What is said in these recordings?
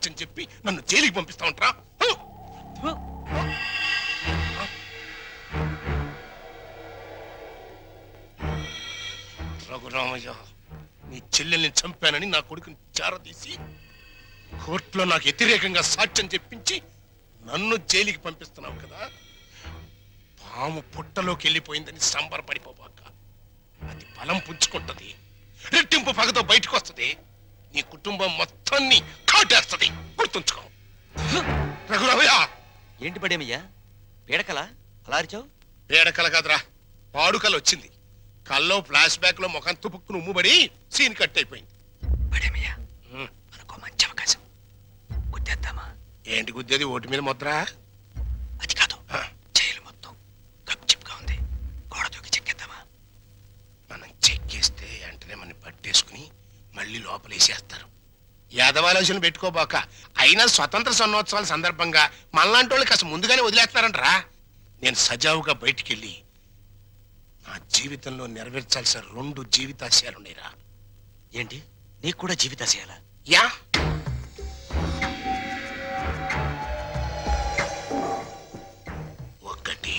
సాక్ష్యం చెప్పి నన్ను జైలుకి పంపిస్తా ఉంటారా? రఘురామయ్య, నీ చెల్లెల్ని చంపానని నా కొడుకుని చారదీసి కోర్టులో నాకు వ్యతిరేకంగా సాక్ష్యం చెప్పించి నన్ను జైలుకి పంపిస్తున్నావు కదా. పాము పుట్టలోకి వెళ్ళిపోయిందని సంబరపడిపోబాక. అది బలం పుంజుకుంటది, రెట్టింపు పగతో బయటకు వస్తుంది, నీ కుటుంబం మొత్తాన్ని కాటేస్తుంది. గుర్తుంచుకో. రఘురామయ్య. ఏంటి పడేమయ్యా, పీడకల అలా అరిచావు? పీడకల కాదురా, పాడుకల వచ్చింది. కల్లో ఫ్లాష్ బ్యాక్ లో ముఖం తుపుక్కును ఉమ్ముబడి సీన్ కట్ అయిపోయింది. పడేమయ్యా, మనకు మంచి అవకాశం. గుద్దేద్దామా? ఏంటి గుద్దేది? ఓటు మీద ముద్ర? అది కాదు, జైలు మొత్తం గప్చిప్గా ఉంది, గోడ దూకి చెక్కేద్దామా? మనం చెక్కేస్తే వెంటనే మనం పట్టేసుకుని మళ్ళీ లోపలేసేస్తారు. యాదవాలోచన పెట్టుకోబాక. అయినా స్వతంత్ర సన్నోత్సవాల సందర్భంగా మనలాంటి వాళ్ళు కాస్త ముందుగానే వదిలేస్తున్నారంటరా. నేను సజావుగా బయటికెళ్ళి నా జీవితంలో నెరవేర్చాల్సిన 2 జీవితాశయాలున్నాయిరా. ఏంటి, నీకు కూడా జీవితాశయాలా? యా. ఒకటి,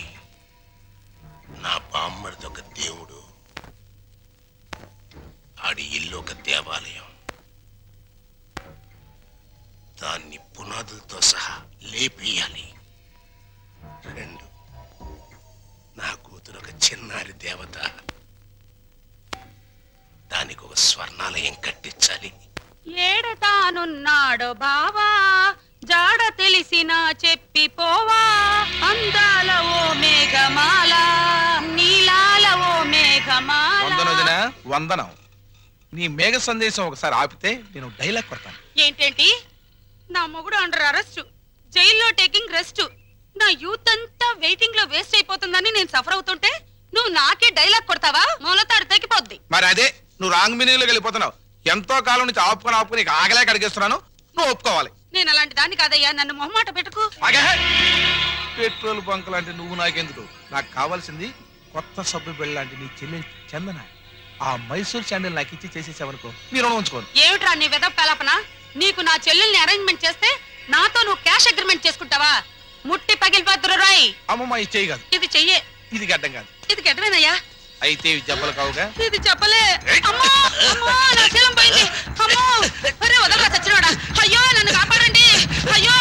నా బామ్మడిది ఒక దేవుడు, ఆడి ఇల్లు ఒక దేవాలయం. దాన్ని పునాదులతో సహా లేపేయాలి. 2, నా కూతురు ఒక చిన్నారి దేవత, దానికి ఒక స్వర్ణాలయం కట్టించాలి. ఏడతానున్నాడు బావా, జాడ తెలిసినా చెప్పిపోవా, అందాల ఓ మేఘమాల, నీలాల ఓ మేఘమాల. వందనం. నీ మేఘ సందేశం ఒకసారి ఆపితే నేను డైలాగ్ కొడతాను. ఏంటేంటి? నా మొగుడు అండర్ అరెస్ట్, జైల్లో టేకింగ్ రెస్ట్. నా యూత్ అంతా వెయిటింగ్ లో వేస్ట్ అయిపోతుందని నేను సఫర్ అవుతుంటే నువ్వు నాకే డైలాగ్ కొడతావా? మూలతాడు తెగిపోద్ది. మరి అదే, నువ్వు రాంగ్ మీనింగ్ లోకి వెళ్ళిపోతున్నావు. ఎంతో కాలం నుంచి ఆపుకొని ఆగలేక అడిగేస్తున్నాను, నువ్వు ఒప్పుకోవాలి. నేను అలాంటి దాన్ని కాదయ్యా, నన్ను మొహమాట పెట్టుకు. పెట్రోల్ బంక్ లాంటి నువ్వు నాకెందుకు? నాకు కావాల్సింది కొత్త సబ్బు బిళ్ళ లాంటి నీ చెల్లెలు చందన. ఆ మైసూర్ శాండిల్ నాకు ఇచ్చి చేసేసావనుకో, నీ రుణం ఉంచుకోను. ఏమిట్రా నీ వెదవ కల్పన? నీకు నా చెల్లెల్ని అరేంజ్మెంట్ చేస్తే నాతో నువ్వు క్యాష్ అగ్రిమెంట్ చేసుకుంటావా? ముట్టి పగిలిపోతురు రాయ్. అమ్మమ్మ ఇది చెయ్యి కాదు, ఇది చెయ్యే. ఇది గడ్డం కాదు. ఇది గడ్డమేనయ్యా. అయితే ఇవి జబ్బలు కావుగా. ఇది చెప్పలే. అమ్మో అమ్మో, నా శీలం పోయింది. అమ్మో, అరే వదలరా చచ్చినోడా. అయ్యో నన్ను కాపాడండి. అయ్యో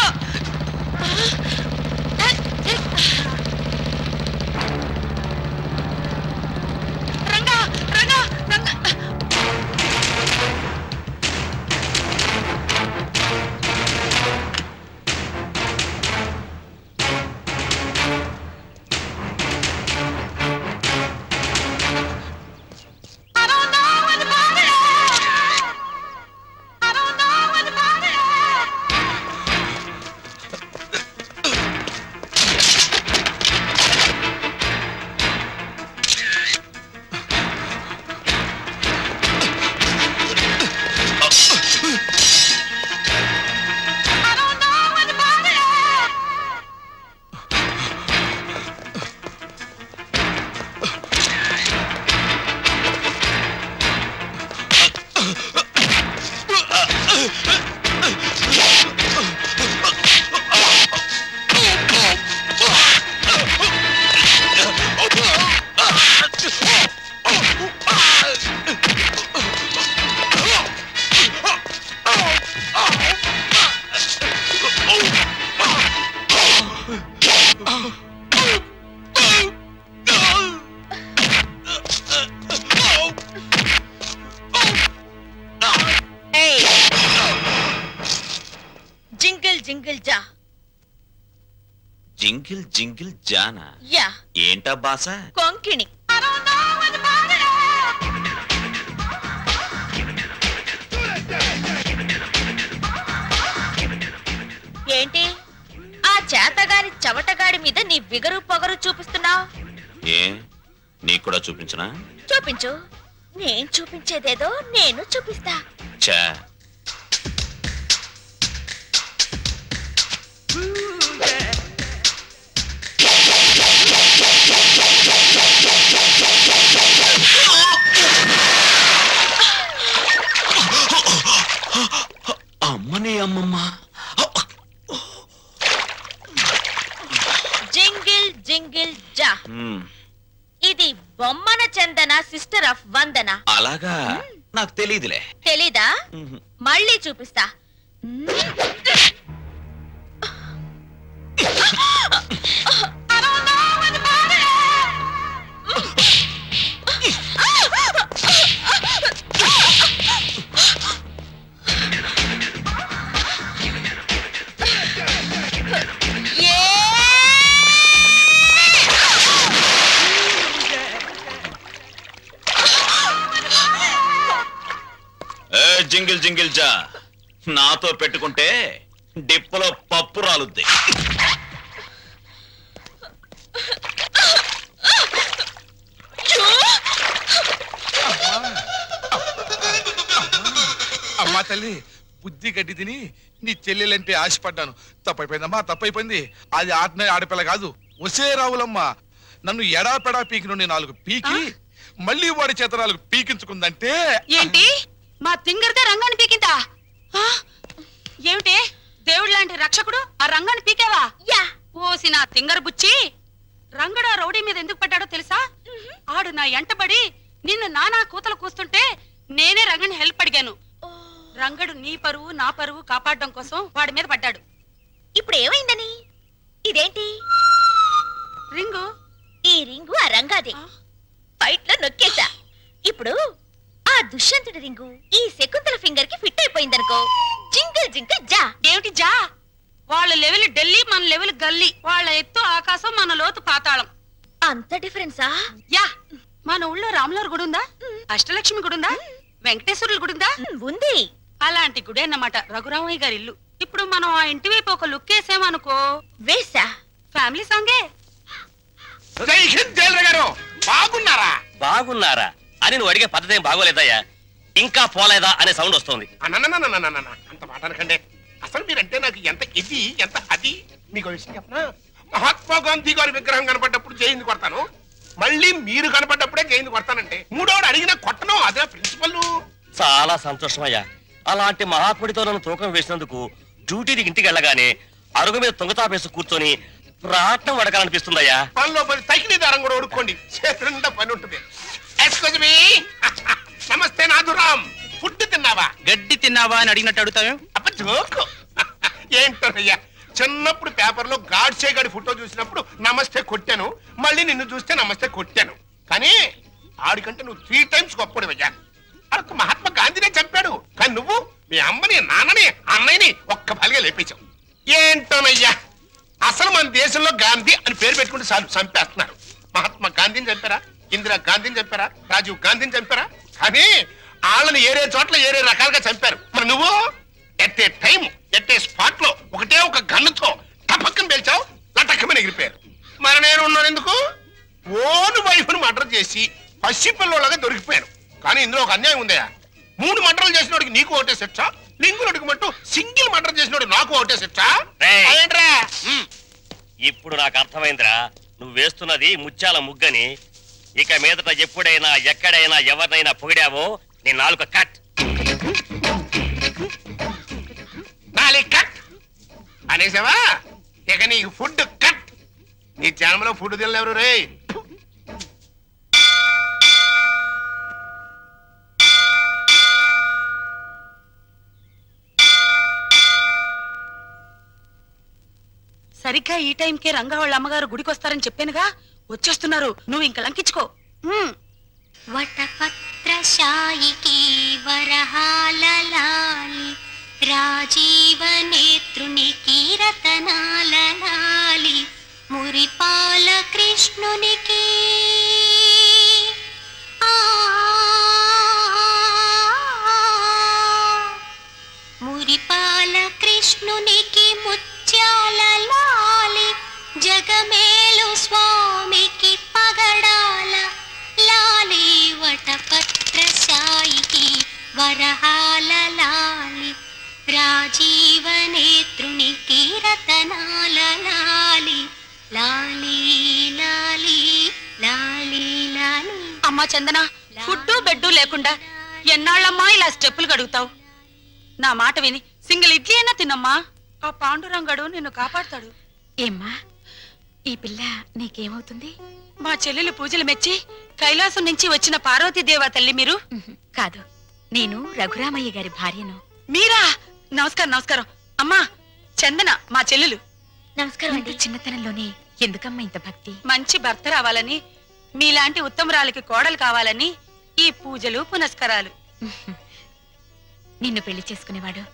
రంగా రంగా రంగా. జింగిల్ జింగిల్ జానా? యా. ఏంటా బాస? కొంకిణి. ఏంటి ఆ చేతగాని చవటగాడి మీద నీ బిగరు పొగరు చూపిస్తున్నావు? ఏ, నీకు కూడా చూపించనా? చూపించు. నేను చూపించేదేదో నేను చూపిస్తా. చా, అమ్మనే అమ్మమ్మ. జింగిల్ జింగిల్ జా. ఇది బొమ్మన చందన సిస్టర్ ఆఫ్ వందన. అలాగా నాకు తెలియదులే. తెలీదా? మళ్ళీ చూపిస్తా. జింగిల్ జింగిల్ జా, నాతో పెట్టుకుంటే డిప్పలో పప్పు రాలుద్ది. అమ్మా తల్లి, బుద్ధి గడ్డి తిని నీ చెల్లెలంటే ఆశపడ్డాను. తప్పైపోయిందమ్మా, తప్పైపోయింది. అది ఆడపిల్ల కాదు, ఒసే రావులమ్మా. నన్ను ఎడాపెడా పీకి నుండి 4 పీకి మళ్ళీ వాడి చేత 4 పీకించుకుందంటే. ఏంటి మా తింగర్గా రంగాన్ని పీకిందా? ఆ? ఏమిటి దేవుడు లాంటి రక్షకుడు ఆ రంగాన్ని పీకావా? యా. ఓసి నా తింగర బుచ్చి, రంగడు ఆ రౌడీ మీద ఎందుకు పడ్డాడో తెలుసా? ఆడు నా ఎంటబడి నిన్ను నానా కూతలు కూస్తుంటే నేనే రంగని హెల్ప్ అడిగాను. రంగడు నీ పరువు నా పరువు కాపాడడం కోసం వాడి మీద పడ్డాడు. ఇప్పుడు ఏమైందని? ఇదేంటి రింగు? ఈ రింగు ఆ రంగాదే. ఫైట్ లో నొక్కేసా. ఇప్పుడు ఆ దుష్యంతుడి రింగు ఈ శకుంతల ఫింగర్ కి ఫిట్ అయిపోయిందనుకో. జింగిల్ జింగిల్ జా. ఏమిటి జా? వాళ్ళ లెవెల్ ఢిల్లీ, మన లెవెల్ గల్లీ. వాళ్ళ ఎత్తు ఆకాశం, మన లోతు పాతాళం. అంత డిఫరెన్సా? యా. మన ఊళ్ళో రాములవారి గుడి ఉందా? అష్టలక్ష్మి గుడి ఉందా? వెంకటేశ్వరుల గుడి ఉందా? ఉంది. అలాంటి గుడి అన్నమాట రఘురామయ్య గారి ఇల్లు. ఇప్పుడు మనం ఆ ఇంటి వైపు ఒక లుక్ వేసామనుకో, వేసా. ఫ్యామిలీ సాంగే. జై హింద్ జైలర్ గారు, బాగున్నారా? బాగున్నారా అని నువ్వు అడిగే పద్ధతి ఏం బాగోలేదయ్యా. ఇంకా పోలేదా అనే సౌండ్ వస్తుంది. అన్నన్నన్నన్నన్నన్న, అంత మాట అనకండి. అసలు మీరంటే నాకు ఎంత ఇది ఎంత అది. మీకు ఒక విషయం చెప్పనా? మహాత్మా గాంధీ గారి విగ్రహం కనపడ్డప్పుడు జైలు కొడతాను, మళ్ళీ మీరు కనపడ్డప్పుడే జైలు కొడతానంటే మూడోడు అడిగిన కొట్టను. అదే ప్రిన్సిపల్. చాలా సంతోషమయ్యా. అలాంటి మహాత్ముడితో నన్ను తూకం వేసినందుకు డ్యూటీకి ఇంటికి వెళ్ళగానే అరుగు మీద తుంగతాపేసి కూర్చొని ప్రాణం వడకాలనిపిస్తుందయ్యా. పనిలో పని తగిన దారం కూడా ఓడుకోండి, చేతులంతా పని ఉంటుంది. Excuse me. నమస్తే నాథురామ్, ఫుడ్ తిన్నావా? గడ్డి తిన్నావా అని అడిగినట్టు అడుగుతావే. అప్ప జోకు. ఏంటోనయ్యా, చిన్నప్పుడు పేపర్లో గాడ్సే గాడి ఫోటో చూసినప్పుడు నమస్తే కొట్టాను, మళ్ళీ నిన్ను చూస్తే నమస్తే కొట్టాను. కానీ ఆడికంటే నువ్వు 3 times గొప్పడివయ్యా. అరకు మహాత్మా గాంధీనే చెప్పాడు, కానీ నువ్వు మీ అమ్మని నాన్నని అన్నయ్యని ఒక్క బలిగా లేపేశావు. ఏంటోనయ్యా, అసలు మన దేశంలో గాంధీ అని పేరు పెట్టుకుంటే చాలు చంపేస్తున్నారు. మహాత్మా గాంధీని చంపారా, ఇందిరా గాంధీని చంపారా, రాజీవ్ గాంధీని చంపారా? కానీ వాళ్ళని ఏరే చోట్ల ఏరే రకాలుగా చంపారు. మరి నువ్వు at a time at a spot లో ఒకటే ఒక గన్నుతో టపక్కన పేల్చావు, లటక్కమని ఎగిరిపోయారు. మరి నేను ఉన్నాను ఎందుకు? ఓన్ వైఫ్ను మర్డర్ చేసి పసిపిల్లలాగా దొరికిపోయాను. కానీ ఇందులో ఒక అన్యాయం ఉందయా. 3 మర్డర్లు చేసినోడికి నీకు ఒకటే శిక్ష, లింగులడికి మట్టు సింగిల్ మర్డర్ చేసినోడు నాకు ఒకటే శిక్ష. రేయ్. అదేంట్రా? ఇప్పుడు నాకు అర్థమైందిరా, నువ్వు వేస్తున్నది ముత్యాల ముగ్గని. ఇక మీదట ఎప్పుడైనా ఎక్కడైనా ఎవరినైనా పొగిడావో నీ నాలుక కట్. నాలుగు కట్ అనేసావా? ఇక నీకు ఫుడ్ కట్. నీ జన్మలో ఫుడ్ తినలేరు రే. సరిగ్గా ఈ టైంకే రంగా వాళ్ళ అమ్మగారు గుడికి వస్తారని చెప్పానుగా, వచ్చేస్తున్నారు. నువ్వు ఇంక లంకించుకో. వటపత్రశాయికి వరహాలలాలి రాజీవ నేత్రునికి రతనాలలాలి మురిపాల కృష్ణునికి మురిపాల కృష్ణునికి ముత్యాల లాలి జగమేలు స్వామికి పగడాల లాలి వటపత్రశాయికి వరహాల లాలి రాజీవ నేత్రునికి రతనాల లాలి లాలి లాలి లాలి లాలి. అమ్మా చందన, ఫుడ్డు బెడ్డు లేకుండా ఎన్నాళ్ళమ్మా ఇలా స్టెప్పులు గడుగుతావు? నా మాట విని సింగిల్ ఇడ్లీ అయినా తినమ్మా. ఆ పాండురంగడు నిన్ను కాపాడతాడు. ఏమ్మా, ఈ పిల్ల నీకేమవుతుంది? మా చెల్లెలు పూజలు మెచ్చి కైలాసం నుంచి వచ్చిన పార్వతీదేవా తల్లి మీరు? కాదు, నేను రఘురామయ్య గారి భార్యను. మీరా? నమస్కారం నమస్కారం. అమ్మా చందన మా చెల్లెలు. నమస్కారం అండి. చిన్నతనంలోనే ఎందుకమ్మా ఇంత భక్తి? మంచి భర్త రావాలని, మీలాంటి ఉత్తమరాలకి కోడలు కావాలని ఈ పూజలు పునస్కారాలు. నిన్ను పెళ్లి చేసుకునేవాడు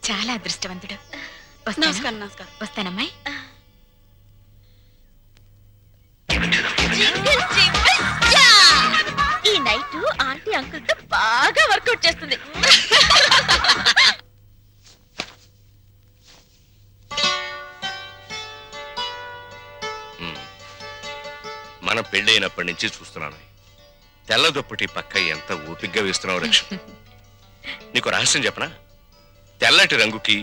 చాలా అదృష్టవంతుడు. నమస్కారం నమస్కారం. వస్తానమ్మాయి. ఈ నైట్ ఆంటీ అంకుల్ తో బాగా వర్కౌట్ చేస్తుంది. మనం పెళ్ళైనప్పటి నుంచి చూస్తున్నాను. తెల్ల దుప్పటి పక్క ఎంత ఓపిగ్గా వేస్తున్నావు లక్ష్మి. నీకు రహస్యం చెప్పనా? తెల్లటి రంగుకి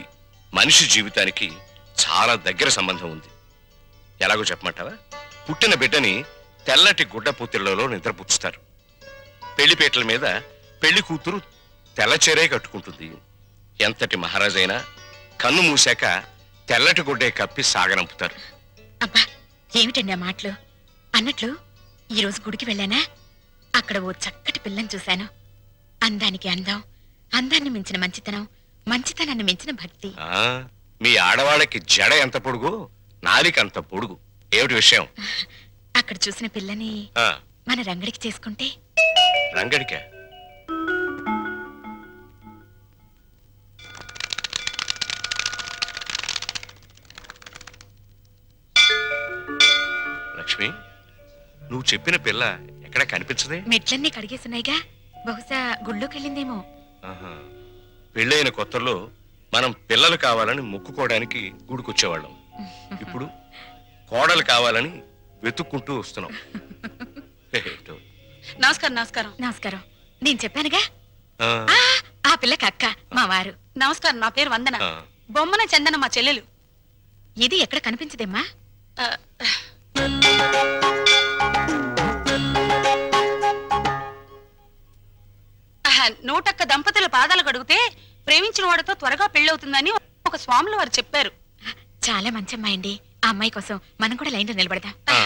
మనిషి జీవితానికి చాలా దగ్గర సంబంధం ఉంది. ఎలాగో చెప్పమంటావా? పుట్టిన బిడ్డని తెల్లటి గుడ్డ పూతిళ్లలో నిద్రపుచ్చుతారు. పెళ్లిపేటల మీద పెళ్లి కూతురు తెల్ల చీరే కట్టుకుంటుంది. ఎంతటి మహారాజైనా కన్ను మూసాక తెల్లటి గుడ్డే కప్పి సాగనంపుతారు. అబ్బా, ఏమిటండి ఆ మాటలు? అన్నట్లు ఈ రోజు గుడికి వెళ్ళానా, అక్కడ ఓ చక్కటి పిల్లని చూశాను. అందానికి అందం, అందాన్ని మించిన మంచితనం, మంచితనాన్ని మించిన భక్తి. ఆ, మీ ఆడవాళ్ళకి జడ ఎంత పొడుగు, నాలిక అంత పొడుగు. ఏమిటి విషయం? అక్కడ చూసిన పిల్లని ఆ, మన రంగడికి చేసుకుంటే? రంగడికా? లక్ష్మి, నువ్వు చెప్పిన పిల్ల ఎక్కడ కనిపించదే? మెట్లన్నీ కడిగేసున్నాయిగా, బహుశా గుళ్ళోకి వెళ్ళిందేమో. ఆహా. పెళ్ళైన కొత్తలో మనం పిల్లలు కావాలని మొక్కుకోవడానికి గుడికొచ్చేవాళ్ళం. ఇప్పుడు కోడలు కావాలని వెతుక్కుంటూ వస్తున్నాం. ఏటో. నమస్కారం నమస్కారం. నమస్కారం. నేను చెప్పానుగా, ఆ, ఆ పిల్లకి అక్క, మా వారు. నమస్కారం. నా పేరు వందన. ఆ. బొమ్మన చందన మా చెల్లెలు. ఇది ఎక్కడ కనిపించదేమ్మా? ఆ, నూటొక్క దంపతుల పాదాలు కడిగితే ప్రేమించిన వాడితో త్వరగా పెళ్ళవుతుందని ఒక స్వాములు వారు చెప్పారు. చాలా మంచి అమ్మాయి అండి. ఆ అమ్మాయి కోసం మనం కూడా లైన్లో నిలబడదాం. ఆ.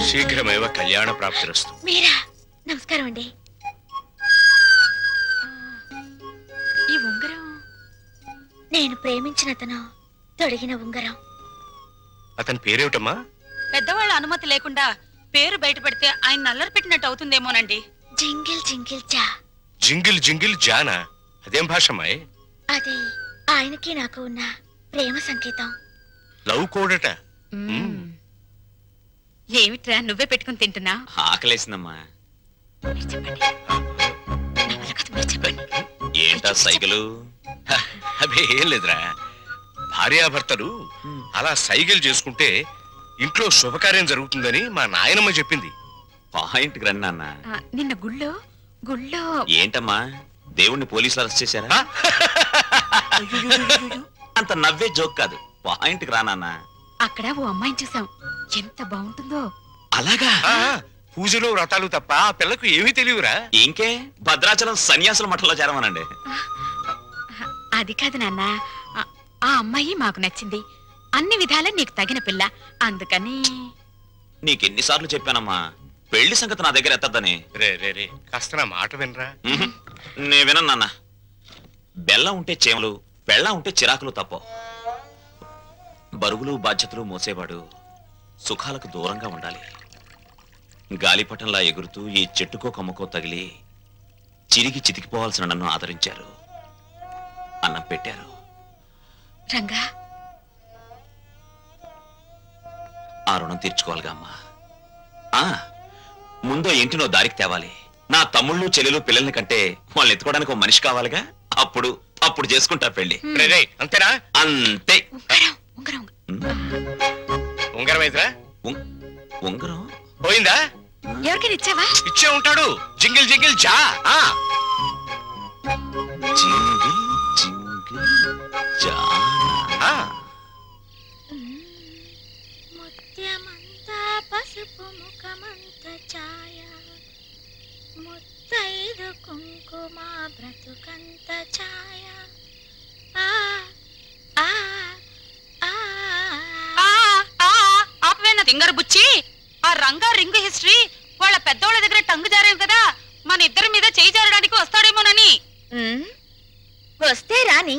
శీఘ్రమేవ కళ్యాణ ప్రాప్తిరస్తు. మీరా? నమస్కారం అండి. ఈ ఉంగరం నేను ప్రేమించిన అతను తొడిగిన ఉంగరం. అతని పేరేమిటమ్మా? పెద్దవాళ్ళ అనుమతి లేకుండా పేరు బయట పెడితే ఆయన నల్లరి పెట్టినట్టు అవుతుందేమోనండి. జింగిల్ జింగిల్ చా. జింగిల్ జింగిల్ జానా? అదేం భాషమ్మాయ్? అది ఆయనకి నాకు ఉన్న ప్రేమ సంకేతం. లవ్ కోడట. ఏమిట్రా నువ్వే పెట్టుకుని తింటున్నా? ఆకలేసిందమ్మా. చెప్పండి. నా వల్ల కాదు, మీరు చెప్పండి. ఏంటా సైకిలు? అదే ఏం లేదురా, భార్యాభర్తలు అలా సైగలు చేసుకుంటే ఇంట్లో శుభకార్యం జరుగుతుందని మా నాయనమ్మ చెప్పింది. పాయింట్ రండి నాన్న. నిన్న గుళ్ళో ఏంటమ్మా, దేవుణ్ణి పోలీసులు అరెస్ట్ చేశారా? అంత నవ్వే జోక్ కాదు, పాయింట్ రా నాన్న. అక్కడ ఓ అమ్మాయిని చూసాం. ఎంత బాగుంటుందో. అలాగా? ఆ, పూజలు వ్రతాలు తప్ప ఆ పిల్లకు ఏమీ తెలియరా? ఇంకే భద్రాచలం సన్యాసుల మఠంలో చేరమనండి. అది కాదు నాన్న, ఆ అమ్మాయి మాకు నచ్చింది. అన్ని విధాలా నీకు తగిన పిల్ల, అందుకని. నీకెన్నిసార్లు చెప్పానమ్మా, పెళ్లి సంగతి నా దగ్గర ఎత్తద్దని. రే రే రే, కాస్త నా మాట వినరా. నే వినను నాన్న. బెల్లం ఉంటే చేమలు, బెల్లం ఉంటే చిరాకులు తప్ప. బరువులు బాధ్యతలు మోసేవాడు సుఖాలకు దూరంగా ఉండాలి. గాలిపటంలా ఎగురుతూ ఈ చెట్టుకో కొమ్మకో తగిలి చిరిగి చితికిపోవాల్సిన నన్ను ఆదరించారు, అన్నం పెట్టారు. రంగా, ఆ రుణం తీర్చుకోవాలిగా అమ్మా. ఆ ముందో ఇంటినో దారికి తేవాలి. నా తమ్ముళ్ళు చెల్లెలు పిల్లల్ని కంటే వాళ్ళని ఎత్తుకోవడానికి ఒక మనిషి కావాలిగా. అప్పుడు చేసుకుంటా పెళ్లి. రే రే, అంతేనా? అంతే. ఉంగరం ఉంగరం అయితేరా? ఉంగరం పోయిందా? ఎవరికైనా ఇచ్చావా? ఇచ్చే ఉంటాడు. జింగిల్ జింగిల్ జా. ఆ, జింగిల్ జింగిల్ జానా. ఆ. ముత్యమంతా పసుపు ముఖమంత ఛాయ ముత్తైదు కుంకుమ బ్రతుకంత ఛాయ ఆ ఆ ఆ ఆపవేనా తింగర బుచ్చి? ఆ రంగా రింగు హిస్టరీ వాళ్ళ పెద్దోళ్ళ దగ్గర టంగు జారేవు కదా, మన ఇద్దరి మీద చేయి జారడానికి వస్తాడేమోనని. వస్తే రాని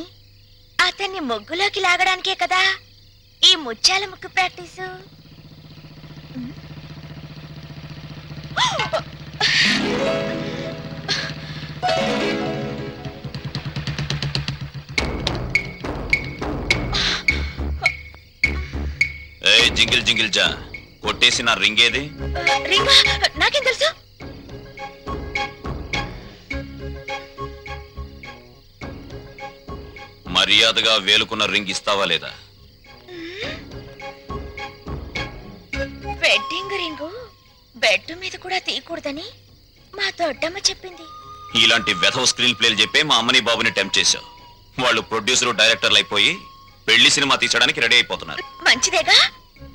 అతన్ని ముగ్గులోకి లాగడానికే కదా ఈ ముత్యాల ముగ్గు ప్రాక్టీసు. ఏయ్ జింగిల్ జింగిల్ జా, కొట్టేసి నా రింగ్ ఏది? రింగా నాకేం తెలుసు? మర్యాదగా వేలుకున్న రింగ్ ఇస్తావా లేదా? వెడ్డింగ్ రింగు బెడ్ మీద కూడా తీయకూడదని మా దొడ్డమ్మ చెప్పింది. ఇలాంటి వెధవ స్క్రీన్ ప్లేలు చెప్పే మా అమ్మని బాబుని టెంప్ట్ చేశావు. వాళ్ళు ప్రొడ్యూసర్ డైరెక్టర్లు అయిపోయి పెళ్లి సినిమా తీసడానికి రెడీ అయిపోతున్నారు. మంచిదేగా,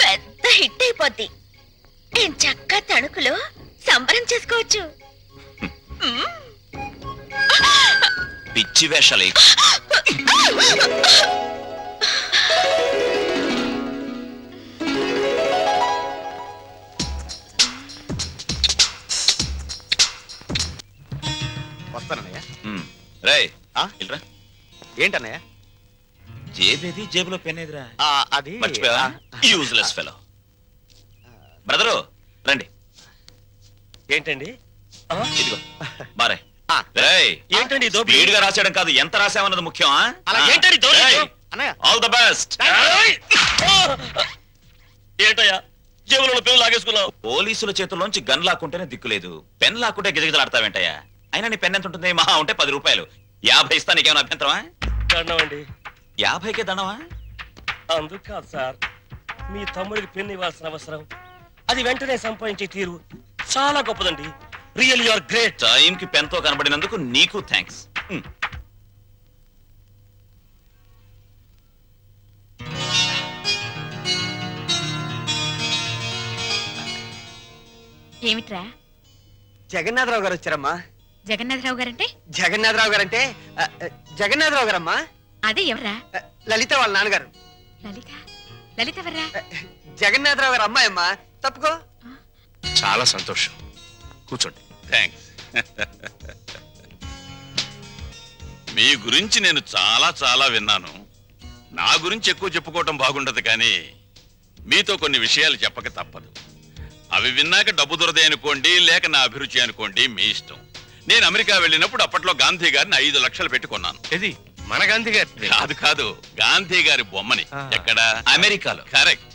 పెద్ద హిట్ అయిపోద్ది. నేను చక్క తణుకులో సంబరం చేసుకోవచ్చు. పిచ్చి వేషాలు వేయకు. వస్తానన్నయ్య. రేయ్ ఆ? ఇల్రా. ఏంటన్నయ్య? జేబేది, జేబులో పెన్ ఏదిరా? అది మర్చిపోయావా? Useless fellow. బ్రదరు రండి. ఏంటండి? ఇదిగో బారే. ఆ. రేయ్, ఏంటండి ఈ దోపిడీ? స్పీడ్ గా రాసేయడం కాదు, ఎంత రాసామన్నది ముఖ్యం. అలా ఏంటండి దోపిడీ? అన్నయ్య. All the best. ఏంటయ్యా జేబులో పెన్ను లాగేసుకున్నావు? పోలీసుల చేతుల్లోంచి గన్ లాక్కుంటేనే దిక్కులేదు, పెన్ లాక్కుంటే గిజగిజలాడతావేంటయ్యా? అయినా నీ పెన్ ఎంత ఉంటుంది? మహా ఉంటే 10 రూపాయలు. 50 ఇస్తా, నీకేమైనా అభ్యంతరమా? అండి 50కే దండమా? అందుకు కాదు సార్, మీ తమ్ముడికి పెన్ను ఇవ్వాల్సిన అవసరం, అది వెంటనే సంపాదించే తీరు చాలా గొప్పదండి. Real your great. టైంకి పెన్తో కనబడినందుకు నీకు థ్యాంక్స్. ఏమిట్రా? జగన్నాథరావు గారు వచ్చారమ్మా. జగన్నాథరావు గారంటే? జగన్నాథరావు గారంటే జగన్నాథరావు గారమ్మా. అదే ఎవరా? లలిత వాళ్ళ నాన్నగారు. లలిత? లలిత ఎవర్రా? జగన్నాథరావు గారు అమ్మాయి అమ్మా. తప్పుకో. చాలా సంతోషం, కూర్చోండి. థ్యాంక్స్. మీ గురించి నేను చాలా చాలా విన్నాను. నా గురించి ఎక్కువ చెప్పుకోవటం బాగుండదు, కానీ మీతో కొన్ని విషయాలు చెప్పక తప్పదు. అవి విన్నాక డబ్బు దొరదే అనుకోండి, లేక నా అభిరుచి అనుకోండి, మీ ఇష్టం. నేను అమెరికా వెళ్ళినప్పుడు అప్పట్లో గాంధీ గారిని 5 లక్షలు పెట్టుకున్నాను. ఇది మన గాంధీ గారి కాదు కాదు, గాంధీ గారి బొమ్మని. ఎక్కడ? అమెరికాలో. కరెక్ట్.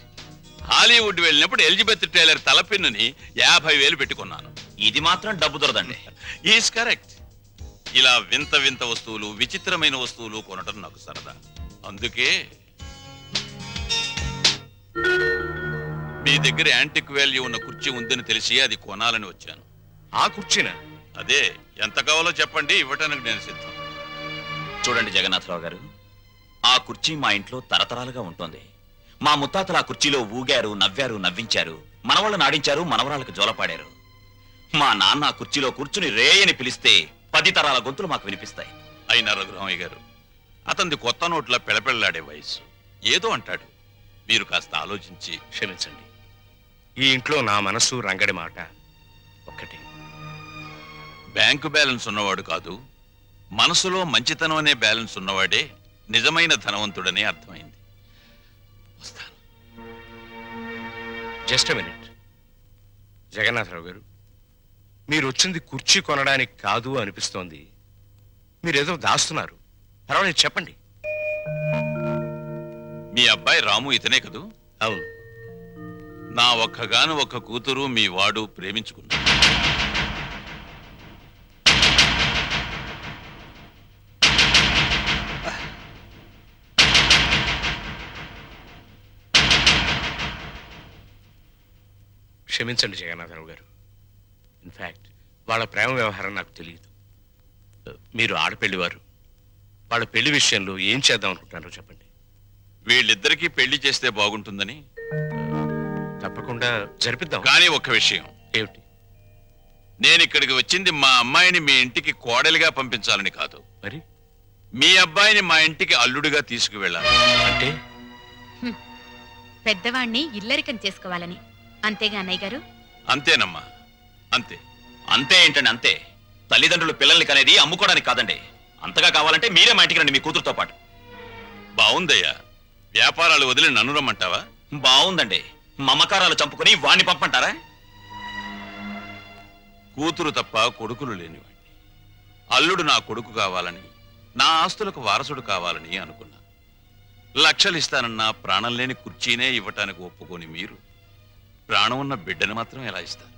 హాలీవుడ్ వెళ్ళినప్పుడు ఎలిజబెత్ టైలర్ తలపిన్నుని 50,000 పెట్టుకున్నాను. ఇది మాత్రం డబ్బు దొరదండి. Is correct. ఇలా వింత వింత వస్తువులు, విచిత్రమైన వస్తువులు కొనటం నాకు సరదా. అందుకే మీ దగ్గర యాంటిక్ వాల్యూ ఉన్న కుర్చీ ఉందని తెలిసి అది కొనాలని వచ్చాను. ఆ కుర్చీనా? అదే, ఎంత కావాలో చెప్పండి, ఇవ్వటానికి నేను సిద్ధం. చూడండి జగన్నాథరావు గారు, ఆ కుర్చీ మా ఇంట్లో తరతరాలుగా ఉంటుంది. మా ముత్తాతలు ఆ కుర్చీలో ఊగారు, నవ్వారు, నవ్వించారు, మనవాళ్ళని ఆడించారు, మనవరాలకు జోలపాడారు. మా నాన్న ఆ కుర్చీలో కూర్చుని రేయని పిలిస్తే 10 తరాల గొంతులు మాకు వినిపిస్తాయి. అయినా రఘురామయ్య గారు, అతనిది కొత్త నోట్ల పెళపెళ్లాడే వయసు. ఏదో అంటాడు, మీరు కాస్త ఆలోచించి. క్షమించండి, ఈ ఇంట్లో నా మనసు రంగడి మాట ఒక్కటి. బ్యాంకు బ్యాలెన్స్ ఉన్నవాడు కాదు, మనసులో మంచితనం అనే బ్యాలెన్స్ ఉన్నవాడే నిజమైన ధనవంతుడని అర్థమైంది. వస్తాను. Just minute. జగన్నాథరావు గారు, మీరు వచ్చింది కుర్చీ కొనడానికి కాదు అనిపిస్తోంది. మీరేదో దాస్తున్నారు. పర్వాలేదు, చెప్పండి. మీ అబ్బాయి రాము ఇతనే కదూ? అవును. నా ఒక్కగాను ఒక్క కూతురు మీ వాడు ప్రేమించుకున్నాడు. క్షమించండి జగన్నాథరావు గారు, ఇన్ఫాక్ట్ వాళ్ళ ప్రేమ వ్యవహారం నాకు తెలియదు. మీరు ఆడపెళ్లివారు, వాళ్ళ పెళ్లి విషయంలో ఏం చేద్దాం అనుకుంటున్నారో చెప్పండి. వీళ్ళిద్దరికీ పెళ్లి చేస్తే బాగుంటుందని. తప్పకుండా జరిపిద్దాం. కానీ ఒక్క విషయం, ఏమిటి? నేను ఇక్కడికి వచ్చింది మా అమ్మాయిని మీ ఇంటికి కోడలిగా పంపించాలని కాదు, మరి మీ అబ్బాయిని మా ఇంటికి అల్లుడిగా తీసుకువెళ్ళాలి. అంటే పెద్దవాణ్ణి ఇల్లరికం చేసుకోవాలని. అంతేగా అన్నయ్య గారు? అంతేనమ్మా, అంతే. అంతే ఏంటండి అంతే? తల్లిదండ్రులు పిల్లల్ని కనేది అమ్ముకోవడానికి కాదండి. అంతగా కావాలంటే మీరే మా ఇంటికి రండి మీ కూతురుతో పాటు. బావుందయ్యా, వ్యాపారాలు వదిలి నన్ను రమ్మంటావా? బాగుందండి. మమకారాలు చంపుకుని వాణ్ణి పంపంటారా? కూతురు తప్ప కొడుకులు లేనివాడిని. అల్లుడు నా కొడుకు కావాలని, నా ఆస్తులకు వారసుడు కావాలని అనుకున్నా. లక్షలు ఇస్తానన్నా ప్రాణం లేని కుర్చీనే ఇవ్వటానికి ఒప్పుకొని మీరు ప్రాణం ఉన్న బిడ్డను మాత్రం ఎలా ఇస్తారు?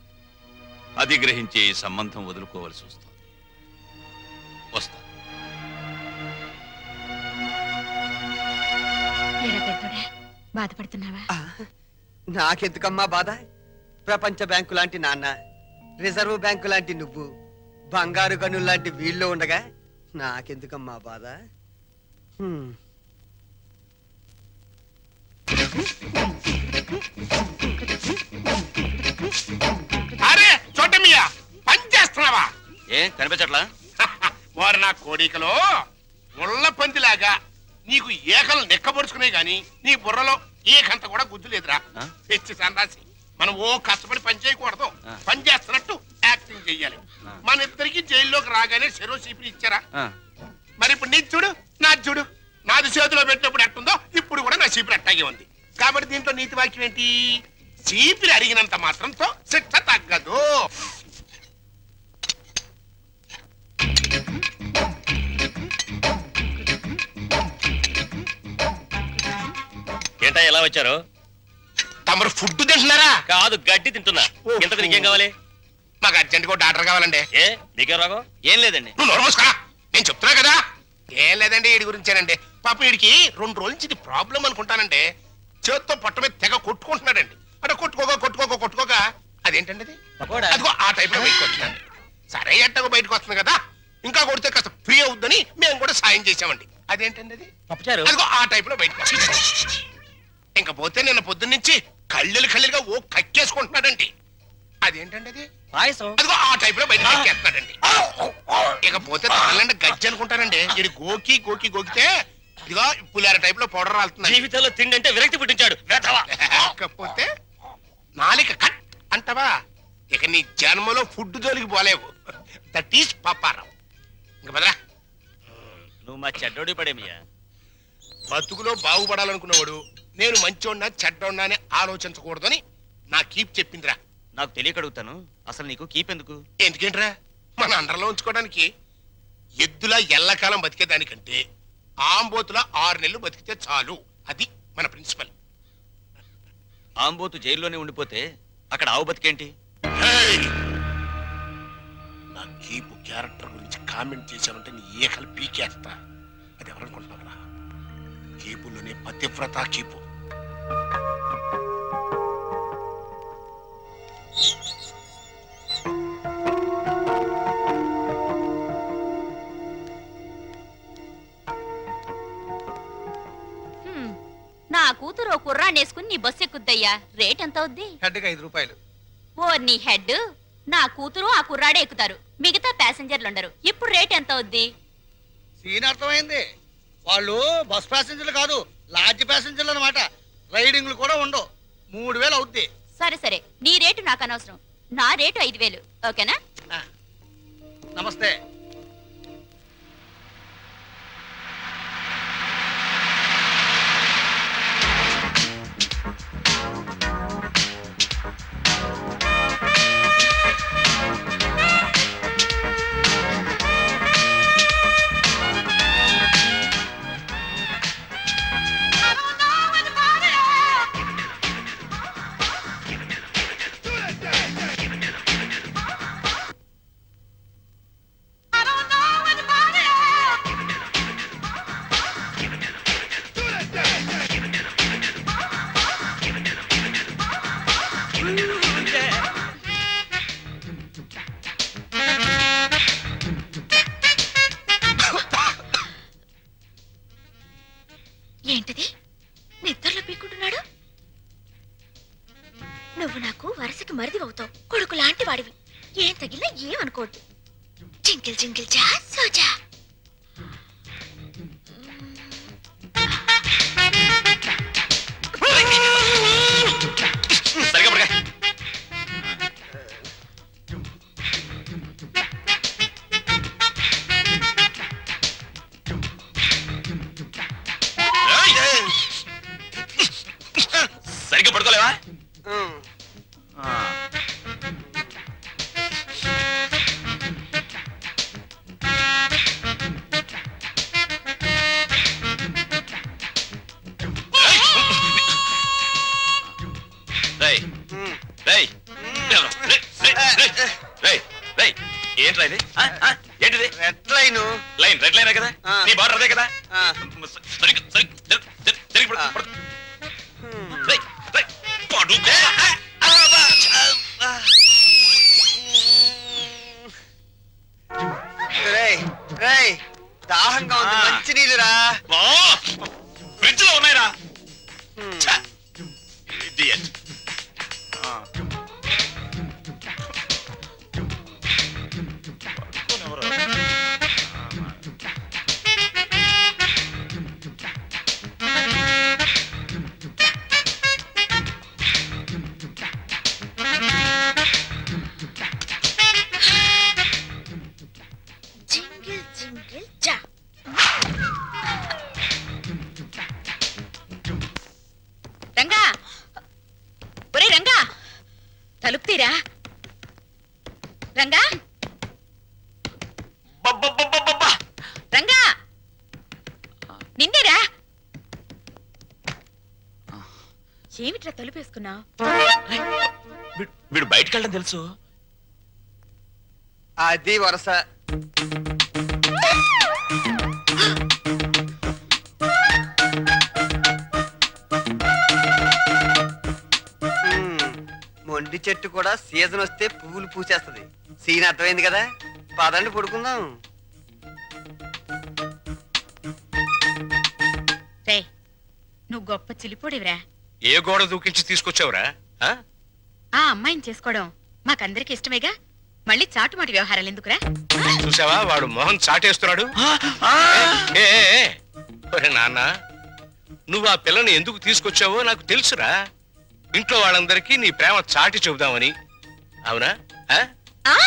అది గ్రహించే ఈ సంబంధం వదులుకోవలసి వస్తుంది. వస్తా. ఎరా పెద్దోడా, బాధపడుతున్నావా? నాకెందుకమ్మా బాధ? ప్రపంచ బ్యాంకు లాంటి నాన్న, రిజర్వ్ బ్యాంకు లాంటి నువ్వు, బంగారు గనులు లాంటి వీళ్ళు ఉండగా నాకెందుకమ్మా బాధ? హ్మ్. అరే చోటమియా, పని చేస్తున్నావా? ఏ కనిపించట్లా? వారు నా కోడికలో ముళ్ళ పందిలాగా నీకు ఏకలు నెక్కబరుచుకునే గాని నీ బుర్రలో ఏకంత కూడా గుద్దు లేదురా. ఆ? తెచ్చి సందాసి. మనం ఓ కష్టపడి పని చేయకూడదు, ఆ. పని చేస్తున్నట్టు యాక్టింగ్ చెయ్యాలి. మన ఇద్దరికి జైల్లోకి రాగానే చెరో సీపీలు ఇచ్చారా? మరి ఇప్పుడు నీ చూడు, నా చూడు, నాది చేతిలో పెట్టినప్పుడు ఎట్టుందో ఇప్పుడు కూడా నా సీపీలు అట్టాగే ఉంది. కాబట్టి దీంట్లో నీతి వాక్యం ఏంటి? సీపీలు అడిగినంత మాత్రంతో శిక్ష తగ్గదు. ఏంటా ఎలా వచ్చారు? తమరు ఫుడ్ తింటున్నారా? కాదు, గడ్డి తింటున్నా. ఇంతకు నీకేం కావాలి? మాకు అర్జెంట్గా డాక్టర్ కావాలండి. ఏ నీకేం రాగం? ఏం లేదండి. నువ్వు నోరు మూసుకోరా, నేను చెప్తున్నా కదా. ఏం లేదండి, వీడి గురించేనండి. పాపం వీడికి 2 రోజుల నుంచి ఇది ప్రాబ్లం అనుకుంటానండి. చేత్తో పొట్ట మీద తెగ కొట్టుకుంటున్నాడండి. అంటే కొట్టుకోక అదేంటండి అది? పకోడా? అదిగో ఆ టైప్ లో బయటకు వస్తున్నాడు. సరే ఎట్టగో బయటకు వస్తుంది కదా, ఇంకా కొడితే కాస్త ఫ్రీ అవుద్దని మేము కూడా సాయం చేసామండి. అదేంటండి అది? పప్పుచారు? అదిగో ఆ టైప్ లో బయటకు వస్తుంది. ఇంకా పోతే నిన్న పొద్దున్న నుంచి కళ్ళుగా ఓ కక్కేసుకుంటున్నాడండి. అదేంటండి అది? పాయసం? అదిగో ఆ టైప్ లో బయటకు ఎక్కేస్తున్నాడండి. ఇకపోతే తాళ్ళంటే గజ్జి అనుకుంటానండి. ఇది గోకితే ఇదిగో పులిహార టైప్ లో పౌడర్ రాలుతుంది. జీవితంలో తిండి అంటే విరక్తి పుట్టించాడు. వేధవా. ఇకపోతే నాలిక కట్ అంటవా? ఇక నీ జన్మలో ఫుడ్ జోలికి పోలేవు. That is Paparao. ఇంక బదరా, నువ్వు మా చెడ్డోడి పడేమియా? బతుకులో బాగుపడాలనుకున్నవాడు నేను మంచోడినా చెడ్డోడినా అని ఆలోచించకూడదని నా కీప్ చెప్పిందిరా. నాకు తెలియక అడుగుతాను, అసలు నీకు కీప్ ఎందుకు? ఎందుకేంట్రా? మన అండర్లో ఉంచుకోవడానికి. ఎద్దులా ఎల్లకాలం బతికేదానికంటే ఆంబోతులా 6 నెలలు బతికితే చాలు. అది మన ప్రిన్సిపల్. ఆంబోతు జైల్లోనే ఉండిపోతే అక్కడ ఆవు బతికేంటి? నా కీపు క్యారెక్టర్ గురించి కామెంట్ చేశానంటే నీ ఏకలు పీకేస్తా. అది ఎవరనుకుంటున్నారా? కీపులోనే పతివ్రత కీపు. నా కూతురు ఓ కుర్రాన్ని వేసుకుని నీ బస్సు ఎక్కుద్దయ్యా. రేట్ ఎంత అవుద్ది? హెడ్కి 5 రూపాయలు. ఓ నీ హెడ్, నా కూతురు ఆ కుర్రాడే ఎక్కుతారు, మిగతా ప్యాసింజర్లు ఉండరు. ఇప్పుడు రేట్ ఎంత అవుద్ది? సీన్ అర్థమైంది. వాళ్ళు బస్ ప్యాసింజర్లు కాదు, లాడ్జ్ ప్యాసింజర్లు అనమాట. రైడింగ్లు కూడా ఉండవు. 3000 అవుద్ది. సరే సరే, నీ రేటు నాకు అనవసరం. నా రేటు 5000. ఓకేనా? నమస్తే. ఏమనుకోవద్దు. జింకిల్ జింకిల్ జా సోజా. సరిగా పడగా. ఏయ్! సరిగ్గా పడుకోలేవా? ఉమ్. ఆ. రేయ్, ఉమ్. రేయ్, ఎవరు? రేయ్, రేయ్, రేయ్, రేయ్, రేయ్, ఏంట్రా ఇది? ఆ, ఆ, ఏంటిది? Red line. లైన్, రెడ్ లైనే కదా? ఆ. నీ బార్డర్ అదే కదా? ఆ. సరిగ్గా, సరిగ్గా, సరిగ్గా పడుకో, ఆ. పడుకో. ఉమ్. రేయ్, రేయ్, పడుకో. రేయ్ రేయ్ దాహంగా ఉంది, ఆ. మంచి నీళ్ళురా. వా, ఫ్రిడ్జ్ లో ఉన్నాయిరా. ఉమ్. ఛ, idiot. ఆ. పడుకోనివ్వరు. జింగిల్ జింగిల్ జా. రంగా, ఒరే రంగా, తలుపు తీరా. రంగా, బబ్బబ్బబ్బబ్బబ్బా. రంగా, నిన్నేరా. ఏమిట్రా తలుపు వేసుకున్నావు? వీడు బయటకు వెళ్ళడం తెలుసు. అది వరస. మొండి చెట్టు కూడా సీజన్ వస్తే పువ్వులు పూసేస్తది. సీన్ అర్థమైంది కదా, పదండి పడుకుందాం. రే, నువ్వు గొప్ప చిలిపోడివిరా. ఏ గోడ దూకించి తీసుకొచ్చావురా? ఆ? ఆ అమ్మాయిని చేసుకోవడం మాకందరికి ఇష్టమేగా. మళ్ళీ చాటుమాటి వ్యవహారాలు ఎందుకురా? చూసావా వాడు మొహం చాటేస్తున్నాడు. ఏ, ఏ, ఏ. ఒరే నాన్న, నువ్వు ఆ పిల్లని ఎందుకు తీసుకొచ్చావో నాకు తెలుసురా. ఇంట్లో వాళ్ళందరికీ నీ ప్రేమ చాటి చెబుదామని. అవునా? ఆ? ఆ,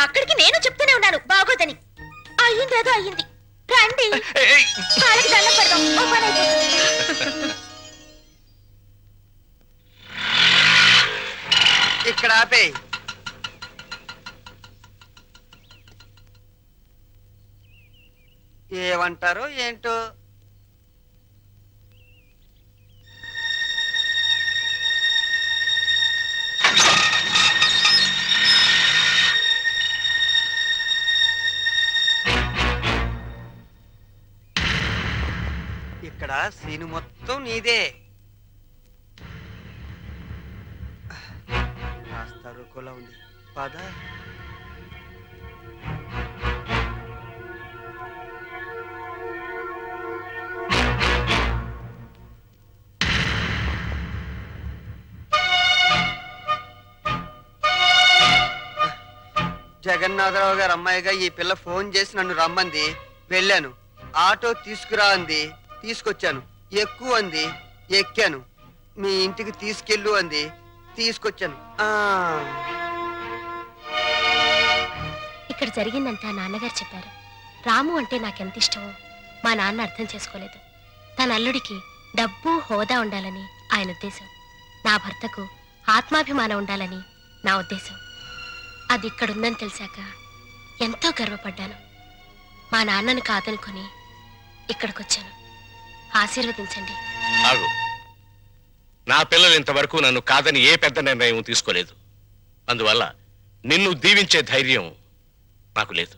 అక్కడికి నేను చెప్తూనే ఉన్నాను బాగోదని. అయ్యింది ఏదో అయ్యింది. రండి, ఏయ్, కాళ్ళకి దండం పెడదాం. ఓ పని అయిపోతుంది. ఇక్కడ ఆపే. ఏమంటారో ఏంటో. ఇక్కడ సీను మొత్తం నీదే. కాస్త రుకోలా ఉంది, పద. జగన్నాథరావు గారు అమ్మాయిగా ఈ పిల్ల ఫోన్ చేసి నన్ను రమ్మంది. వెళ్ళాను. ఆటో తీసుకురా అంది, తీసుకొచ్చాను. ఎక్కువ అంది, ఎక్కాను. మీ ఇంటికి తీసుకెళ్ళు అంది, తీసుకొచ్చాను. ఇక్కడ జరిగిందంతా నాన్నగారు చెప్పారు. రాము అంటే నాకెంత ఇష్టమో మా నాన్న అర్థం చేసుకోలేదు. తన అల్లుడికి డబ్బు హోదా ఉండాలని ఆయన ఉద్దేశం. నా భర్తకు ఆత్మాభిమానం ఉండాలని నా ఉద్దేశం. అది ఇక్కడుందని తెలిసాక ఎంతో గర్వపడ్డాను. మా నాన్నను కాదనుకొని ఇక్కడికొచ్చాను. ఆశీర్వదించండి. ఆగు. నా పిల్లలు ఇంతవరకు నన్ను కాదని ఏ పెద్ద నిర్ణయం తీసుకోలేదు. అందువల్ల నిన్ను దీవించే ధైర్యం నాకు లేదు.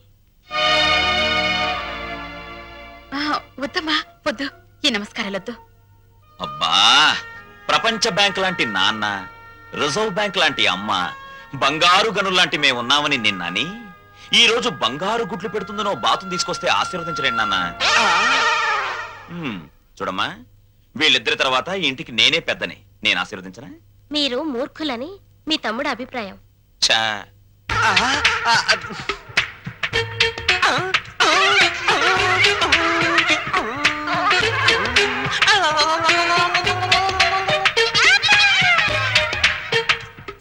వద్దమ్మా, వద్దు. ఈ నమస్కారాలొద్దు. అబ్బా, ప్రపంచ బ్యాంక్ లాంటి నాన్న, రిజర్వ్ బ్యాంక్ లాంటి అమ్మ, బంగారు గనులు లాంటి మేమున్నామని నిన్నని ఈ రోజు బంగారు గుడ్లు పెడుతుందనో బాతును తీసుకొస్తే ఆశీర్వదించలేండి నాన్న. చూడమ్మా, వీళ్ళిద్దరి తర్వాత ఇంటికి నేనే పెద్దని. నేను ఆశీర్వదించనా? మీరు మూర్ఖులని మీ తమ్ముడు అభిప్రాయం. చా,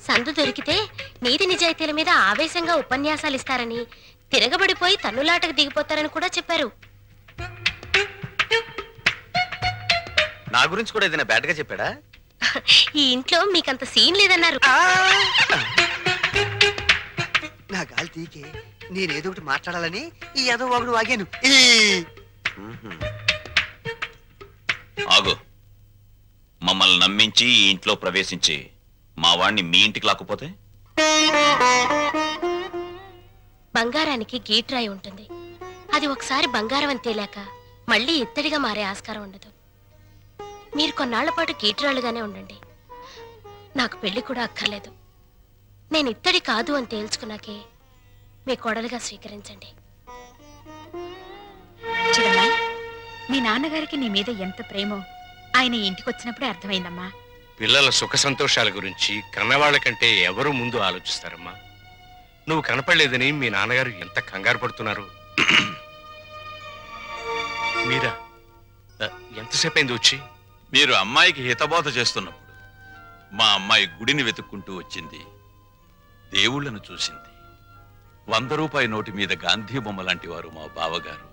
సందు దొరికితే నీతి నిజాయితీల మీద ఆవేశంగా ఉపన్యాసాలు ఇస్తారని, తిరగబడిపోయి తన్నులాటకు దిగిపోతారని కూడా చెప్పారు. నా గురించి కూడా ఏదైనా బ్యాడ్ గా చెప్పాడా? ఈ ఇంట్లో మీకంత సీన్ లేదన్నారు. నా గాలి తీకే నేనేదో ఒకటి మాట్లాడాలని ఈ ఏదో ఒకడు వాగాను. ఆగు. మమ్మల్ని నమ్మించి ఈ ఇంట్లో ప్రవేశించి మా వాణ్ణి మీ ఇంటికి లాక్కుపోతే బంగారానికి గీట్రాయి ఉంటుంది. అది ఒకసారి బంగారం అని తేలాక మళ్ళీ ఇత్తడిగా మారే ఆస్కారం ఉండదు. మీరు కొన్నాళ్ల పాటు గీట్రాళ్ళుగానే ఉండండి. నాకు పెళ్లి కూడా అక్కర్లేదు. నేను ఇత్తడి కాదు అని తేల్చుకున్నాకే మీ కోడలుగా స్వీకరించండి. చూడమ్మాయి, మీ నాన్నగారికి నీ మీద ఎంత ప్రేమో ఆయన ఇంటికి వచ్చినప్పుడే అర్థమైందమ్మా. పిల్లల సుఖ సంతోషాల గురించి కన్నవాళ్ల కంటే ఎవరు ముందు ఆలోచిస్తారమ్మా? నువ్వు కనపడలేదని మీ నాన్నగారు ఎంత కంగారు పడుతున్నారు. మీరా ఎంతసేపు అయింది వచ్చి? మీరు అమ్మాయికి హితబోధ చేస్తున్నప్పుడు మా అమ్మాయి గుడిని వెతుక్కుంటూ వచ్చింది, దేవుళ్ళను చూసింది. 100 రూపాయి నోటి మీద గాంధీ బొమ్మ లాంటి వారు మా బావగారు,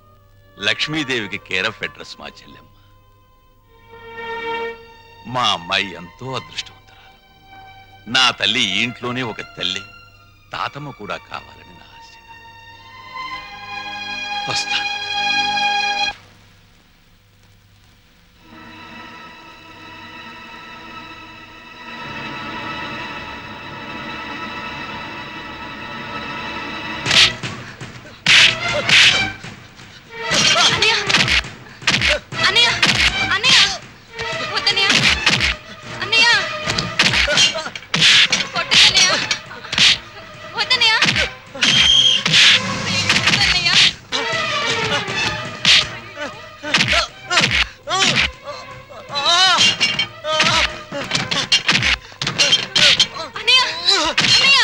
లక్ష్మీదేవికి కేర్ ఆఫ్ అడ్రస్ మా చెల్లెమ్మ. మా అమ్మాయి ఎంతో అదృష్టవంతురాలు. నా తల్లి ఈ ఇంట్లోనే ఒక తల్లి, తాతమ్మ కూడా కావాలని నా ఆశ. వస్తాను. అన్నయ్య అన్నయ్య అన్నయ్య వద్దన్నయ్య అన్నయ్య కొట్టన్నయ్య వద్దన్నయ్య వద్దన్నయ్య అన్నయ్య అన్నయ్య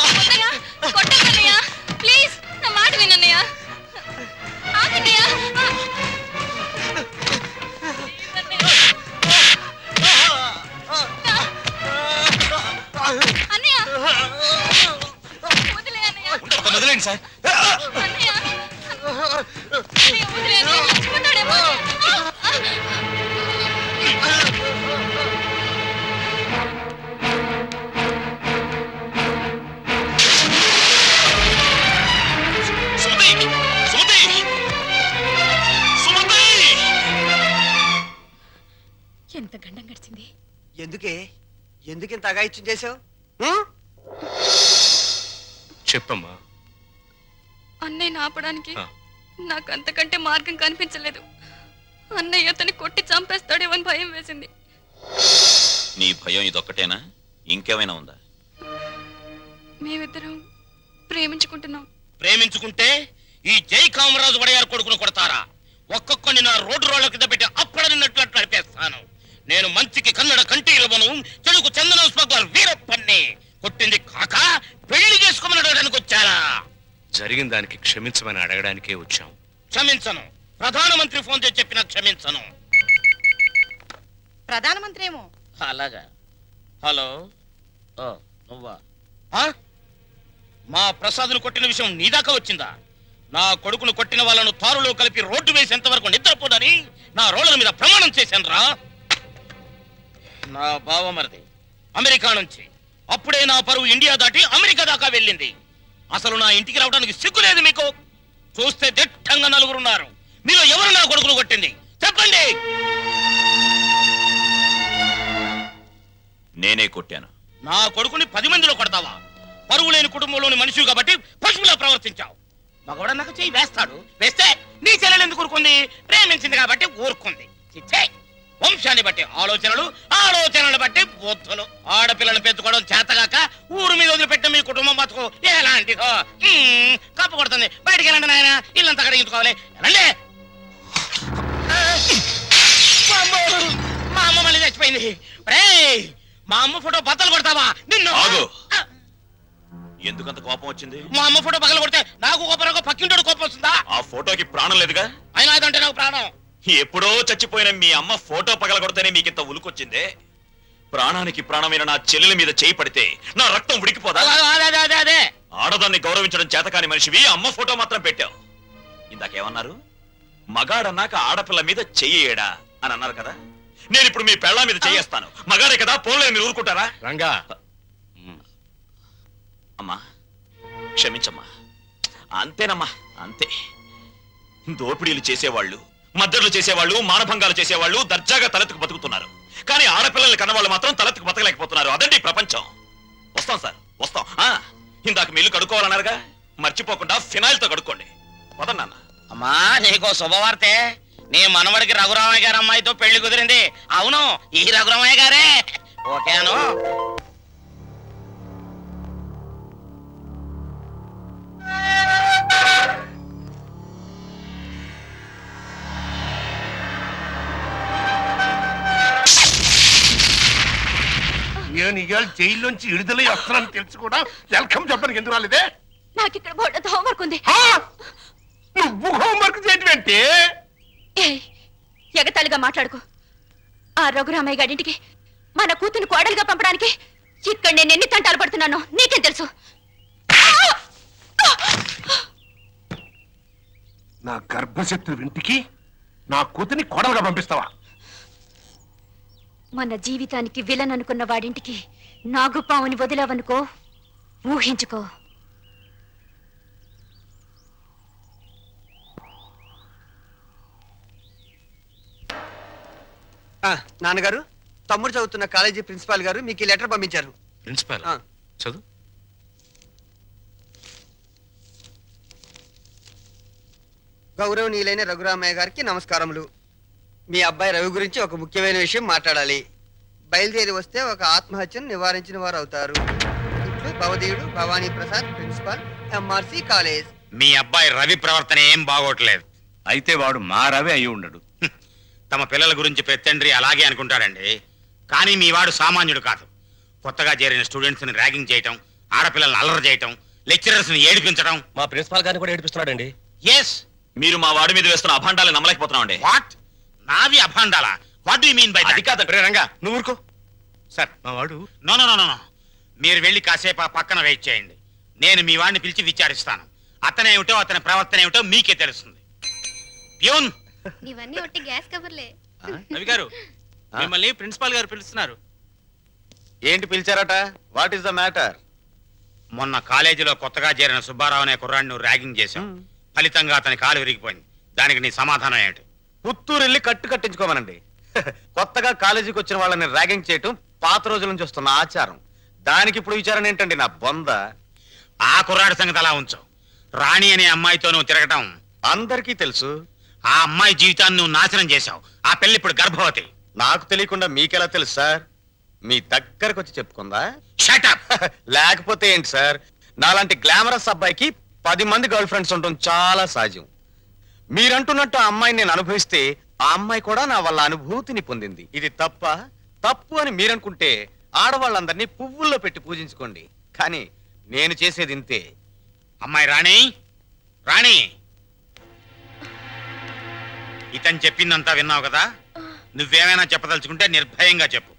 వద్దన్నయ్య కొట్టన్నయ్య ప్లీజ్ నా మాట వినన్నయ్య ఆగన్నయ్య అన్నయ్య వదిలే అన్నయ్య వదిలేండి సార్. అన్నయ్య అన్నయ్య వదిలే అన్నయ్య చచ్చిపోతాడేమో ఎంత గండం గడిచింది. ఎందుకింత అగాయిత్యం చేసావు? చెప్పమ్మా. అన్నయ్య ఆపడానికి ఆ. నాకు అంతకంటే మార్గం కనిపించలేదు. అన్నయ్య అతన్ని కొట్టి చంపేస్తాడేమో అని భయం వేసింది. నీ భయం ఇదొక్కటేనా? ఇంకేమైనా ఉందా? మేమిద్దరం ప్రేమించుకుంటున్నాం. ప్రేమించుకుంటే ఈ జై కామరాజు వడయారు కొడుకును కొడతారా? ఒక్కొక్కడిని నా రోడ్డు రోడ్ల కింద పెట్టి అప్పుడనిన్నట్లు నడిపేస్తాను. నేను మంచికి కన్నడ కంటి ఇలవను, చెడుకు చందనం స్మగ్లర్ వీరప్పన్ని. కొట్టింది కాక పెళ్లి చేసుకోమని అడగడానికి వచ్చారా? జరిగిన దానికి క్షమించమని అడగడానికే వచ్చాం. క్షమించను. ప్రధానమంత్రి ఫోన్ చేసి చెప్పినా క్షమించను. ప్రధానమంత్రి ఏమో. అలాగా. హలో, ఓ నువ్వా? ఆ? మా ప్రసాద్ను కొట్టిన విషయం నీ దాకా వచ్చిందా? నా కొడుకును కొట్టిన వాళ్ళను తారులో కలిపి రోడ్డు వేసేంత వరకు నిద్రపోదని నా రోడ్ల మీద ప్రమాణం చేశాను రా. నా బావమరిది అమెరికా నుంచి. అప్పుడే నా పరువు ఇండియా దాటి అమెరికా దాకా వెళ్ళింది. అసలు నా ఇంటికి రావడానికి సిగ్గు లేదు మీకు? చూస్తే దిట్టంగా నలుగురున్నారు. మీరు ఎవరు నా కొడుకును కొట్టింది చెప్పండి. నేనే కొట్టాను. నా కొడుకుని 10 మందిలో కొడతావా? పరువు లేని కుటుంబంలోని మనిషి కాబట్టి పశువులా ప్రవర్తించావు. మగవాడన్నాక చెయ్యి వేస్తాడు. వేస్తే నీ చెల్లెలు ఎందుకు ఊరుకుంది? ప్రేమించింది కాబట్టి ఊరుకుంది. చిచ్చే, వంశాన్ని బట్టి ఆలోచనలు, ఆలోచనలు బట్టి బుద్ధులు. ఆడపిల్లను పెంచుకోవడం చేతగాక ఊరు మీద వదిలిపెట్టిన మీ కుటుంబం బతుకు ఎలాంటిదో. కప్పు కొడుతుంది. బయటికి వెళ్ళండి నాయన, ఇల్లంతా కడిగించుకోవాలి. వెళ్ళండి. మా అమ్మ మళ్ళీ చచ్చిపోయింది. రేయ్, మా అమ్మ ఫోటో బద్దలు కొడతావా నిన్ను? ఆగు. ఎందుకంత కోపం వచ్చింది? మా అమ్మ ఫోటో పగల కొడితే నాకు కోపం పక్కింటోడు కోపం వస్తుందా? ఆ ఫోటోకి ప్రాణం లేదుగా. అయినా ఇదంటే నాకు ప్రాణం. ఎప్పుడో చచ్చిపోయిన మీ అమ్మ ఫోటో పగలగొడితేనే మీకింత ఉలుకొచ్చిందే. ప్రాణానికి ప్రాణమైన నా చెల్లెల మీద చేయి పడితే నా రక్తం ఉడికిపోదా? అదే ఆడదాన్ని గౌరవించడం చేతకాని మనిషివి అమ్మ ఫోటో మాత్రం పెట్టావు. ఇందాకేమన్నారు? మగాడన్నాక ఆడపిల్ల మీద చెయ్యేడా అని అన్నారు కదా. నేను ఇప్పుడు మీ పెళ్ళ మీద చెయ్యేస్తాను. మగాడే కదా, పోన్లే, మీరు ఊరుకుంటారా? రంగా అమ్మా క్షమించమ్మా. అంతేనమ్మా, అంతే. దోపిడీలు చేసేవాళ్ళు, మద్దతులు చేసేవాళ్ళు, మానభంగాలు చేసేవాళ్ళు దర్జాగా తలెత్తుకు బతుకుతున్నారు. కానీ ఆడపిల్లల్ని కన్నవాళ్ళు మాత్రం తలెత్తుకు బతకలేకపోతున్నారు. అదండి ప్రపంచం. వస్తాం సార్, వస్తాం. ఇందాక మీలు కడుక్కోవాలన్నారుగా, మర్చిపోకుండా ఫినాయిల్ తో కడుక్కోండి. వదన్నా. అమ్మా నీకో శుభవార్తే. నీ మనవడికి రఘురామయ్య గారి అమ్మాయితో పెళ్లి కుదిరింది. అవును, ఈ రఘురామయ్య గారే. ఓకేను. నేను ఇవాళ జైల్లోంచి విడుదలై వస్తున్నాను తెలుసు కూడా వెల్కమ్ చెప్పడానికి ఎందుకు రాలేదే? నాకు ఇక్కడ బోర్డు హోంవర్క్ ఉంది. నువ్వు హోంవర్క్ చేయటం ఏంటి? ఎగతాళిగా మాట్లాడుకో. ఆ రఘురామయ్య గారింటికి మన కూతురు కోడలుగా పంపడానికి ఇక్కడ నేను ఎన్ని తంటాలు పడుతున్నానో నీకేం తెలుసు? నా గర్భశత్రు ఇంటికి నా కూతుని కోడలుగా పంపిస్తావా? మన జీవితానికి విలన్ అనుకున్న వాడింటికి నాగుపావుని వదిలావనుకో, ఊహించుకో. నాన్నగారు, తమ్ముడు చదువుతున్న కాలేజీ ప్రిన్సిపాల్ గారు మీకు ఈ లెటర్ పంపించారు. ప్రిన్సిపాల్ ఆ. చదువు. గౌరవనీయులైన రఘురామయ్య గారికి నమస్కారములు. మీ అబ్బాయి రవి గురించి ఒక ముఖ్యమైన విషయం మాట్లాడాలి. బయలుదేరి వస్తే ఒక ఆత్మహత్యను నివారించిన వారు అవుతారు. ఇట్లు భవదీయుడు Bhavani Prasad, principal, MRC college. మీ అబ్బాయి రవి ప్రవర్తన ఏం బాగోట్లేదు. అయితే వాడు మా రవి అయి ఉండడు. తమ పిల్లల గురించి పెత్తండ్రి అలాగే అనుకుంటారండి. కానీ మీ వాడు సామాన్యుడు కాదు. కొత్తగా చేరిన స్టూడెంట్స్ ని ర్యాగింగ్ చేయటం, ఆడపిల్లల్ని అల్లరి చేయటం, లెక్చరర్స్ ని ఏడిపించడం. మా ప్రిన్సిపాల్ గారిని కూడా ఏడిపిస్తున్నాడండి. ఎస్. మీరు మా వాడి మీద వేస్తున్న అభాండాలు నమ్మలేకపోతున్నామండి. వాట్? నావి అభాండాలా? What do you mean by అది కాదండి. రే రంగా, నువ్వు ఊరుకో. సార్ మా వాడు నో నో నో నో. మీరు వెళ్ళి కాసేపు ఆ పక్కన వెయిట్ చేయండి. నేను మీ వాడిని పిలిచి విచారిస్తాను. అతనేమిటో అతని ప్రవర్తన ఏమిటో మీకే తెలుస్తుంది. ప్యూన్. ఇవన్నీ ఒట్టి గ్యాస్ కవర్లే. రవి గారు, మిమ్మల్ని ప్రిన్సిపాల్ గారు పిలుస్తున్నారు. ఏంటి పిలిచారట? What is the matter? మొన్న కాలేజీలో కొత్తగా చేరిన సుబ్బారావు అనే కుర్రాడిని ర్యాగింగ్ చేశాం. ఫలితంగా అతని కాలు విరిగిపోయింది. దానికి నీ సమాధానం ఏంటి? పుత్తూరు వెళ్ళి కట్టించుకోమనండి. కొత్తగా కాలేజీకి వచ్చిన వాళ్ళని ర్యాగింగ్ చేయటం పాత రోజుల నుంచి వస్తున్న ఆచారం. దానికి ఇప్పుడు విచారణ ఏంటండి నా బొంద? ఆ కుర్రాడి సంగతి అలా ఉంచు. రాణి అనే అమ్మాయితో నువ్వు తిరగటం అందరికీ తెలుసు. ఆ అమ్మాయి జీవితాన్ని నువ్వు నాశనం చేశావు. ఆ పెళ్లి ఇప్పుడు గర్భవతి. నాకు తెలియకుండా మీకెలా తెలుసు సార్? మీ దగ్గరకు వచ్చి చెప్పుకుందా? Shut up. లేకపోతే ఏంటి సార్? నాలాంటి గ్లామరస్ అబ్బాయికి 10 మంది గర్ల్ ఫ్రెండ్స్ ఉండటం చాలా సహజం. మీరంటున్నట్టు ఆ అమ్మాయిని నేను అనుభవిస్తే ఆ అమ్మాయి కూడా నా వల్ల అనుభూతిని పొందింది. ఇది తప్పు అని మీరనుకుంటే ఆడవాళ్ళందరినీ పువ్వుల్లో పెట్టి పూజించుకోండి. కానీ నేను చేసేది ఇంతే. అమ్మాయి రాణి, రాణి, ఇతను చెప్పిందంతా విన్నావు కదా. నువ్వేమైనా చెప్పదలుచుకుంటే నిర్భయంగా చెప్పు.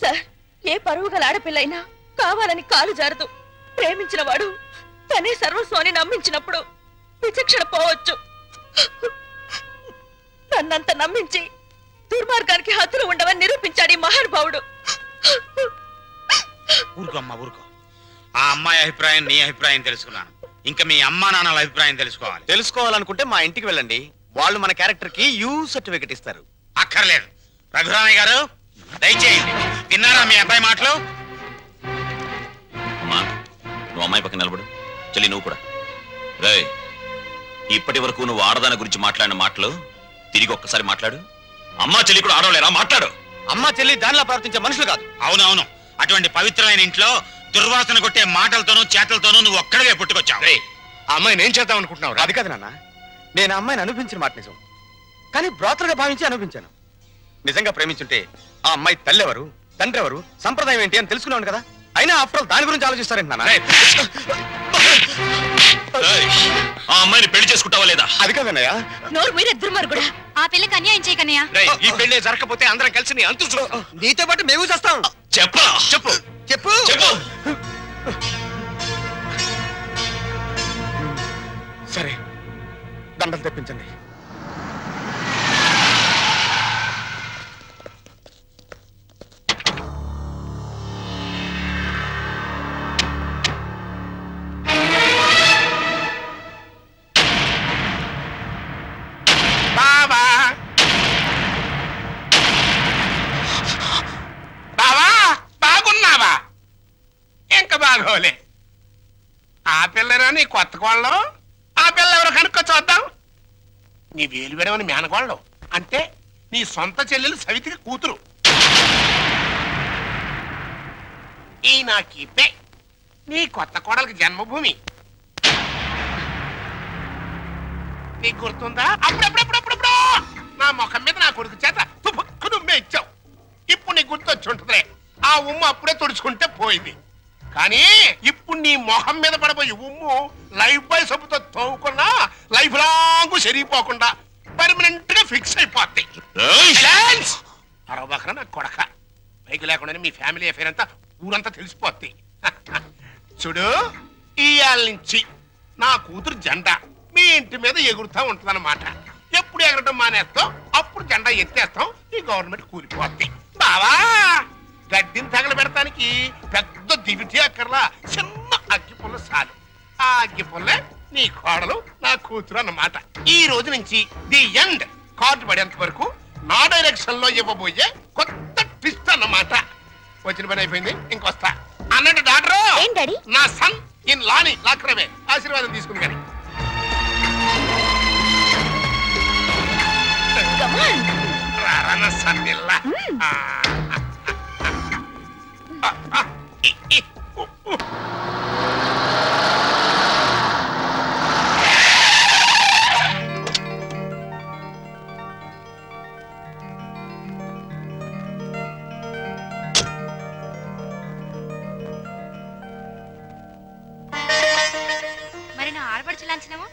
సార్, ఏ పరువు గల ఆడపిల్లైనా కావాలని కాలు జారదు. ప్రేమించిన వాడు తనే సర్వస్వాన్ని నమ్మించినప్పుడు విచక్షణ పోవచ్చు. నన్నంత నమ్మించి దుర్మార్గానికి హద్దులు ఉండవని నిరూపించాడు ఈ మహానుభావుడు. ఊరుకో అమ్మా, ఊరుకో. ఆ అమ్మాయి అభిప్రాయం నీ అభిప్రాయం తెలుసుకున్నాను. ఇంకా మీ అమ్మా నాన్నల అభిప్రాయం తెలుసుకోవాలి. తెలుసుకోవాలనుకుంటే మా ఇంటికి వెళ్ళండి. వాళ్ళు మన క్యారెక్టర్ కి యూ సర్టిఫికెట్ ఇస్తారు. అక్కర్లేదు. రఘురామయ్య గారు దయచేయండి. విన్నారా మీ అబ్బాయి మాటలు? అమ్మా, నువ్వు అమ్మాయి పక్కన నిలబడు. చెల్లి నువ్వు కూడా. రేయ్, ఇప్పటి వరకు నువ్వు ఆడదాని గురించి మాట్లాడిన మాటలు తిరిగి ఒక్కసారి మాట్లాడు. అమ్మా చెల్లి కూడా ఆడవలేరా? మాట్లాడు. అమ్మ చెల్లి దానిలా ప్రవర్తించే మనుషులు కాదు. అవునవును. అటువంటి పవిత్రమైన ఇంట్లో దుర్వాసన కొట్టే మాటలతోనూ చేతలతోనూ నువ్వు ఒక్కడవే పుట్టుకొచ్చావు. ఆ అమ్మాయిని ఏం చేద్దాం అనుకుంటున్నావు? అది కాదు నాన్న, నేను ఆ అమ్మాయిని అనిపించిన మాట నిజం. కానీ బ్రోతలుగా భావించి అనిపించాను. నిజంగా ప్రేమించుంటే ఆ అమ్మాయి తల్లి ఎవరు, తండ్రి ఎవరు, సంప్రదాయం ఏంటి అని తెలుసుకున్నాను కదా. అయినా ఆఫ్టర్ దాని గురించి ఆలోచిస్తారేంటి నాన్న రేయ్, ఆ అమ్మాయిని పెళ్లి చేసుకుంటావా లేదా? అది కాదన్నయ్య నోరు మీరే దుర్మార్గుడా. ఆ పిల్లకి అన్యాయం చేయకన్నయ్యా. ఈ పెళ్లి జరగకపోతే అందరం కలిసి నీ అంతు చూస్తాం. నీతో పాటు మేము చేస్తాం. చెప్పరా? చెప్పు. చెప్పు చెప్పు. సరే దండలు తెప్పించండి. బావా బావా బాగున్నావా? ఇంకా బాగోలే. ఆ పిల్లరా నీ కొత్త కోళ్ళం? ఆ పిల్ల ఎవరో కనుక్కో చూద్దాం. నీ వేలు విడవని మేనకోళ్ళం అంటే నీ సొంత చెల్లెలు సవితికి కూతురు. ఈ నా కీపే నీ కొత్త కోడలకి జన్మభూమి. నీకు గుర్తుందా? అప్పుడప్పుడప్పుడప్పుడు నా ముఖం మీద నా కొడుకు చేత తుపుక్కు దుమ్మే ఇచ్చావు. ఇప్పుడు నీకు గుర్తొచ్చి ఉంటుందిలే. ఆ ఉమ్ము అప్పుడే తుడుచుకుంటే పోయింది. కానీ ఇప్పుడు నీ మొహం మీద పడబోయే ఉమ్ము లైఫ్ బాయ్ సబ్బుతో తోముకున్నా లైఫ్ లాంగ్ సరిపోకుండా పర్మనెంట్ గా ఫిక్స్ అయిపోద్ది. అరవబకరా నా కొడక. బైక్ లేకుండానే మీ ఫ్యామిలీ అఫేర్ అంతా ఊరంతా తెలిసిపోద్ది. చూడు, ఇయాల నుంచి నా కూతురు జెండా మీ ఇంటి మీద ఎగురుతా ఉంటుందన్నమాట. ఎప్పుడు ఎగరటం మానేస్తాం అప్పుడు జెండా ఎత్తేస్తాం. ఈ గవర్నమెంట్ కూలిపోద్ది. బావా, గడ్డిని తగలబెడటానికి పెద్ద దివిటి అక్కర్లా, చిన్న అగ్గిపుల్ల చాలు. ఆ అగ్గిపుల్లే నీ కోడలు నా కూతురు అన్నమాట. ఈ రోజు నుంచి ది ఎండ్. కార్డు పడేంత వరకు నా డైరెక్షన్ లో ఇవ్వబోయే కొత్త ట్విస్ట్ అన్నమాట. వచ్చిన పని అయిపోయింది, ఇంకొస్తా అన్నట్టు డాక్టర్. ఏం డాడీ? నా సన్ ఇన్ లాని లాక్రవే ఆశీర్వాదం తీసుకుని కానీ రారా సన్నిల్లా. మరి నా ఆడపడుచు లాంఛనమో?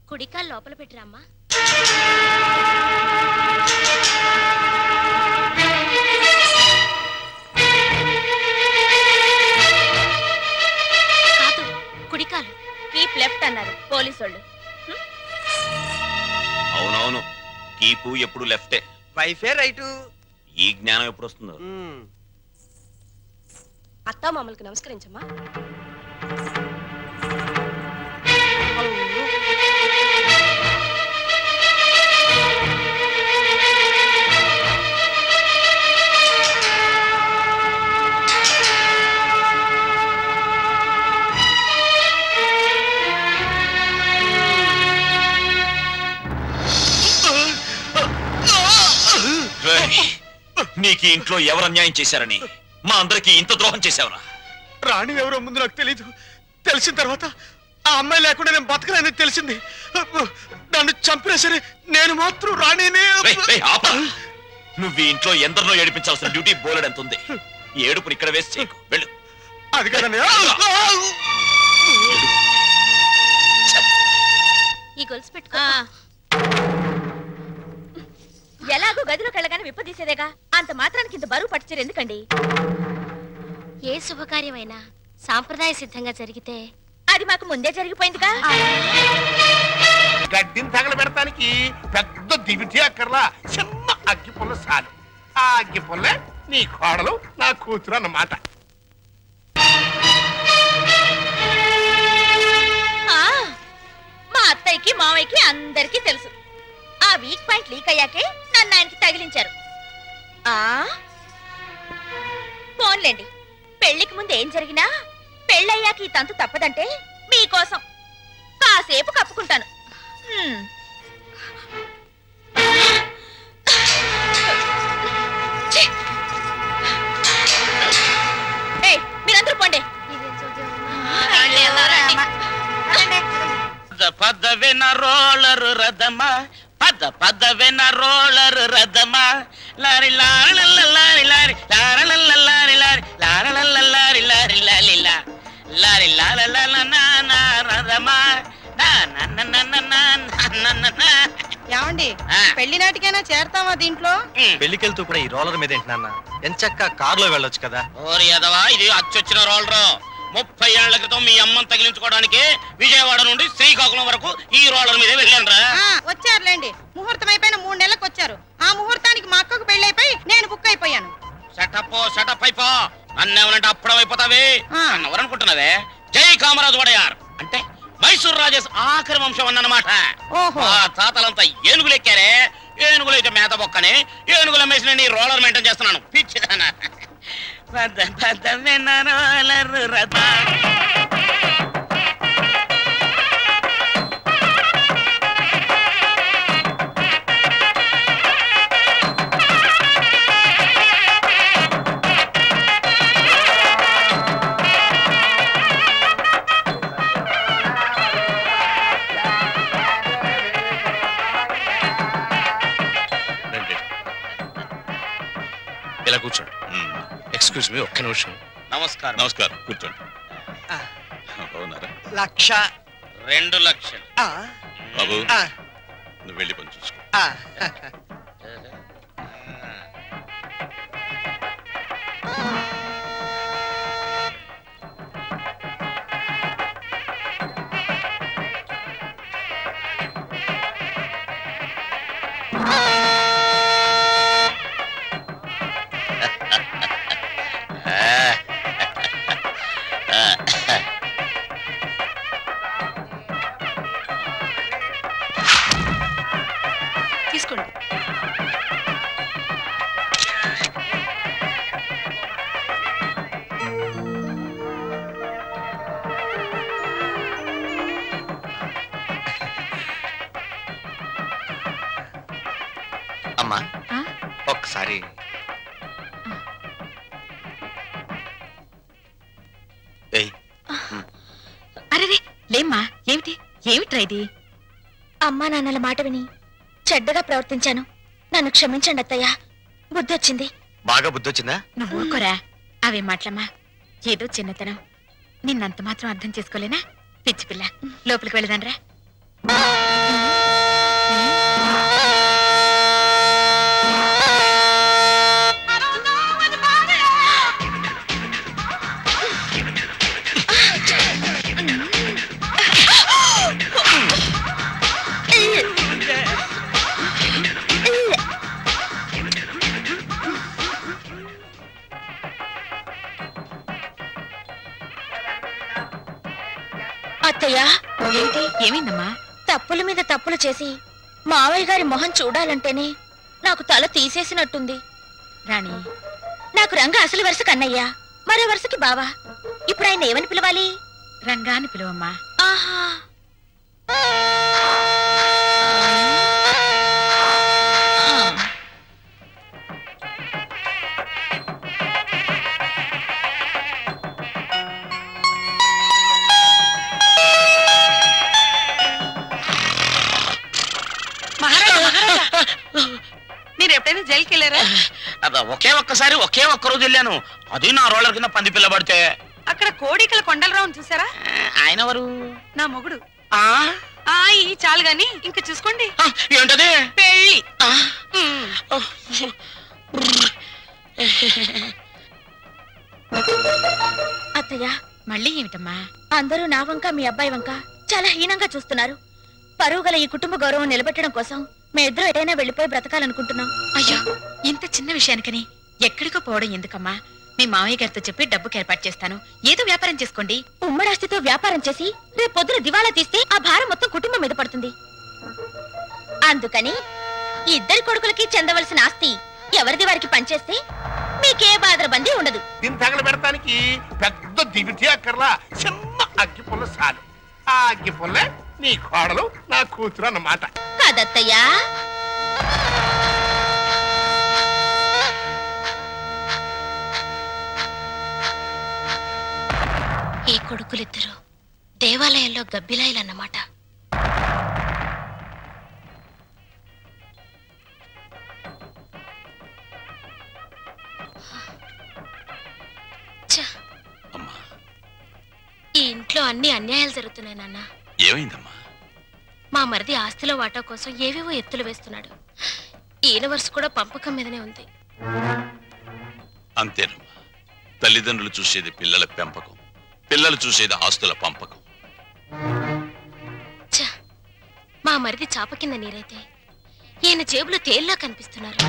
కుడికాలు లోపల పెట్టిరమ్మా. కాదు, కుడికాలు. కీప్ లెఫ్ట్ అన్నారు పోలీసోళ్ళు. అవునవును, కీపు ఎప్పుడు లెఫ్టే. వైఫే రైటు. ఈ జ్ఞానం ఎప్పుడు వస్తుందో. అత్తా మామూలుకి నమస్కరించమ్మా. రేయ్, నీకు ఈ ఇంట్లో ఎవరు అన్యాయం చేశారని మా అందరికి ఇంత ద్రోహం చేశావురా? రాణి ఎవరో ముందు నాకు తెలీదు. తెలిసిన తర్వాత ఆ అమ్మాయి లేకుండా నేను బతకలేని తెలిసింది. నన్ను చంపినా సరే నేను మాత్రం రాణినే. రేయ్, రేయ్, ఆపరా. నువ్వు ఈ ఇంట్లో ఎందరినో ఏడిపించాల్సిన డ్యూటీ బోలెడంత ఉంది. ఈ ఏడుపుని ఇక్కడ వేస్ట్ చేయకు. వెళ్ళు. అది కదన్నయ్య. ఏడు. ఈ గొలుసు పెట్టుకో. ఎలాగో గదిలోకి వెళ్ళగానే విప్పదీసేదేగా, అంత మాత్రానికి ఇంత బరువు పట్టుచీర ఎందుకండి? ఏ శుభకార్యమైనా సాంప్రదాయ సిద్ధంగా జరిగితే అది మాకు ముందే జరిగిపోయిందిగా. గడ్డిని తగలబెడటానికి పెద్ద దివిటి అక్కర్లా, చిన్న అగ్గిపుల్ల చాలు. ఆ అగ్గిపుల్లే నీ కోడలు నా కూతురు అన్నమాట. మా అత్తయ్యకి మావయ్యకి అందరికీ తెలుసు. ఆ వీక్ పాయింట్ లీక్ అయ్యాకే నన్ను ఆయనకి తగిలించారు. ఫోన్లేండి, పెళ్లికి ముందు ఏం జరిగినా పెళ్ళయ్యాక ఈ తంతు తప్పదంటే మీకోసం కాసేపు కప్పుకుంటాను. మీరందరూ పోండి. వెన రోలరు రథమా పద పద వెన రోలరు రథమా lorry lorry lorry lorry lorry lorry lorry lorry lorry lorry lorry రథమా ఏమండి పెళ్లి నాటికైనా చేరతావా దీంట్లో పెళ్లికెళ్తూ కూడా ఈ రోలర్ మీద ఏంటి నాన్న ఎంచక్క కారులో వెళ్ళొచ్చు కదా ఓరి యదవా ఇది అచ్చొచ్చిన రోలరు 30 ఏళ్ల క్రితం మీ అమ్మని తగిలించుకోవడానికి విజయవాడ నుండి శ్రీకాకుళం వరకు ఈ రోలర్ మీదే వెళ్ళానురా వచ్చారులేండి ముహూర్తం అయిపోయిన 3 నెలలకు వచ్చారు ఆ ముహూర్తానికి మా అక్కకు పెళ్లి అయిపోయి నేను బుక్ అయిపోయాను సెటప్ అయిపో నన్నేమనంటే అప్పుడం అయిపోతావే ఎవరనుకుంటున్నావే జై కామరాజు వడయార్ అంటే మైసూర్ రాజేష్ ఆఖరి వంశం అన్నమాట ఓహో. ఆ తాతలంతా ఏనుగులు ఎక్కారే ఏనుగులు అయితే మేత బొక్కని ఏనుగుల మేసిన నీ రోలర్ మెయింటైన్ చేస్తున్నాను పిచ్చిదానా పద పద వెన రోలరు రథమా. రండి. ఇలా కూర్చోండి. ఎక్స్క్యూజ్ మీ, ఒక్క నిమిషం. నమస్కారం. నమస్కారం, కూర్చోండి. బాగున్నారా? 2 లక్షలు. బాబు, నువ్వు వెళ్ళి పని చూసుకో. తీసుకోండి. అమ్మా ఆ? ఒక్కసారి ఏయ్ అరే లేమ్మా, ఏమిటి ఏమిట్రా ఇది? అమ్మా నాన్నల మాట విని చెడ్డగా ప్రవర్తించాను, నన్ను క్షమించండి అత్తయ్య. బుద్ధొచ్చింది. బాగా బుద్ధొచ్చిందా? నువ్వు ఊరుకోరా, అవే మాటలమ్మా. ఏదో చిన్నతనం, నిన్నంత మాత్రం అర్థం చేసుకోలేనా? పిచ్చి పిల్ల, లోపలికి వెళ్ళదాన్రా. అత్తయ్య, ఏంటి ఏమైందమ్మా? తప్పుల మీద తప్పులు చేసి మావయ్య గారి మొహం చూడాలంటేనే నాకు తల తీసేసినట్టుంది. రాణి, నాకు రంగ అసలు వరుస కన్నయ్య, మరో వరుసకి బావా. ఇప్పుడు ఆయన ఏమని పిలవాలి? రంగాన్ని పిలువమ్మా. ఆహా. మహారాజా మహారాజా, మీరు ఎప్పుడైనా జైలుకి వెళ్ళారా? ఒకే ఒక్క రోజు వెళ్ళాను. అది నా రోలర్ కింద పంది పిల్ల పడితే. అక్కడ కోడికల కొండలరావుని చూసారా? ఆయన ఎవరు? నా మొగుడు. ఆ ఈ చాలు గాని ఇంక చూసుకోండి. ఏంటది? పెళ్ళి. అత్తయ్య, మళ్ళీ ఏమిటమ్మా? అందరూ నా వంక మీ అబ్బాయి వంక చాలా హీనంగా చూస్తున్నారు. పరువు గల ఈ కుటుంబ గౌరవం నిలబెట్టడం కోసం మేమిద్దరం ఎటైనా వెళ్ళిపోయి బ్రతకాలనుకుంటున్నాం. అయ్యో, ఇంత చిన్న విషయానికని ఎక్కడికో పోవడం ఎందుకమ్మా? మీ మావయ్య గారితో చెప్పి డబ్బుకి ఏర్పాటు చేస్తాను, ఏదో వ్యాపారం చేసుకోండి. ఉమ్మడాస్తితో వ్యాపారం చేసి రేపు పొద్దున దివాలా తీస్తే ఆ భారం మొత్తం కుటుంబం మీద పడుతుంది. అందుకని ఇద్దరి కొడుకులకి చెందవలసిన ఆస్తి ఎవరిది వారికి పనిచేస్తే మీకే బాధరబందీ ఉండదు. దీన్ని తగలబెడతానికి పెద్ద దివిటి అక్కర్లా, చిన్న అగ్గి పుల్ల చాలు. ఆ అగ్గి పుల్ల నీ కోడలు నా కూతురు అన్నమాట. కాదత్తయ్యా. ఈ కొడుకులిద్దరూ దేవాలయంలో గబ్బిలాయిలన్నమాట. ఇంట్లో అన్ని అన్యాయాలు జరుగుతున్నాయి నాన్న. ఏమైందమ్మా? మా మరిది ఆస్తిలో వాటా కోసం ఏవేవో ఎత్తులు వేస్తున్నాడు. ఈయన వరుస కూడా పంపకం మీదనే ఉంది. అంతేనమ్మా, తల్లిదండ్రులు చూసేది పిల్లల పెంపకం, పిల్లలు చూసేది ఆస్తుల పంపకం. ఛ! మా మరిది చాప కింద నీరైతే ఈయన జేబులో తేల్లా కనిపిస్తున్నారు.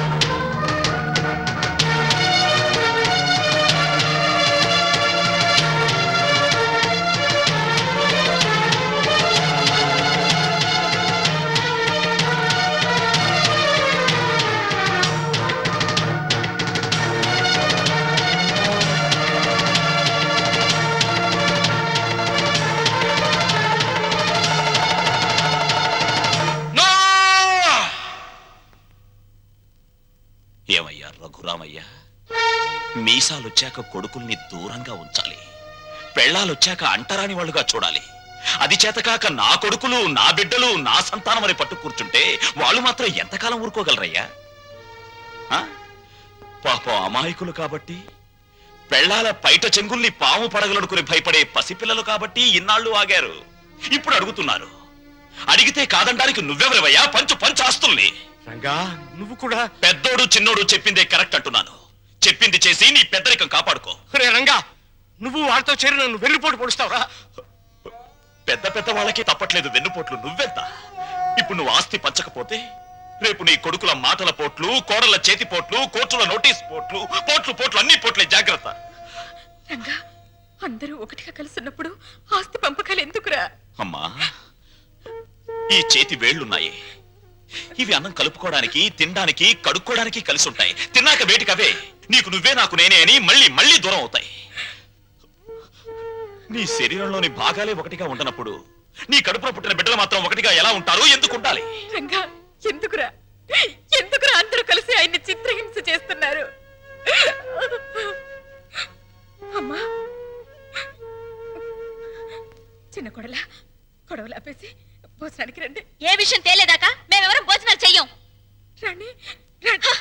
ఏమయ్యా రఘురామయ్య, మీసాలొచ్చాక కొడుకుల్ని దూరంగా ఉంచాలి, పెళ్ళాలొచ్చాక అంటరాని వాళ్ళుగా చూడాలి. అది చేతకాక నా కొడుకులు, నా బిడ్డలు, నా సంతానం అని పట్టు కూర్చుంటే వాళ్ళు మాత్రం ఎంతకాలం ఊరుకోగలరయ్యా? ఆ? పాపం అమాయకులు కాబట్టి, పెళ్ళాల పైట చెంగుల్ని పాము పడగలడుకుని భయపడే పసిపిల్లలు కాబట్టి ఇన్నాళ్ళు ఆగారు. ఇప్పుడు అడుగుతున్నారు. అడిగితే కాదండానికి నువ్వెవరివయ్యా? పంచు ఆస్తుల్ని. రంగా, నువ్వు కూడా పెద్దోడు చిన్నోడు చెప్పిందే కరెక్ట్ అంటున్నాను. చెప్పింది చేసి నీ పెద్దరికం కాపాడుకో. రే రంగా, నువ్వు వాళ్ళతో చేరి నన్ను వెన్నుపోటు పొడుస్తావురా? పెద్ద వాళ్ళకి తప్పట్లేదు వెన్నుపోట్లు, నువ్వెంత? ఇప్పుడు నువ్వు ఆస్తి పంచకపోతే రేపు నీ కొడుకుల మాటల పోట్లు, కోడల చేతి పోట్లు, కోర్టుల నోటీస్ పోట్లు, పోట్లు అన్ని పోట్లే, జాగ్రత్త. రంగా, అందరూ ఒకటిగా కలుసున్నప్పుడు ఆస్తి పంపకాలు ఎందుకురా? అమ్మా, ఈ చేతి వేళ్లున్నాయి, ఇవి అన్నం కలుపుకోవడానికి, తినడానికి, కడుక్కోవడానికి కలిసి ఉంటాయి. తిన్నాక వేటికి అవే నీకు నువ్వే నాకు నేనే అని మళ్ళీ దూరం అవుతాయి. నీ శరీరంలోని భాగాలే ఒకటిగా ఉండనప్పుడు నీ కడుపులో పుట్టిన బిడ్డలు మాత్రం ఒకటిగా ఎలా ఉంటారు? ఎందుకు ఉండాలి? రంగా, ఎందుకురా అందరూ కలిసి ఆయన్ని చిత్రహింస చేస్తున్నారు? అమ్మా, చిన్న కొడలా, గొడవలు ఆపేసి భోజనానికి రండి. ఏ విషయం తేలేదాకా మేమెవరం భోజనాలు చెయ్యం. రండి రండి.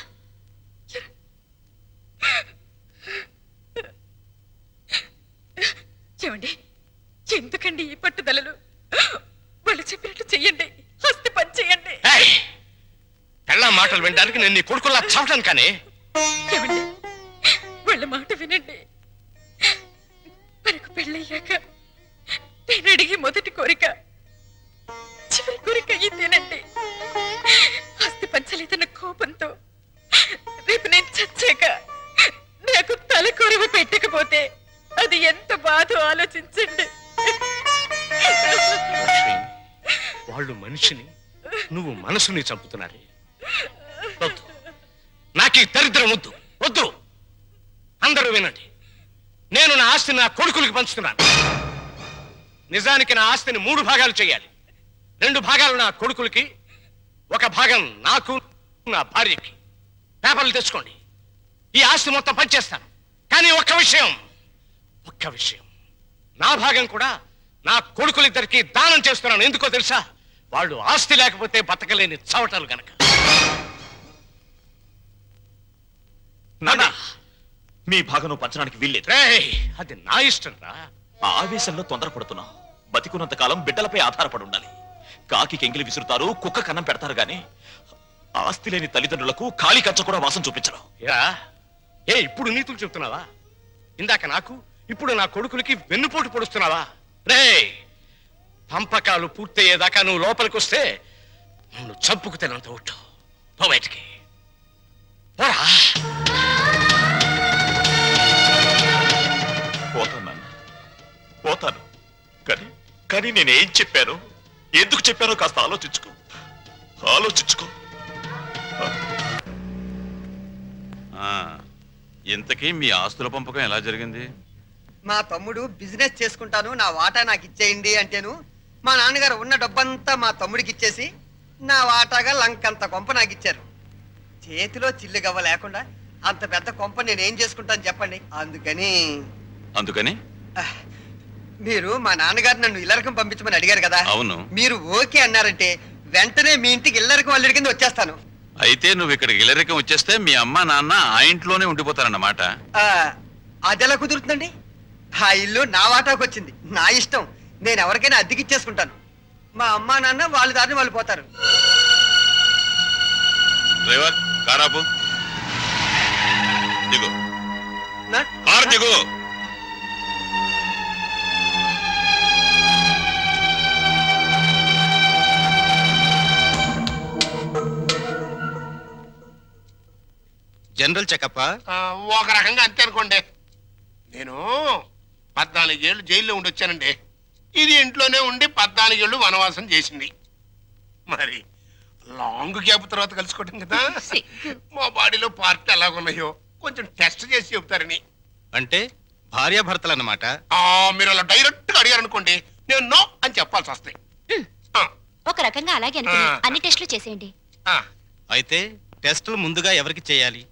ఏమండి, ఎందుకండి ఈ పట్టుదలలు? వాళ్ళు చెప్పినట్టు చెయ్యండి, ఆస్తి పని చెయ్యండి. పెళ్ళా మాటలు వినడానికి నేను నీ కొడుకులా చావటాను కానీ. ఏమండి, వాళ్ళ మాట వినండి. మనకు పెళ్ళయ్యాక నేను అడిగి మొదటి కోరిక, చివరి కోరిక ఇదేనండి. ఆస్తి పంచలేదన్న కోపంతో రేపు నేను చచ్చాక నాకు తల కొరువు పెట్టకపోతే అది ఎంత బాధో ఆలోచించండి. లక్ష్మి, వాళ్ళు మనిషిని, నువ్వు మనసుని చంపుతున్నారు. వద్దు, నాకు ఈ దరిద్రం వద్దు. అందరూ వినండి, నేను నా ఆస్తిని నా కొడుకులకి పంచుతున్నాను. నిజానికి నా ఆస్తిని 3 భాగాలు చేయాలి. 2 భాగాలు నా కొడుకులకి, 1 భాగం నాకు, నా భార్యకి. పేపర్లు తెచ్చుకోండి, ఈ ఆస్తి మొత్తం పంచేస్తాను. కానీ ఒక్క విషయం, నా భాగం కూడా నా కొడుకులిద్దరికి దానం చేస్తున్నాను. ఎందుకో తెలుసా? వాళ్ళు ఆస్తి లేకపోతే బతకలేని చవటాలు గనక. నాన్నా, మీ భాగం పంచడానికి వీల్లేదు. రేయ్, అది నా ఇష్టం రా. ఆ ఆవేశంలో తొందరపడుతున్నావు. బతికున్నంత కాలం బిడ్డలపై ఆధారపడి ఉండాలి. కాకి ఎంగిలి విసురుతారు, కుక్క కన్నం పెడతారు గాని ఆస్తి లేని తల్లిదండ్రులకు ఖాళీ కంచ కూడా వాసం చూపించరు. ఇప్పుడు నీతులు చెప్తున్నావా? ఇందాక నాకు, ఇప్పుడు నా కొడుకులకి వెన్నుపోటు పొడుస్తున్నావా? రేయ్, పంపకాలు పూర్తయ్యేదాకా నువ్వు లోపలికి వస్తే నన్ను చంపుకు తినంత ఒట్టు. పో బయటికి పోరా. పోతాను కానీ నేనేం చెప్పాను, ఎందుకు చెప్పానో కాస్త ఆలోచించుకో. ఇంతకీ మీ ఆస్తుల పంపకం ఎలా జరిగింది? మా తమ్ముడు బిజినెస్ చేసుకుంటాను, నా వాటా నాకు ఇచ్చేయండి అంటేను మా నాన్నగారు ఉన్న డబ్బంతా మా తమ్ముడికి ఇచ్చేసి నా వాటాగా లంకంత కొంప నాకు ఇచ్చారు. చేతిలో చిల్లుగవ్వ లేకుండా అంత పెద్ద కొంప నేనేం చేసుకుంటాను చెప్పండి. అందుకని మీరు మా నాన్నగారు నన్ను ఇల్లరకం పంపించమని అడిగారు కదా. అవును. మీరు ఓకే అన్నారంటే వెంటనే మీ ఇంటికి ఇల్లరకం అల్లుడి కింద వచ్చేస్తాను. అయితే నువ్వు ఇక్కడికి ఇల్లరికం వచ్చేస్తే మీ అమ్మ నాన్న ఆ ఇంట్లోనే ఉండిపోతారన్నమాట. అదెలా కుదురుతుందండి? ఆ ఇల్లు నా వాటాకు వచ్చింది, నా ఇష్టం. నేను ఎవరికైనా అద్దెకిచ్చేసుకుంటాను. మా అమ్మా నాన్న వాళ్ళ దారిని వాళ్ళు పోతారు. డ్రైవర్ కారాపు దిగు, నా- కారు దిగు. జనరల్ చెకప్ ఒక రకంగా అంతే అనుకోండి. నేను 14 ఏళ్ళు జైల్లో ఉండి వచ్చానండి. ఇది ఇంట్లోనే ఉండి 14 ఏళ్ళు వనవాసం చేసింది. మరి లాంగ్ గ్యాప్ తర్వాత కలుసుకోవటం కదా. మా బాడీలో పార్ట్ ఎలాగున్నాయో కొంచెం టెస్ట్ చేసి చెప్తారని. అంటే భార్యాభర్తలు అన్నమాట. మీరు అలా డైరెక్ట్ గా అడిగారు అనుకోండి, నేను నో అని చెప్పాల్సి వస్తాయి. ఒక రకంగా అలాగే అనుకుని అన్ని టెస్టులు చేసేయండి. అయితే టెస్టులు ముందుగా ఎవరికి చేయాలి?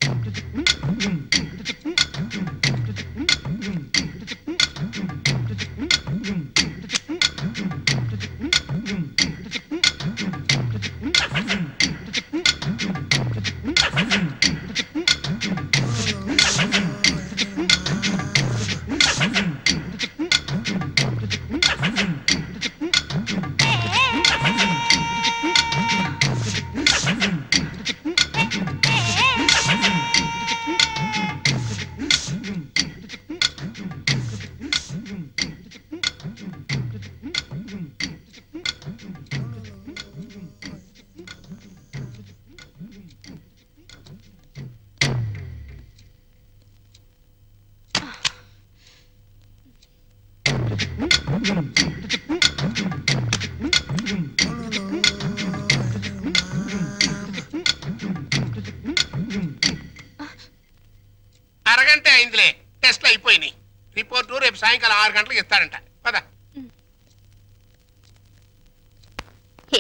అరగంట అయిందిలే, టెస్ట్లు అయిపోయినాయి. రిపోర్టు రేపు సాయంకాలం 6 గంటలకు ఇస్తాడంట. పద.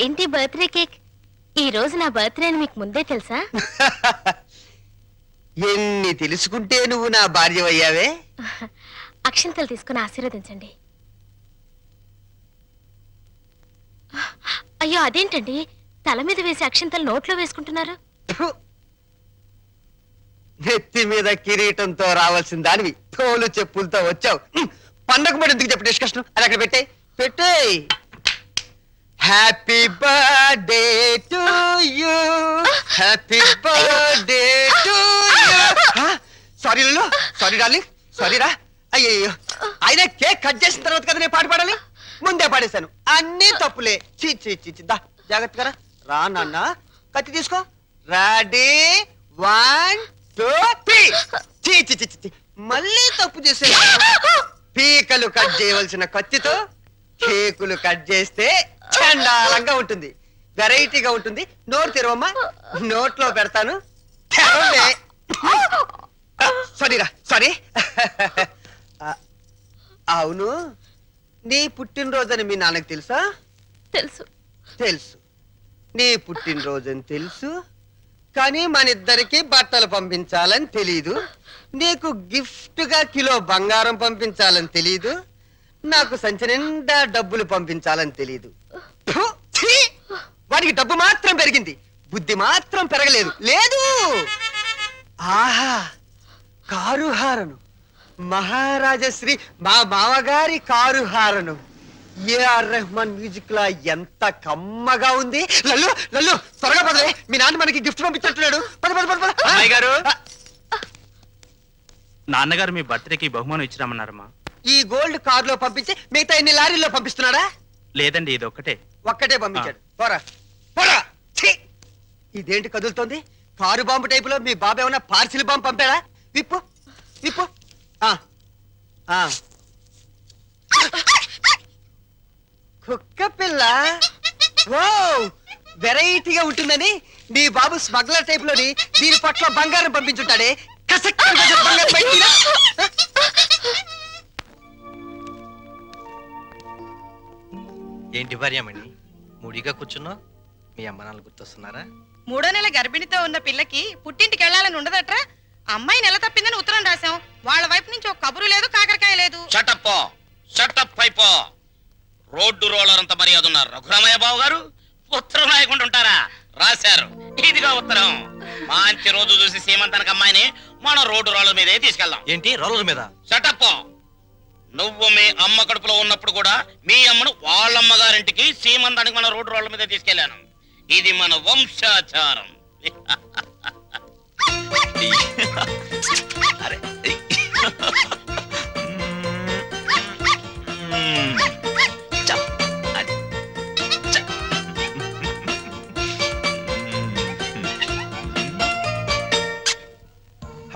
ఏంటి బర్త్డే కేక్? ఈ రోజు నా బర్త్డే అని మీకు ముందే తెలుసా? ఎన్ని తెలుసుకుంటే నువ్వు నా భార్య అయ్యావే. అక్షంతలు తీసుకుని ఆశీర్వదించండి. అయ్యో అదేంటండి, తల మీద వేసి అక్షంతలు నోట్లో వేసుకుంటున్నారు? ఫు! నెత్తి మీద కిరీటంతో రావాల్సిన దానివి తోలు చెప్పులతో వచ్చావు. పండగ పడి ఎందుకు చెప్పు డిస్కషన్? అది అక్కడ పెట్టే పెట్టే. Happy birthday to you, happy birthday to you. Sorry Lallu, sorry darling, sorry రా. అయ్యయ్యో, ఆయన కేక్ కట్ చేసిన తర్వాత కదా నేను పాట పాడాలి, ముందే పాడేశాను. అన్నీ తప్పులే. చీ చీ చీ చీ. దా జాగ్రత్తగా రా నాన్న. కత్తి తీసుకో. రెడీ 1 2 3. చీ చీ చీ చీ. మళ్ళీ తప్పు చేసే. పీకలు కట్ చేయవలసిన కత్తితో కేకులు కట్ చేస్తే చండాలంగా ఉంటుంది, వెరైటీగా ఉంటుంది. నోరు తెరవమ్మా, నోట్లో పెడతాను. తెరవలే. సారీరా, సారీ. అవును, నీ పుట్టినరోజని మీ నాన్నకు తెలుసా? తెలుసు. తెలుసు. నీ పుట్టినరోజని తెలుసు, కానీ మన ఇద్దరికి బట్టలు పంపించాలని తెలీదు. నీకు గిఫ్ట్ గా కిలో బంగారం పంపించాలని తెలీదు. నాకు సంచి నిండా డబ్బులు పంపించాలని తెలీదు. ఫు! ఛీ! వాడికి డబ్బు మాత్రం పెరిగింది, బుద్ధి మాత్రం పెరగలేదు. లేదు. ఆహా, కారు హారను, మహారాజశ్రీ మా మామగారి car horn. AR Rahman music లా ఎంత కమ్మగా ఉంది. లల్లు లల్లు త్వరగా పదలే, మీ నాన్న మనకి గిఫ్ట్ పంపించట్లేడు. పద పద పద పద. అమ్మాయి గారు, నాన్నగారు మీ బర్త్డేకి బహుమానం ఇచ్చిరామన్నారమ్మా. ఈ గోల్డ్ కార్ లో పంపించి మిగతా ఎన్ని లారీల్లో పంపిస్తున్నాడా? లేదండి, ఇది ఒక్కటే. ఒక్కటే పంపించాడు. పోరా పోరా. ఛీ! ఇదేంటి కదులుతోంది? కారు బాంబు టైపులో మీ బాబు ఏమన్నా పార్సిల్ బాంబు పంపాడా? విప్పు విప్పు. ఆ ఆ. కుక్క పిల్ల. ఓ, వెరైటీగా ఉంటుందని నీ బాబు స్మగ్లర్ టైప్ లోని దీని పట్ల బంగారం పంపించుంటాడే. కసక్ కసక్ బంగారం బయటికి. ఏంటి భార్యమణి మూడిగా కూర్చున్నావు? మీ అమ్మ నాన్న గుర్తొస్తున్నారా? 3వ నెల గర్భిణితో ఉన్న పిల్లకి పుట్టింటికి వెళ్ళాలని ఉండదట్రా. అమ్మాయి నెల తప్పిందని ఉత్తరం రాశాం. వాళ్ళ వైపు నుంచి ఒక కబురు లేదు, కాకరకాయ లేదు. షటప్ అయిపో. రోడ్డు రోలర్ అంత మర్యాద ఉన్నారు రఘురామయ్య బాబు గారు. ఉత్తరం రాయకుండా ఉంటారా? రాశారు. ఇదిగా ఉత్తరం. మంచి రోజు చూసి సీమంతానికి అమ్మాయిని మన రోడ్డు రోలర్ మీదే తీసుకెళ్దాం. ఏంటి రోలర్ మీద? షటప్. నువ్వు మీ అమ్మ కడుపులో ఉన్నప్పుడు కూడా మీ అమ్మను వాళ్ళమ్మ గారింటికి సీమంతానికి మన రోడ్డు రోడ్ల మీద తీసుకెళ్లాను. ఇది మన వంశాచారం. అరే చప్. అది. చప్.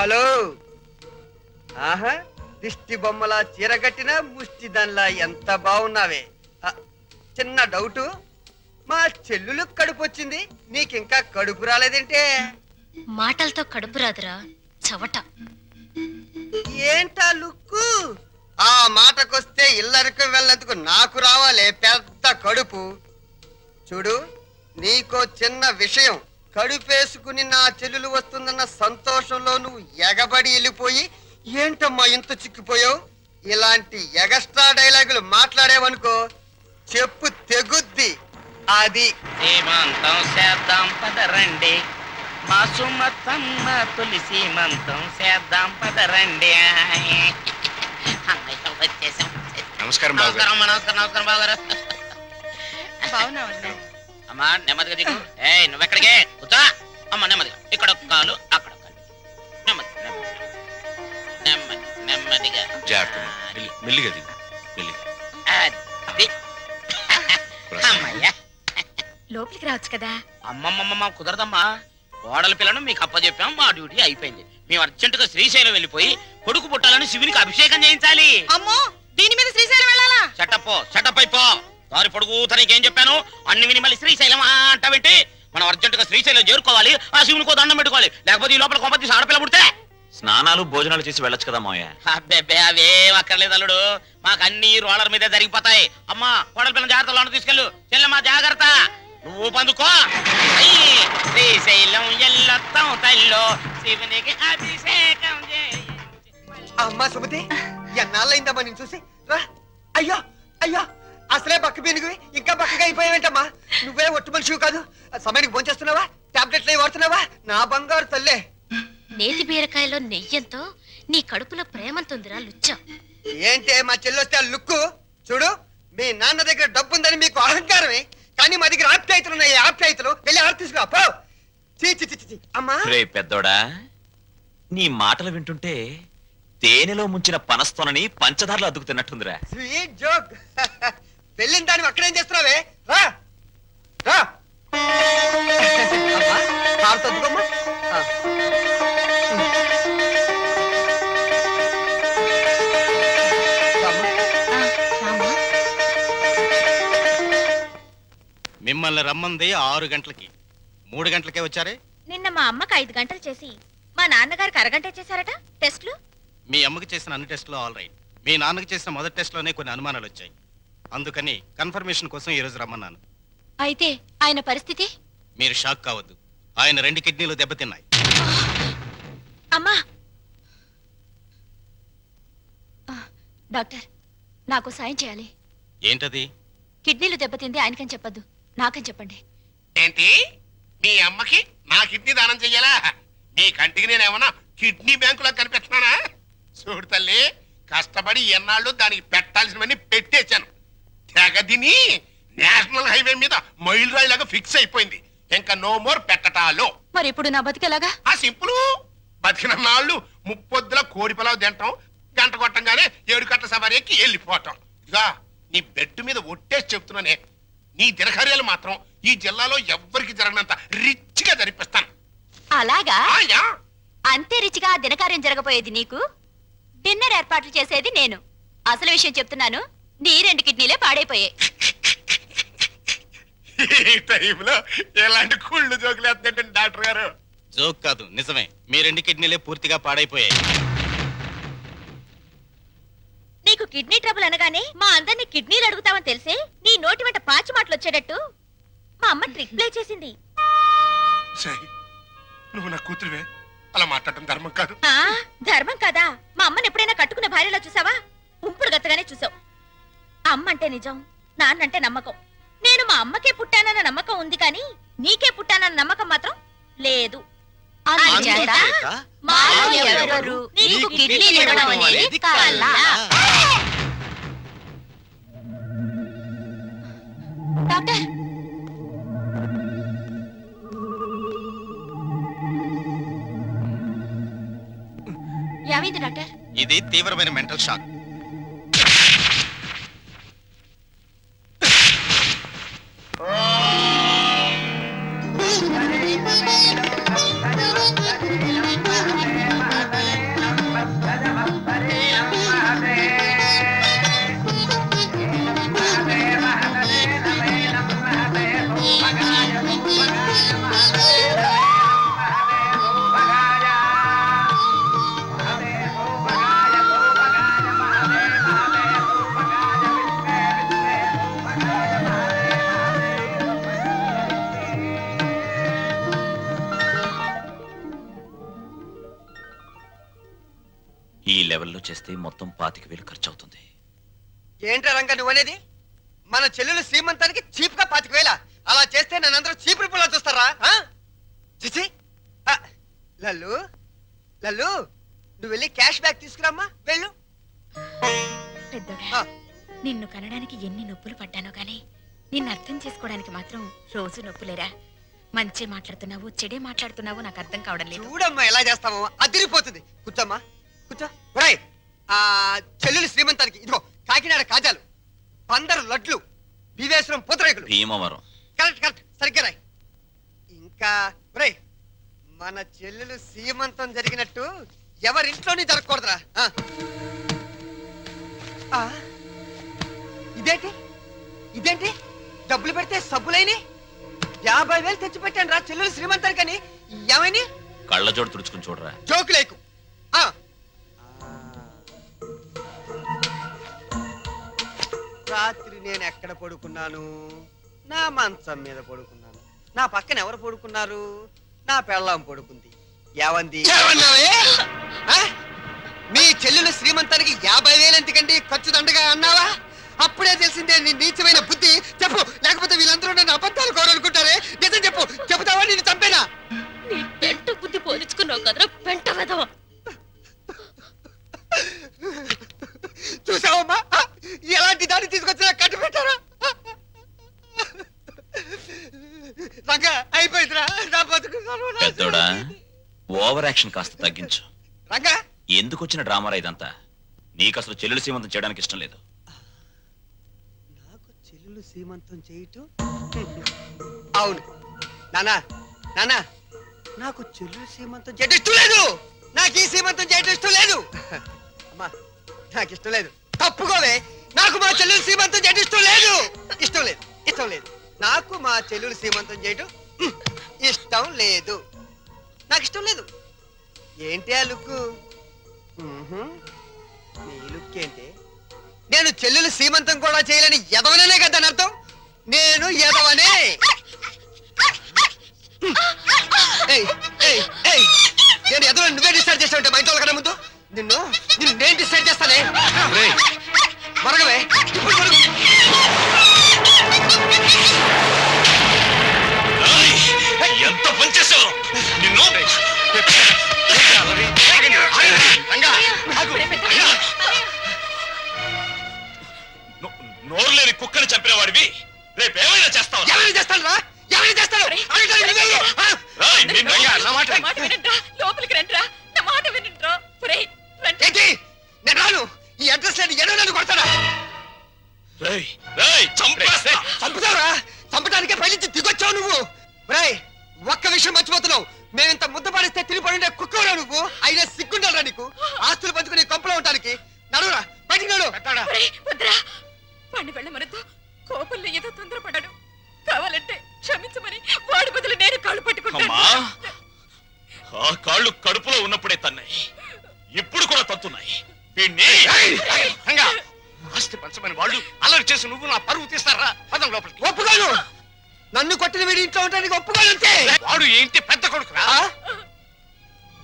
హలో ఆహా దిష్టి బొమ్మలా చీరగట్టిన ముష్టి దానిలా ఎంత బాగున్నావే. చిన్న డౌటు, మా చెల్లులు కడుపు వచ్చింది, నీకింకా కడుపు రాలేదంటే? మాటలతో కడుపు రాదురా చవట. ఏంటా లుక్కు? ఆ మాటకొస్తే ఇల్లరికి వెళ్ళేందుకు నాకు రావాలే పెద్ద కడుపు. చూడు, నీకో చిన్న విషయం, కడుపేసుకుని నా చెల్లెలు వస్తుందన్న సంతోషంలో నువ్వు ఎగబడి వెళ్ళిపోయి ఏంటమ్మా ఇంత చిక్కిపోయావు, ఇలాంటి ఎగస్ట్రా డైలాగులు మాట్లాడేవనుకో చెప్పు తెగుద్ది. అది సీమంతం చేద్దాం పదరండి, మా సుమతమ్మ తొలి సీమంతం చేద్దాం పదరండి. అమ్మాయి వచ్చేసాం. నమస్కారం బాబు గారు. నమస్కారం బావగారు. బాగున్నావండి. అమ్మా నెమ్మదిగా దిగు. ఏయ్ నువ్వెక్కడికే కూర్చో. అమ్మ నెమ్మదిగా, ఇక్కడ ఒక కాలు అక్కడ ఒక కాలు. నెమ్మది నెమ్మది నెమ్మదిగా. జాగ్రత్త. మెల్లిగా దిగు. మెల్లిగా. అది. అమ్మయ్యా. లోపలికి రావచ్చు కదా. అమ్మమ్మమ్మ కుదరదమ్మా. కోడల పిల్లను మీకు అప్పచెప్పాం, మా డ్యూటీ అయిపోయింది. మేము అర్జెంటుగా శ్రీశైలం వెళ్ళిపోయి కొడుకు పుట్టాలని శివునికి అభిషేకం చేయించాలి. అమ్మో, దీని మీద శ్రీశైలం వెళ్ళాలా? షటప్ అయిపో. దారి పొడుగు తనకి ఏం చెప్పాను అన్ని విని మళ్ళీ శ్రీశైలం అంటావేంటి? మనం అర్జెంటుగా శ్రీశైలం చేరుకోవాలి, ఆ శివునికో దండం పెట్టుకోవాలి, లేకపోతే ఈ లోపల కొంపతి ఆడపిల్ల పుడితే స్నానాలు భోజనాలు చేసి వెళ్ళొచ్చు కదా మావయ్య. అబ్బెబ్బే అవేం అక్కర్లేదు అల్లుడు, మాకు అన్ని రోలర్ మీదే జరిగిపోతాయి. అమ్మా కోడల పిల్లల జాగ్రత్తలో తీసుకెళ్ళు. చెల్లెమ్మా జాగ్రత్త, నువ్వు పందుకో. శ్రీశైలం ఎల్లొత్తం తల్లో శివునికి అభిషేకం అమ్మా సుమతి, ఎన్నాళ్ళైందమ్మా నేను చూసి. రా. అయ్యో అయ్యో, అసలే బక్క పీనుగువి ఇంకా బక్కగా అయిపోయావేంటమ్మా? నువ్వే ఒట్టు మనిషివి కాదు. సమయానికి భోంచేస్తున్నావా? టాబ్లెట్లు అవి వాడుతున్నావా? నా బంగారు తల్లే. నేతి బీరకాయలో నెయ్యంతో నీ కడుపులో ప్రేమంతుందిరా లుచ్చ. ఏంటే మా చెల్లొస్తే ఆ లుక్కు? చూడు, మీ నాన్న దగ్గర డబ్బుందని మీకు అహంకారమే, కానీ మా దగ్గర ఆప్యాయతలు ఉన్నాయి. ఆప్యాయతలు వెళ్ళి ఆడ తీసుకురా పో. చీ చీ చీ చీ. అమ్మా రే పెద్దోడా, నీ మాటలు వింటుంటే తేనెలో ముంచిన పనస్తోనని పంచదారలు అద్దుకుతున్నట్టుందిరా. Sweet joke. వెళ్ళిన దాన్ని అక్కడేం చేస్తున్నావే? రా రా. అమ్మా, కారు తద్దుకోమ్మా. మిమ్మల్ని రమ్మంది 6 గంటలకి, 3 గంటలకే వచ్చారే. నిన్న మా అమ్మకి 5 గంటలు చేసి మా నాన్నగారికి అరగంట చేశారట టెస్ట్లు. మీ అమ్మకి చేసిన అన్ని టెస్టులు ఆల్ రైట్. మీ నాన్నకి చేసిన మొదటి టెస్ట్లోనే కొన్ని అనుమానాలు వచ్చాయి. అందుకని కన్ఫర్మేషన్ కోసం ఈ రోజు రమ్మన్నాను. అయితే ఆయన పరిస్థితి? మీరు షాక్ కావద్దు, ఆయన 2 కిడ్నీలు దెబ్బతిన్నాయి. అమ్మా డాక్టర్, నాకు సాయం చేయాలి. ఏంటది? కిడ్నీలు దెబ్బతింది ఆయనకని చెప్పొద్దు, నాకని చెప్పండి. ఏంటి, మీ అమ్మకి నా కిడ్నీ దానం చెయ్యాలా? నీ కంటికి నేనేమన్నా కిడ్నీ బ్యాంకులో కనిపెట్టినానా? చూడు తల్లి, కష్టపడి ఎన్నాళ్ళు దానికి పెట్టాల్సినవన్నీ పెట్టేశాను. తెగదిని నేషనల్ హైవే మీద మైల్ రాయిలాగా ఫిక్స్ అయిపోయింది. ఇంకా నో మోర్ పెట్టటాలో. మరి ఇప్పుడు నా బతికేలాగా? ఆ సింపుల్, బతికిన నాళ్ళు ముప్పొద్దుల కోడి పొలావు తింటాం, గంట కొట్టంగానే 7 గంటల సవారీ ఎక్కి వెళ్ళిపోవటం. ఇక నీ బెడ్ మీద ఒట్టేసి చెప్తున్నానే, నీ దినకార్యాలు మాత్రం ఈ జిల్లాలో ఎవ్వరికి జరగనంత రిచ్ గా జరిపిస్తాను. అలాగా? ఆయా. అంతే రిచిగా దినకార్యం జరగబోయేది నీకు, డిన్నర్ ఏర్పాట్లు చేసేది నేను. అసలు విషయం చెప్తున్నాను, నీ 2 కిడ్నీలే పాడైపోయాయి. ఈ టైంలో ఎలాంటి కుళ్ళు జోకులు వేస్తుంటే డాక్టర్ గారు. జోక్ కాదు, నిజమే. మీ 2 కిడ్నీలే పూర్తిగా పాడైపోయాయి. నీకు కిడ్నీ ట్రబుల్ అనగానే మా అందరినీ కిడ్నీలు అడుగుతావని తెలిసే నీ నోటి వెంట పాచి మాటలు వచ్చేటట్టు మా అమ్మ ట్రిక్ ప్లే చేసింది. సై, నువ్వు నా కూతురువే, అలా మాట్లాడటం ధర్మం కాదు. ఆ ధర్మం కదా. మా అమ్మని ఎప్పుడైనా కట్టుకున్న భార్యలో చూసావా? ఉంపుడు గత్తగానే చూసావు. అమ్మ అంటే నిజం, నాన్నంటే నమ్మకం. నేను మా అమ్మకే పుట్టానన్న నమ్మకం ఉంది, కానీ నీకే పుట్టానన్న నమ్మకం మాత్రం లేదు. అందుచేత మాలో ఎవరెవరు నీకు కిడ్నీలు ఇవ్వడం అనేది కల్లా. డాక్టర్ ఏమైంది డాక్టర్? ఇది తీవ్రమైన మెంటల్ షాక్. ఈ లెవెల్లో చేస్తే మొత్తం 25,000 ఖర్చు అవుతుంది. ఏంట్రా రంగా నువ్వనేది? మన చెల్లెలు శ్రీమంతానికి చీప్ గా 25,000 అలా చేస్తే నన్నందరూ చీప్ రిపుల్లా చూస్తారా? చిచి లల్లు లల్లు నువ్వు వెళ్ళి క్యాష్ బ్యాక్ తీసుకురామ్మా వెళ్ళు. పెద్దోడా, నిన్ను కనడానికి ఎన్ని నొప్పులు పడ్డానో గాని నిన్ను అర్థం చేసుకోవడానికి మాత్రం రోజు నొప్పులేరా. మంచి మాట్లాడుతున్నావు, చెడే మాట్లాడుతున్నావు నాకు అర్థం కావడం లేదు. చూడమ్మా ఎలా చేస్తామో అదిరిపోతుంది. కూర్చోమ్మా కూర్చో. ఒరేయ్, ఆ చెల్లెలు శ్రీమంతానికి ఇదిగో కాకినాడ కాజాలు, 15 లడ్లు, బీవేశ్వరం పూతరేకులు. భీమవరం. కరెక్ట్ కరెక్ట్ సరిగ్గా రాయ్. ఇంకా ఒరేయ్, మన చెల్లెలు శ్రీమంతం జరిగినట్టు ఎవరింట్లోని జరగకూడదురా. ఇదేంటి ఇదేంటి డబ్బులు పెడితే సబ్బులైని 50,000 తెచ్చి పెట్టాను రా చెల్లెలు శ్రీమంతానికని. ఏమైనా కళ్ళజోడు తుడుచుకుని చూడరా. జోకు లేకు. రాత్రి నేను ఎక్కడ పడుకున్నాను? నా మంచం మీద పడుకున్నాను. నా పక్కన ఎవరు పడుకున్నారు? నా పెళ్ళాం పడుకుంది. ఏవంది? మీ చెల్లెలు శ్రీమంతానికి 50,000 ఎందుకండి ఖర్చు దండగా అన్నావా? అప్పుడే తెలిసిందే నీ నీచమైన బుద్ధి. చెప్పు, లేకపోతే వీళ్ళందరూ నన్ను అబద్ధాలు కోరనుకుంటారే. నిజం చెప్పు, చెబుతావా నేను చంపేనా? నీ పెంట బుద్ధి పోల్చుకున్నావు కదరా పెంట వెదవ. చూసావమ్మా ఎలాంటి దాన్ని తీసుకొచ్చినా కట్టు పెట్టారా? రంగా అయిపోయిందిరా నా బతుకు. పెద్దోడా, ఓవర్ యాక్షన్ కాస్త తగ్గించు. రంగా ఎందుకు వచ్చిన డ్రామారా ఇదంతా? నీకు అసలు చెల్లెలు సీమంతం చేయడానికి ఇష్టం లేదు. నాకు చెల్లెలు సీమంతం చేయటం? అవును నానా నానా, నాకు చెల్లెలు సీమంతం చేయటం ఇష్టం లేదు. నాకు ఈ సీమంతం చేయటం ఇష్టం లేదు. అమ్మా నాకు ఇష్టం లేదు. తప్పుకోవే. నాకు మా చెల్లెలు సీమంతం చేయటం ఇష్టం లేదు. ఇష్టం లేదు ఇష్టం లేదు. నాకు మా చెల్లెలు సీమంతం చేయటం ఇష్టం లేదు. నాకు ఇష్టం లేదు. ఏంటి ఆ లుక్? నీ లుక్ ఏంటి? నేను చెల్లెలు సీమంతం కూడా చేయలేని ఎదవనే కదా అర్థం. నేను ఎదవనే. నేను ఎదవని నువ్వే డిసైడ్ చేస్తావంటే మా ఇంట్లో కన్నా ముందు నిన్ను నిన్ను నేను డిసైడ్ చేస్తానే. మరగవే ఇప్పుడు మరుగు. ఎంత పనిచేసావు నిన్ను. నోరు లేని కుక్కని చంపిన వాడివి రేపేమైనా చేస్తావు? ఎవరిని చేస్తాను రా? ఎవరిని చేస్తాను? లోపలికి రండిరా, నా మాట వినండిరా. ఏంటి నేను రాను. ఈ అడ్రస్ లేని ఏదో నన్ను కొడతాడా? చంపుతావురా? చంపడానికే పైనుంచి దిగొచ్చావు నువ్వు. రాయ్ ఒక్క విషయం మర్చిపోతున్నావు. మేమింత ముద్ద పాడిస్తే తిరిగి పడుండే కుక్కవరా నువ్వు. అయినా సిగ్గుండాలరా నీకు? ఆస్తులు పంచుకుని కొంపలో ఉండడానికి. నడురా బయటికి నడు. వాడిని వెళ్ళమనొద్దు. కోపంలో ఏదో తొందరపడ్డాడు. కావాలంటే క్షమించమని వాడి బదులు నేను కాళ్ళు పట్టుకుంటాను. ఆ కాళ్ళు కడుపులో ఉన్నప్పుడే తన్నాయి, ఇప్పుడు కూడా తత్తున్నాయి. వీణ్ణి ఆస్తి పంచమని వాళ్ళు అలర్ట్ చేసి నువ్వు నా పరువు తీస్తారా? పదం లోపలికి. ఒప్పుకోను. నన్ను కొట్టిన వీడి ఇంట్లో ఉండడానికి ఒప్పుకోను అంతే. వాడు ఏంటి పెద్ద కొడుకురా?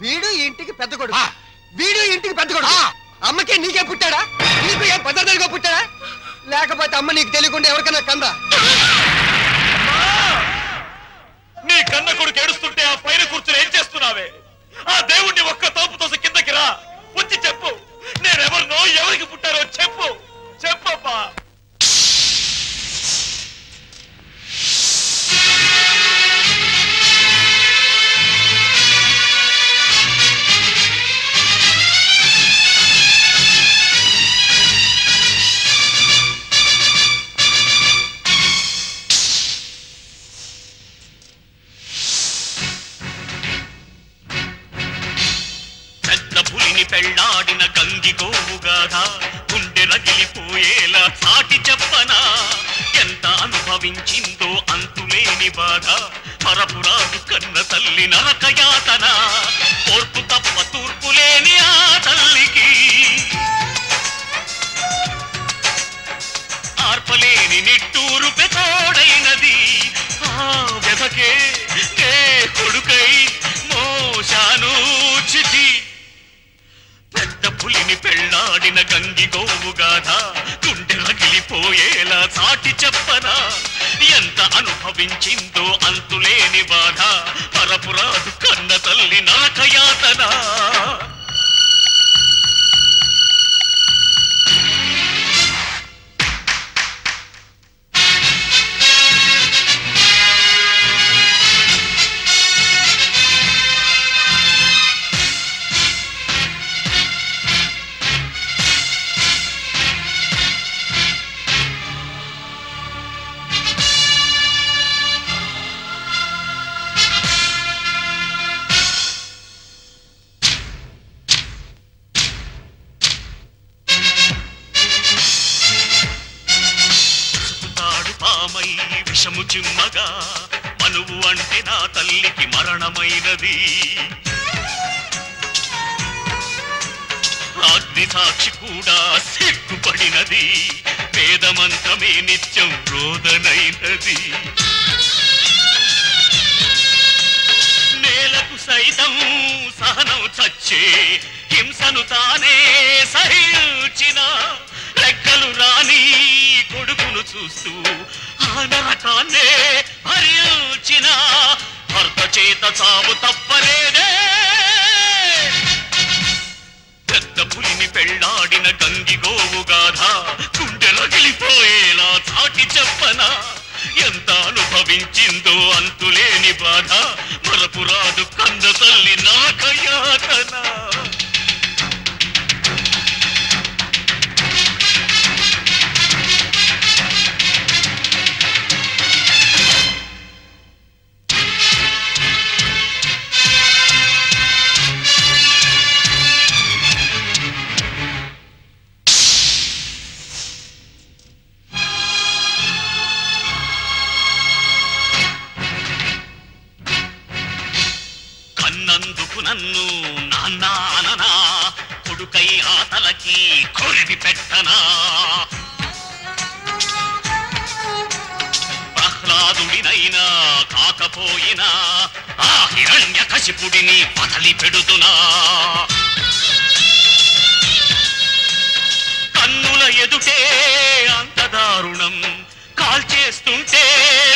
వీడు ఇంటికి పెద్ద కొడుకు. వీడు ఇంటికి పెద్ద కొడుకు. అమ్మకే నీకే పుట్టాడా? నీకు ఏ పద్ధతిగా పుట్టాడా? లేకపోతే అమ్మ నీకు తెలియకుండా ఎవరికైనా కందా? నీ కన్న కొడుకు ఏడుస్తుంటే ఆ పైన కూర్చుని ఏం చేస్తున్నావే? ఆ దేవుణ్ణి ఒక్క తోపు తోసి కిందకి రా, వచ్చి చెప్పు. నేనెవరినో ఎవరికి పుట్టారో చెప్పు. చెప్పమ్మా. పులిని పెళ్ళాడిన గంగి గోవుగాథ గుండె రగిలిపోయేలా సాటి చెప్పనా ఎంత అనుభవించిందో అంతులేని బాధ పరపురాదు కన్న తల్లి నరకయాతన ఓర్పు తప్ప తూర్పు లేని ఆ తల్లికి ఆర్పలేని నిట్టూరు పెతోడైనది ఆ వ్యధకే నే కొడుకై మోశాను చితి పెద్ద పులిని పెళ్ళాడిన గంగి గోవుగాథ గుండె రగిలిపోయేలా సాటి చెప్పనా ఎంత అనుభవించిందో అంతులేని బాధ పరపురాదు కన్న తల్లి నరకయాతన పామై విషము చిమ్మగా మనువు అంటే నా తల్లికి మరణమైనది అగ్ని సాక్షి కూడా సిగ్గుపడినది వేదమంత్రమే నిత్యం రోదనైనది నేలకు సైతం సహనం చచ్చే హింసను తానే సహించిన రెక్కలు రాని కొడుకును చూస్తూ ఆ నరకాన్నే భరించిన భర్త చేత చావు తప్పలేదే పెద్ద పులిని పెళ్ళాడిన గంగి గోవుగాథ గుండె రగిలిపోయేలా చాటి చెప్పనా ఎంత అనుభవించిందో అంతులేని బాధ మరపురాదు కంద తల్లి నరకయాతన కన్నందుకు నన్ను నాన్న కొడుకై ఆతలకి కొరివి పెట్టనా ప్రహ్లాదుడినైనా కాకపోయినా ఆ హిరణ్య కశిపుడిని వదలి పెడుతున్నా కన్నుల ఎదుటే అంత దారుణం కాల్చేస్తుంటే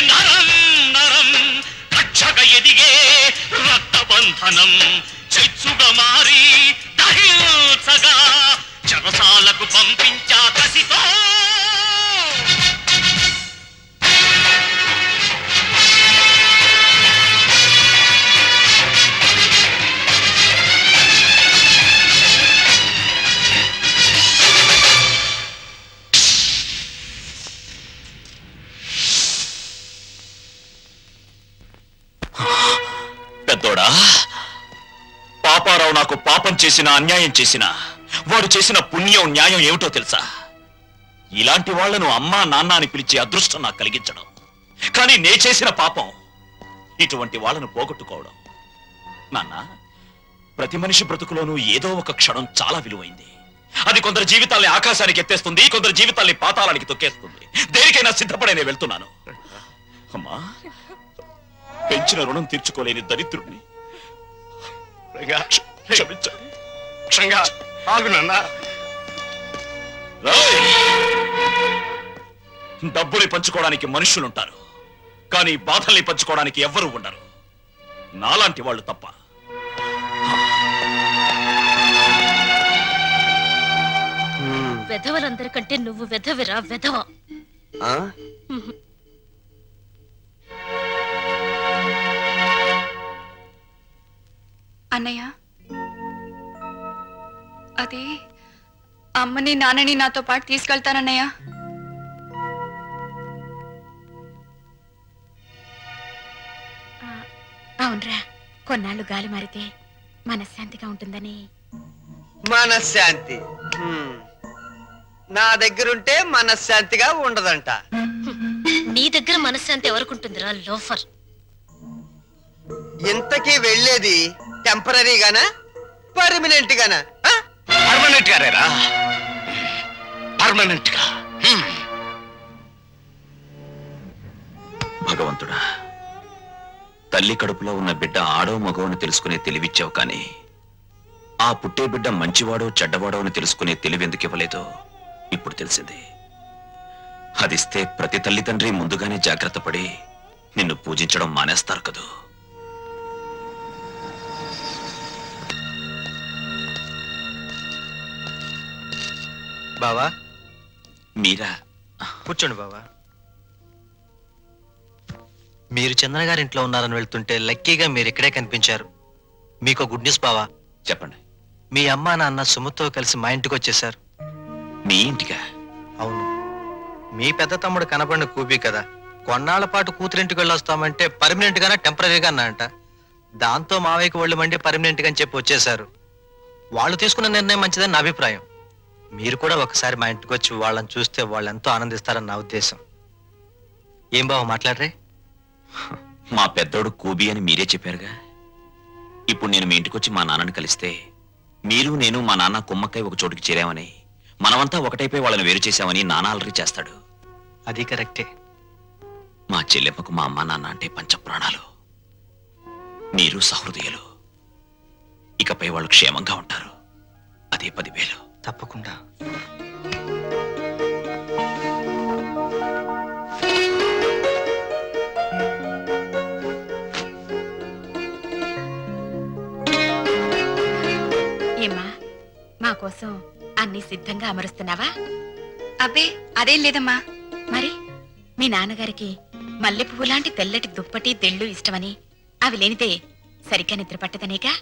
నరం నరం కక్షగా ఎదిగే రక్తబంధనం చెచ్చుగా మారి దహించగా చెరసాలకు పంపించా కసితో పెద్దోడా పాపారావు నాకు పాపం చేసిన అన్యాయం చేసిన వాడు చేసిన పుణ్యం న్యాయం ఏమిటో తెలుసా ఇలాంటి వాళ్లను అమ్మా నాన్న అని పిలిచే అదృష్టం నాకు కలిగించడం కానీ నే చేసిన పాపం ఇటువంటి వాళ్ళను పోగొట్టుకోవడం నాన్న ప్రతి మనిషి బ్రతుకులోనూ ఏదో ఒక క్షణం చాలా విలువైంది అది కొందరు జీవితాల్ని ఆకాశానికి ఎత్తేస్తుంది కొందరు జీవితాల్ని పాతాళానికి తొక్కేస్తుంది దేనికైనా సిద్ధపడేనే వెళ్తున్నాను అమ్మా పెంచిన రుణం తీర్చుకోలేని దరిద్రుణ్ణి డబ్బుని పంచుకోవడానికి మనుషులుంటారు కానీ బాధల్ని పంచుకోవడానికి ఎవ్వరూ ఉండరు నాలాంటి వాళ్ళు తప్ప వెధవలందరికంటే నువ్వు వెధవిరా వెధవ అన్నయ్య అది అమ్మని నాన్నని నాతో పాటు తీసుకెళ్తానన్నయ్య అవునరా కొన్నాళ్ళు గాలి మారితే మనశ్శాంతిగా ఉంటుందని మనశ్శాంతి నా దగ్గరుంటే మనశ్శాంతిగా ఉండదంట. నీ దగ్గర మనశ్శాంతి ఎవరికుంటుందిరా లోఫర్? ఇంతకీ వెళ్ళేది టెంపరీగానా పర్మనెంట్ గానా? పర్మనెంట్ గారేరా, పర్మనెంట్ గా. భగవంతుడా, తల్లి కడుపులో ఉన్న బిడ్డ ఆడో మగో అని తెలుసుకునే తెలివిచ్చావు, కానీ ఆ పుట్టే బిడ్డ మంచివాడో చెడ్డవాడో అని తెలుసుకునే తెలివి ఎందుకు ఇవ్వలేదో ఇప్పుడు తెలిసింది. అదిస్తే ప్రతి తల్లిదండ్రి ముందుగానే జాగ్రత్త పడి నిన్ను పూజించడం మానేస్తారు కదూ. బావా మీరా? కూర్చోండి బావా. మీరు చంద్ర గారి ఇంట్లో ఉన్నారని వెళ్తుంటే లక్కీగా మీరు ఇక్కడే కనిపించారు. మీకు గుడ్ న్యూస్ బావా. చెప్పండి. మీ అమ్మా నాన్న సుమతో కలిసి మా ఇంటికి వచ్చేసారు. మీ ఇంటికా? అవును. మీ పెద్ద తమ్ముడు కనపడిన కూబీ కదా, కొన్నాళ్ల పాటు కూతురింటికి వెళ్ళొస్తామంటే పర్మనెంట్ గానా టెంపరీగా అన్నారంట. దాంతో మావయ్యకి ఒళ్ళు మండి పర్మనెంట్ గా అని చెప్పి వచ్చేసారు. వాళ్ళు తీసుకున్న నిర్ణయం మంచిదని నా అభిప్రాయం. మీరు కూడా ఒకసారి మా ఇంటికి వచ్చి వాళ్ళని చూస్తే వాళ్ళు ఎంతో ఆనందిస్తారని నా ఉద్దేశం. ఏం బావ మాట్లాడరే? మా పెద్దోడు కూబి అని మీరే చెప్పారుగా. ఇప్పుడు నేను మీ ఇంటికొచ్చి మా నాన్నని కలిస్తే మీరు నేను మా నాన్న కుమ్మక్కై ఒక చోటుకి చేరామని, మనమంతా ఒకటైపోయి వాళ్ళని వేరు చేశామని నాన్న అలరి చేస్తాడు. అది కరెక్టే. మా చెల్లెమ్మకు మా అమ్మ నాన్న అంటే పంచప్రాణాలు. మీరు సహృదయులు. ఇకపై వాళ్ళు క్షేమంగా ఉంటారు. అదే 10,000. తప్పకుండా. ఏమ్మా, మా కోసం అన్ని సిద్ధంగా అమరుస్తున్నావా? అబ్బే అదేం లేదమ్మా. మరి మీ నాన్నగారికి మల్లె పువ్వు లాంటి తెల్లటి దుప్పటి తెళ్ళు ఇష్టమని, అవి లేనిదే సరిగ్గా నిద్ర పట్టదనేగా.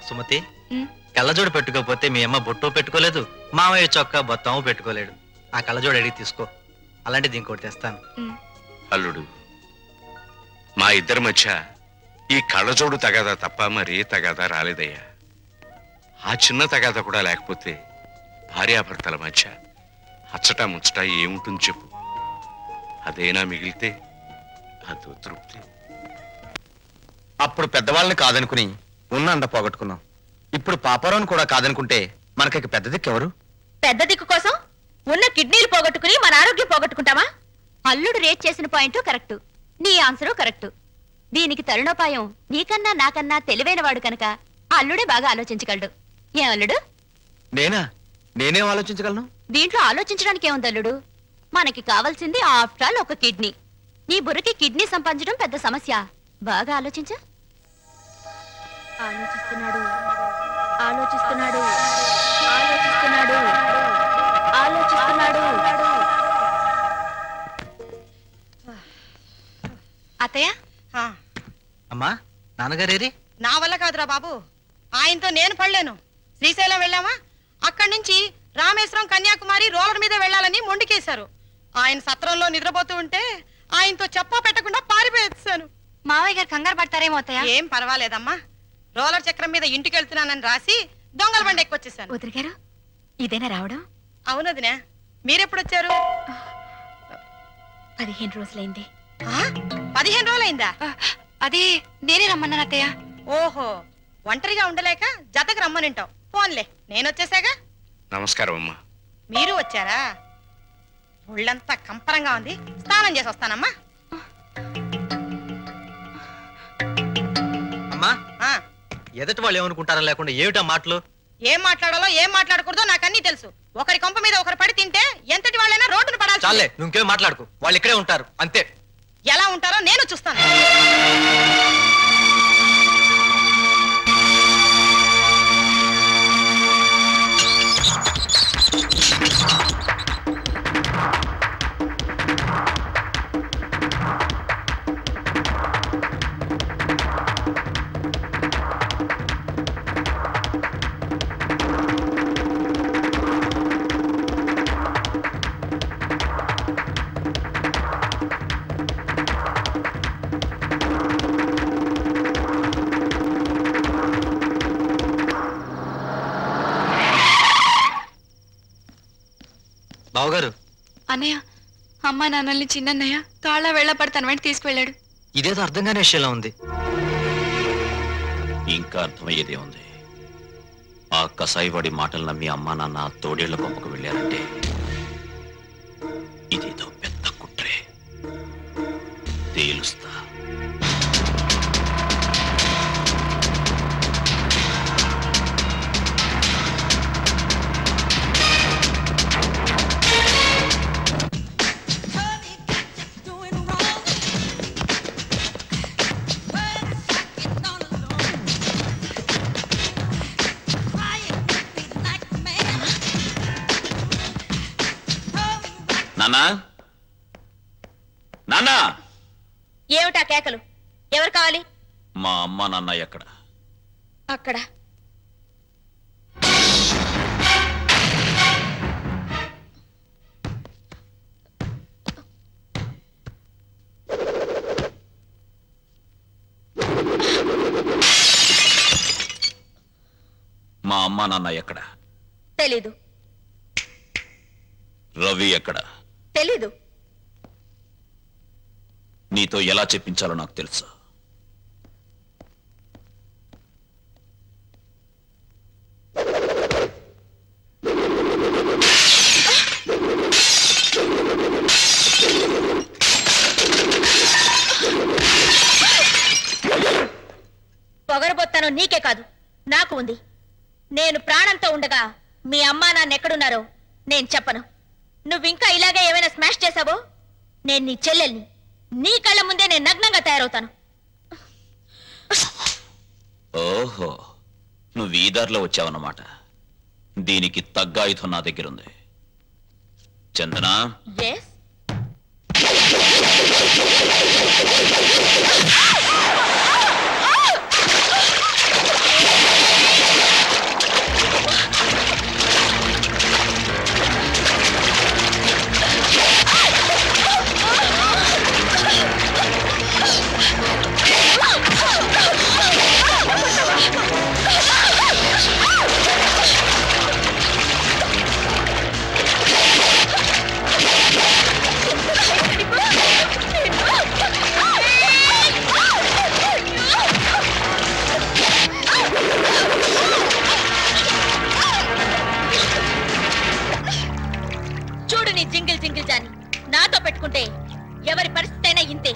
సుమతి, కళ్ళజోడు పెట్టుకోకపోతే మీ అమ్మ బొట్టో పెట్టుకోలేదు, మామయ్య చొక్కా బొత్తము పెట్టుకోలేడు. ఆ కళ్ళజోడు అడిగి తీసుకో, అలాంటిది ఇంకోటి తెస్తాను. అల్లుడు, మా ఇద్దరి మధ్య ఈ కళ్ళజోడు తగాదా తప్ప మరీ తగాదా రాలేదయ్యా. ఆ చిన్న తగాదా కూడా లేకపోతే భార్యాభర్తల మధ్య అచ్చటా ముచ్చట ఏముంటుంది చెప్పు? అదేనా మిగిలితే అదో తృప్తి. అప్పుడు పెద్దవాళ్ళని కాదనుకుని ఉన్న అండ పోగొట్టుకున్నాం. ఇప్పుడు పాపారావుని కూడా కాదనుకుంటే మనకి పెద్ద దిక్కెవరు? పెద్ద దిక్కు కోసం ఉన్న కిడ్నీలు పోగొట్టుకుని మన ఆరోగ్యం పోగొట్టుకుంటావా? అల్లుడు రేట్ చేసిన పాయింట్ కరెక్ట్, నీ ఆన్సరు కరెక్ట్. దీనికి తరుణోపాయం నీకన్నా నాకన్నా తెలివైన వాడు కనుక ఆ అల్లుడే బాగా ఆలోచించగలడు. ఏం అల్లుడు? నేనేం ఆలోచించగలను? దీంట్లో ఆలోచించడానికి ఏముంది అల్లుడు? మనకి కావాల్సింది ఆఫ్టర్ ఆల్ ఒక కిడ్నీ. నీ బుర్రకి కిడ్నీ సంపాదించడం పెద్ద సమస్య. బాగా ఆలోచించు. ఆలోచిస్తున్నాడు ఆలోచిస్తున్నాడు ఆలోచిస్తున్నాడు ఆలోచిస్తున్నాడు. అత్తయ్య, అమ్మా, నాన్నగారేరి? నా వల్ల కాదురా బాబు, ఆయనతో నేను పడలేను. శ్రీశైలం వెళ్ళామా, అక్కడి నుంచి రామేశ్వరం కన్యాకుమారి రోలర్ మీద వెళ్ళాలని మొండికేశారు. ఆయన సత్రంలో నిద్రపోతూ ఉంటే ఆయనతో చెప్పా పెట్టకుండా పారిపోయేసాను. మావయ్య గారు కంగారు పడతారేమో అత్తయ్య. ఏం పర్వాలేదమ్మా, రోలర్ చక్రం మీద ఇంటికి వెళ్తున్నానని రాసి దొంగల బండి ఎక్కువచ్చేసాను. వదిలి గారు, ఇదేనా రావడం? అవునదినే, మీరెప్పుడు వచ్చారు? 15 రోజులైంది. 15 రోజులైందా? అది నేనే రమ్మన్నాను అత్తయ్య. ఓహో, ఒంటరిగా ఉండలేక జతకు రమ్మనింటావు. ఫోన్లే, నేను వచ్చేసాగా. నమస్కారం అమ్మా. మీరు వచ్చారా? ఒళ్ళంతా కంపరంగా ఉంది, స్నానం చేసి వస్తానమ్మా. అమ్మా, ఎదటి వాళ్ళు ఏమనుకుంటారో లేకుండా ఏమిటా మాటలు? ఏం మాట్లాడాలో ఏం మాట్లాడకూడదో నాకన్నీ తెలుసు. ఒకరి కొంప మీద ఒకరు పడి తింటే ఎంతటి వాళ్ళైనా రోడ్డును పడాల్సి చాలే నువ్వేం మాట్లాడుకో, వాళ్ళు ఇక్కడే ఉంటారు అంతే. ఎలా ఉంటారో నేను చూస్తాను. బావగారు, అన్నయ్య, అమ్మా నాన్నల్ని చిన్నన్నయ్య తాళ్ళ వెళ్ళపడి తన వెంట తీసుకువెళ్ళాడు. ఇదేదో అర్థం కాని విషయంలో ఉంది. ఇంకా అర్థమయ్యేదే ఉంది. ఆ కసాయివాడి మాటలు నమ్మి అమ్మా నాన్న తోడేళ్ల కొంపకు వెళ్ళారంటే ఇదేదో పెద్ద కుట్రే. తేలుస్తా. నాన్నా, నాన్నా, ఏమిటా కేకలు? ఎవరు కావాలి? మా అమ్మ నాన్న ఎక్కడ? అక్కడ. మా అమ్మ నాన్న ఎక్కడ? తెలీదు. రవి ఎక్కడ? తెలీదు. నీతో ఎలా చెప్పించాలో నాకు తెలుసు. పొగరబోత్తాను నీకే కాదు, నాకు ఉంది. నేను ప్రాణంతో ఉండగా మీ అమ్మా నాన్న ఎక్కడున్నారో నేను చెప్పను. నువ్వింకా ఇలాగే ఏమైనా స్మాష్ చేశావో నేను నీ చెల్లెల్ని. నీ కళ్ళ ముందే నేను నగ్నంగా తయారవుతాను. ఓహో, నువ్వు ఈ దారిలో వచ్చావన్నమాట. దీనికి తగ్గ ఆయుధం నా దగ్గరుంది. చందనా, ఎస్. చూడు నీ జింగిల్ జింగిల్ జాని, నాతో పెట్టుకుంటే ఎవరి పరిస్థితి అయినా ఇంతే.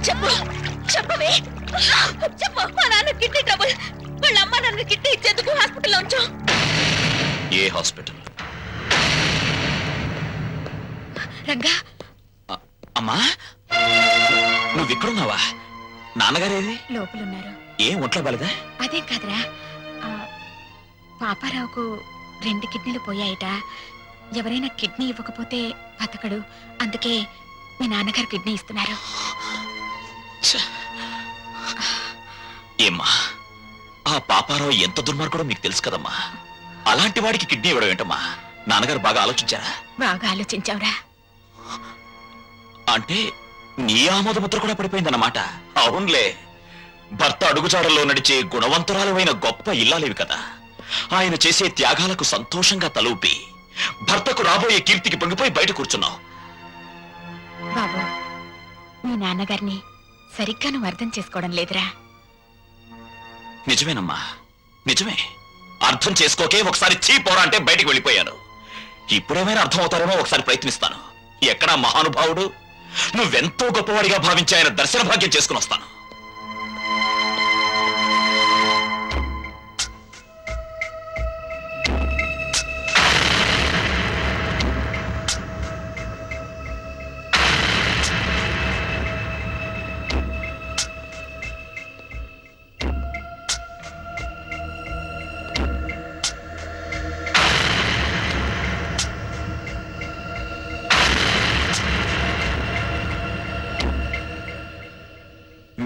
చెప్పు, చెప్పవే, చెప్పు. మా నాన్న కిడ్నీ ట్రబుల్. వాళ్ళ అమ్మ నన్ను కిడ్నీ ఇచ్చేందుకు హాస్పిటల్లో ఉంచు. ఏ హాస్పిటల్? రంగా, అమ్మా, నువ్వు ఇక్కడున్నావా? నాన్నగారేది? లోపలున్నారు. ఏం ఒంట్లో బాలేదా? అదేం కాదురా, ఆ, పాపారావుకు 2 కిడ్నీలు పోయాయిట. ఎవరైనా కిడ్నీ ఇవ్వకపోతే బతకడు. అందుకే మీ నాన్నగారు కిడ్నీ ఇస్తున్నారు. ఏమ్మా, ఆ పాపారావు ఎంత దుర్మార్గుడో మీకు తెలుసు కదమ్మా. అలాంటి వాడికి కిడ్నీ ఇవ్వడం ఏంటమ్మా? నాన్నగారు బాగా ఆలోచించారా? బాగా ఆలోచించావురా. అంటే నీ ఆమోదముద్ర కూడా పడిపోయిందన్నమాట. అవునులే, భర్త అడుగుజాడల్లో నడిచే గుణవంతురాలైన గొప్ప ఇల్లాలేవి కదా. ఆయన చేసే త్యాగాలకు సంతోషంగా తలూపి భర్తకు రాబోయే కీర్తికి పొంగిపోయి బయట కూర్చున్నావు. బాబు, మీ నాన్నగారిని సరిగ్గా నువ్వు అర్థం చేసుకోవడం లేదురా. నిజమేనమ్మా, నిజమే. అర్థం చేసుకోకే ఒకసారి చీ పోరా అంటే బయటికి వెళ్ళిపోయాను. ఇప్పుడేమైనా అర్థమవుతారేమో ఒకసారి ప్రయత్నిస్తాను. ఎక్కడా మహానుభావుడు? నువ్వెంతో గొప్పవాడిగా భావించి ఆయన దర్శన భాగ్యం చేసుకుని వస్తాను.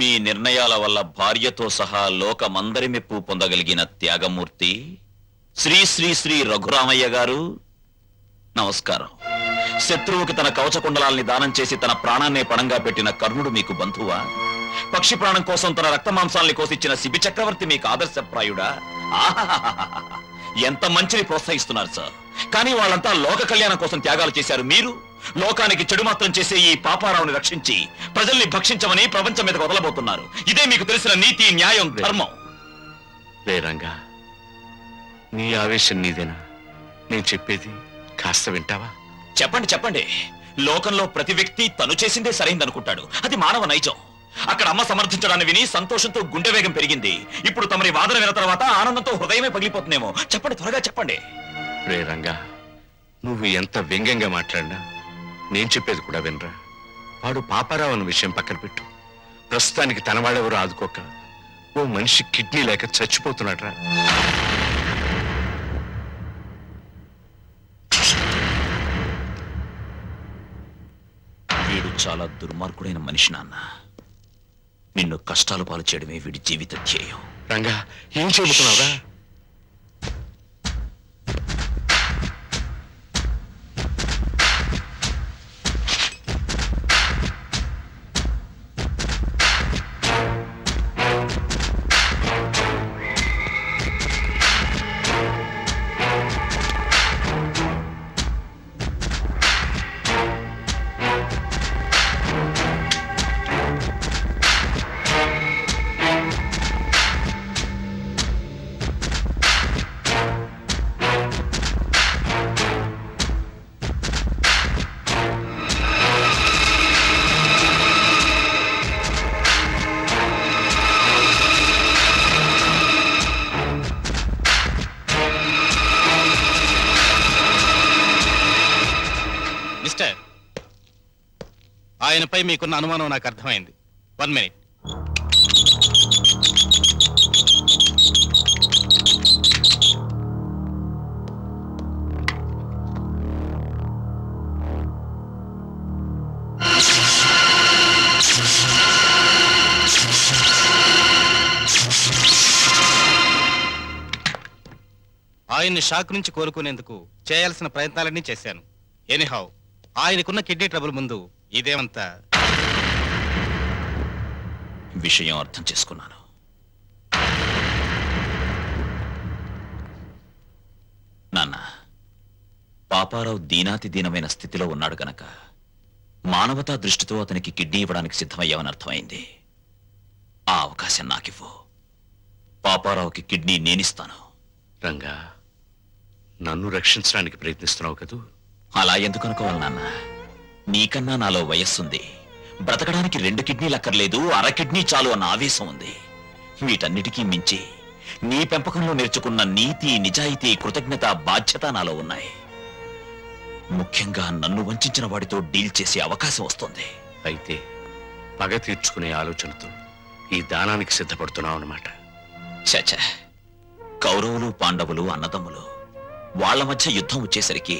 మీ నిర్ణయాల వల్ల భార్యతో సహా లోకమందరి మెప్పు పొందగలిగిన త్యాగమూర్తి శ్రీ శ్రీ శ్రీ రఘురామయ్య గారు, నమస్కారం. శత్రువుకి తన కవచకుండలాల్ని దానం చేసి తన ప్రాణాన్నే పణంగా పెట్టిన కర్ణుడు మీకు బంధువా? పక్షి ప్రాణం కోసం తన రక్త మాంసాల్ని కోసిచ్చిన శిబి చక్రవర్తి మీకు ఆదర్శప్రాయుడా? ఆహాహాహాహా! ఎంత మంచిని ప్రోత్సహిస్తున్నారు సార్. కానీ వాళ్ళంతా లోక కళ్యాణం కోసం త్యాగాలు చేశారు. మీరు లోకానికి చెడు మాత్రం చేసే ఈ పాపారావుని రక్షించి ప్రజల్ని భక్షించమని ప్రపంచం మీద వదలబోతున్నారు. ఇదే మీకు తెలిసిన నీతి, న్యాయం, ధర్మం. రే రంగా, నీ ఆవేశం నీదేనా? నేను చెప్పేది కాస్త వింటావా? చెప్పండి చెప్పండి. లోకంలో ప్రతి వ్యక్తి తను చేసిందే సరైందనుకుంటాడు. అది మానవ నైజం. అక్కడ అమ్మ సమర్థించడాన్ని విని సంతోషంతో గుండె వేగం పెరిగింది. ఇప్పుడు తమరి వాదన విన్న తర్వాత ఆనందంతో హృదయమే పగిలిపోతుందేమో. చెప్పండి, త్వరగా చెప్పండి. రే రంగా, నువ్వు ఎంత వ్యంగ్యంగా మాట్లాడినా నేను చెప్పేది కూడా వినరా. వాడు పాపారావు అన్న విషయం పక్కన పెట్టు. ప్రస్తుతానికి తనవాడెవరూ ఆదుకోక ఓ మనిషి కిడ్నీ లేక చచ్చిపోతున్నాడ్రా. వీడు చాలా దుర్మార్గుడైన మనిషి నాన్న. నిన్ను కష్టాలు పాలు చేయడమే వీడి జీవిత ధ్యేయం. రంగా, ఏం చెబుతున్నావురా? మిస్టర్, ఆయనపై మీకున్న అనుమానం నాకు అర్థమైంది. 1 మినిట్. ఆయన్ని షాక్ నుంచి కోలుకునేందుకు చేయాల్సిన ప్రయత్నాలన్నీ చేశాను. ఎనీహౌ, ఆయనకున్న కిడ్నీ ట్రబుల్ ముందు ఇదేమంతా. విషయం అర్థం చేసుకున్నాను. నాన్న, పాపారావు దీనాతి దీనమైన స్థితిలో ఉన్నాడు గనక మానవతా దృష్టితో అతనికి కిడ్నీ ఇవ్వడానికి సిద్ధమయ్యామని అర్థమైంది. ఆ అవకాశం నాకివ్వు. పాపారావుకి కిడ్నీ నేనిస్తాను. రంగా, నన్ను రక్షించడానికి ప్రయత్నిస్తున్నావు కదూ? అలా ఎందుకు అనుకోవాలి నాన్న? నీకన్నా నాలో వయస్సుంది. బ్రతకడానికి 2 కిడ్నీలు అక్కర్లేదు, అర కిడ్నీ చాలు అన్న ఆవేశం ఉంది. వీటన్నిటికీ మించి నీ పెంపకంలో నేర్చుకున్న నీతి, నిజాయితీ, కృతజ్ఞత, బాధ్యత నాలో ఉన్నాయి. ముఖ్యంగా నన్ను వంచిన వాడితో డీల్ చేసే అవకాశం వస్తుంది. అయితే పగ తీర్చుకునే ఆలోచనతో ఈ దానానికి సిద్ధపడుతున్నావు అన్నమాట. చచ, కౌరవులు పాండవులు అన్నదమ్ములు. వాళ్ల మధ్య యుద్ధం వచ్చేసరికి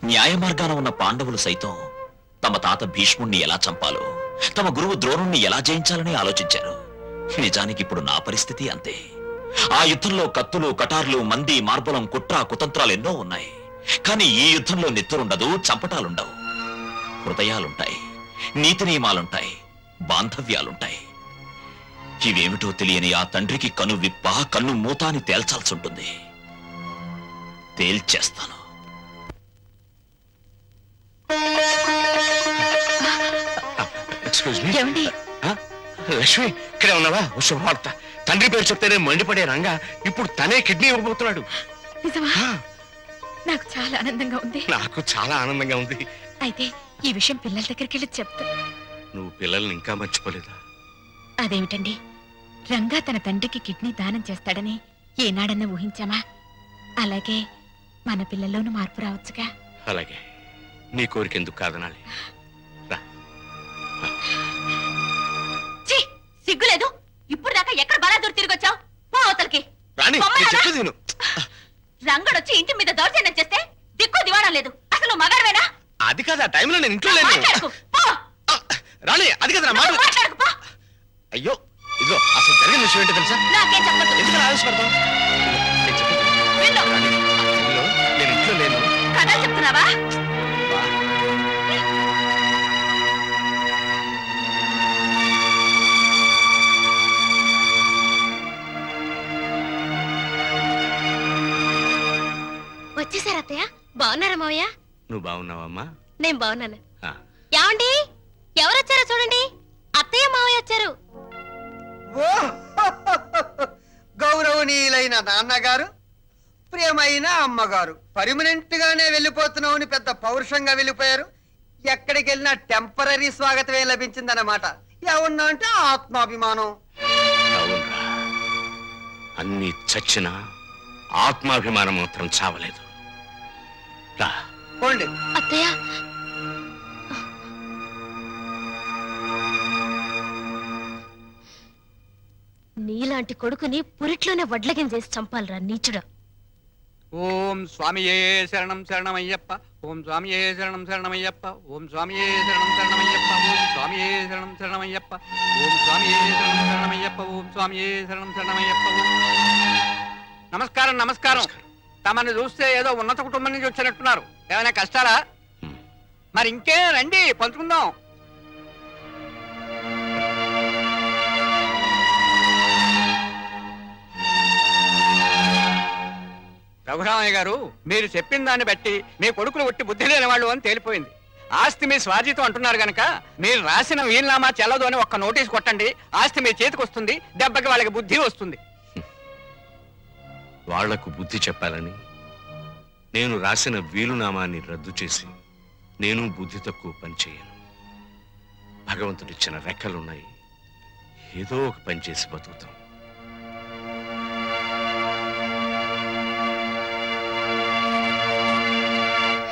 న్యాయ మార్గాన ఉన్న పాండవులు సైతం తమ తాత భీష్ముణ్ణి ఎలా చంపాలో, తమ గురువు ద్రోణుణ్ణి ఎలా జయించాలని ఆలోచించారు. నిజానికి ఇప్పుడు నా పరిస్థితి అంతే. ఆ యుద్ధంలో కత్తులు, కటార్లు, మంది, మార్బలం, కుట్ర, కుతంత్రాలు ఎన్నో ఉన్నాయి. కానీ ఈ యుద్ధంలో నెత్తురుండదు, చంపటాలుండవు. హృదయాలుంటాయి, నీతి నియమాలుంటాయి, బాంధవ్యాలుంటాయి. ఇవేమిటో తెలియని ఆ తండ్రికి కను విప్ప, కన్ను మూత అని తేల్చాల్సి ఉంటుంది. తేల్చేస్తాను. Excuse me. ఏమండి? లక్ష్మి, ఇక్కడే ఉన్నావా? శుభవార్త. తండ్రి పేరు చెప్తేనే మండిపడే రంగా ఇప్పుడు తనే కిడ్నీ ఇవ్వబోతున్నాడు. నిజమా? నాకు చాలా ఆనందంగా ఉంది. నాకు చాలా ఆనందంగా ఉంది. అయితే ఈ విషయం పిల్లల దగ్గరికి వెళ్ళి చెప్తా. నువ్వు పిల్లల్ని ఇంకా మర్చిపోలేదా? అదేమిటండి, రంగా తన తండ్రికి కిడ్నీ దానం చేస్తాడని ఏనాడన్నా ఊహించామా? అలాగే మన పిల్లల్లోనూ మార్పు రావచ్చుగా. అలాగే, నీ కోరిక ఎందుకు కాదనాలి? రా. ఛీ, సిగ్గులేదు. ఇప్పుడు దాకా ఎక్కడ బలాదూరు తిరిగొచ్చావు? పో అవతలకి. రాణి, నేను చెప్పేది విను. రంగడొచ్చి ఇంటి మీద దౌర్జన్యం చేస్తే దిక్కు దివాణం లేదు. అసలు నువ్వు మగాడివేనా? అది కాదు, ఆ టైంలో నేను ఇంట్లో లేను. మాట్లాడకు, పో. రాణి, అది కదా నా మాట. నువ్వు మాట్లాడకు, పో. అయ్యో, ఇదిగో అసలు జరిగిన విషయం ఏంటో తెలుసా? నాకేం చెప్పొద్దు. ఎందుకు ఆలోచపడతావు? విన్ను. నేను ఇంట్లో లేను. కథలు చెప్తున్నావా? వచ్చేసారు అత్తయ్య. బాగున్నారా మావయ్య? నువ్వు బాగున్నావమ్మా? నేను బాగున్నాను. ఆ. ఏమండి, ఎవరొచ్చారో చూడండి. అత్తయ్య మావయ్య వచ్చారు. ఓ గౌరవనీయులైన నాన్నగారు, ప్రియమైన అమ్మగారు, పర్మనెంట్ గానే వెళ్ళిపోతున్నామని పెద్ద పౌరుషంగా వెళ్ళిపోయారు. ఎక్కడికి వెళ్ళినా టెంపరీ స్వాగతమే లభించిందన్నమాట. ఏమన్నా అంటే ఆత్మాభిమానం. అవునురా, అన్ని చచ్చినా ఆత్మాభిమానం మాత్రం చావలేదు. రా. పోండి. అత్తయ్య, నీలాంటి కొడుకుని పురిట్లోనే వడ్లగిన చేసి చంపాలరా నీచుడా. ఓం స్వామియే శరణం శరణమయ్యప్ప. ఓం స్వామియే శరణం శరణమయ్యప్ప. ఓం స్వామియే శరణం శరణమయ్యప్ప. ఓం స్వామియే శరణం శరణమయ్యప్ప. ఓం స్వామియే శరణం శరణమయ్యప్ప. ఓం స్వామియే శరణం శరణమయ్యప్ప. నమస్కారం, నమస్కారం. తమను చూస్తే ఏదో ఉన్నత కుటుంబం నుంచి వచ్చినట్టున్నారు. ఏమైనా కష్టాలా? మరి ఇంకే రండి, పంచుకుందాం. రఘురామయ్య గారు, మీరు చెప్పిన దాన్ని బట్టి మీ కొడుకులు ఒట్టి బుద్ధి లేని వాళ్ళు అని తేలిపోయింది. ఆస్తి మీ స్వార్జితం అంటున్నారు గనక మీరు రాసిన వీలునామా చెల్లదు అని ఒక్క నోటీస్ కొట్టండి. ఆస్తి మీ చేతికి వస్తుంది. దెబ్బకి వాళ్ళకి బుద్ధి వస్తుంది. వాళ్లకు బుద్ధి చెప్పాలని నేను రాసిన వీలునామాన్ని రద్దు చేసి నేను బుద్ధి తక్కువ పని చేయను. భగవంతుడిచ్చిన రెక్కలున్నాయి, ఏదో ఒక పని చేసి బతుకుతాం.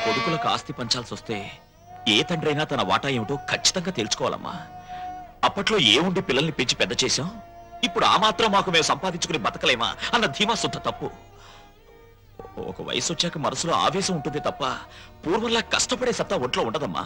కొడుకులకు ఆస్తి పంచాల్సి వస్తే ఏ తండ్రైనా తన వాటా ఏమిటో ఖచ్చితంగా తెలుసుకోవాలమ్మా. అప్పట్లో ఏ ఉండి పిల్లల్ని పెంచి పెద్ద చేశాం, ఇప్పుడు ఆ మాత్రం మాకు మేము సంపాదించుకుని బతకలేమా అన్న ధీమా శుద్ధ తప్పు. ఒక వయసు వచ్చాక మనసులో ఆవేశం ఉంటుంది తప్ప పూర్వంలా కష్టపడే సత్తా ఒంట్లో ఉండదమ్మా.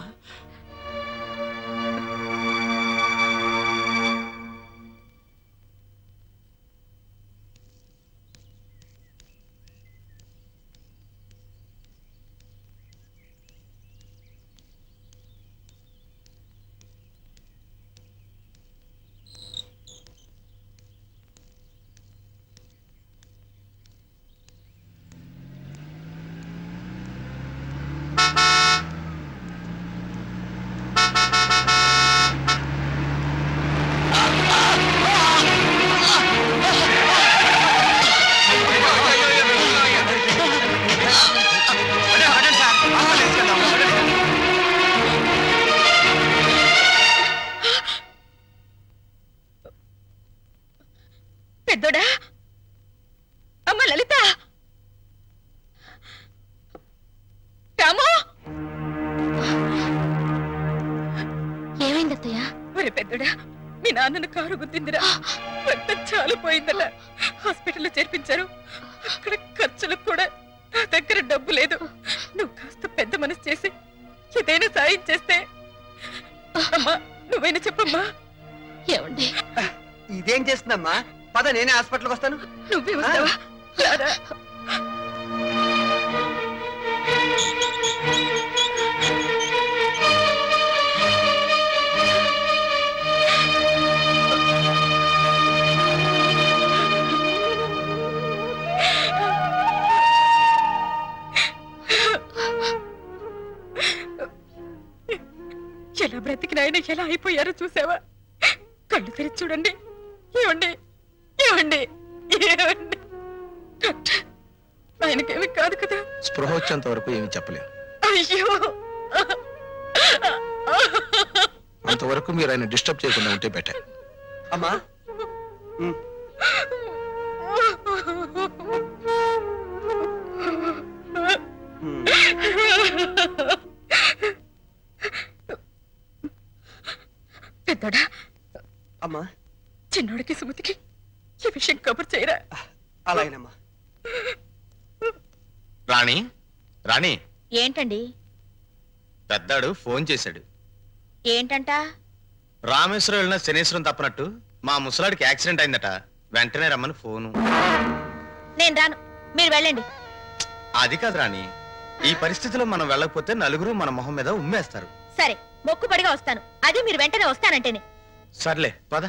పెద్దోడా, అమ్మ లలిత, రాము. ఏమైంది అత్తయ్య? ఒరే పెద్దోడా, మీ నాన్నను కారు గుద్దిందిరా. రక్తం చాలా పోయిందట. హాస్పిటల్లో చేర్పించారు. అక్కడ ఖర్చులకు కూడా నా దగ్గర డబ్బు లేదు. నువ్వు కాస్త పెద్ద మనసు చేసి ఏదైనా సాయం చేస్తే. అమ్మా, నువ్వైనా చెప్పమ్మా. ఏమండి, ఇదేం చేస్తుందమ్మా? పద, నేనే హాస్పిటల్కి వస్తాను. నువ్వే వస్తావా? రారా. ఎలా బ్రతికిన ఆయన ఎలా అయిపోయారో చూసావా? కళ్ళు తెరిచి చూడండి. ఏమండి, ఏమండి, ఏమండి? డాక్టర్, ఆయనకేమి కాదు కదా? స్పృహ వచ్చేంత వరకు ఏమి చెప్పలేము. అయ్యో, అంతవరకు మీరు ఆయన డిస్టర్బ్ చేయకుండా ఉంటే బెటర్. అమ్మా ఉమ్. ఉమ్. పెద్దోడా, అమ్మా చిన్నోడికి సుమతికి ఈ విషయం కబుర్ చేయరా? అలాగేనమ్మా. రాణి, రాణి, ఏంటండి? పెద్దాడు ఫోన్ చేశాడు. ఏంటంట? రామేశ్వరం వెళ్ళిన శనేశ్వరం తప్పనట్టు మా ముసలాడికి యాక్సిడెంట్ అయిందట, వెంటనే రమ్మని ఫోను. నేను రాను, మీరు వెళ్ళండి. అది కాదు రాణి, ఈ పరిస్థితిలో మనం వెళ్ళకపోతే నలుగురు మన మొహం మీద ఉమ్మేస్తారు. సరే, మొక్కుబడిగా వస్తాను. అది మీరు వెంటనే వస్తానంటేనే. సర్లే పద.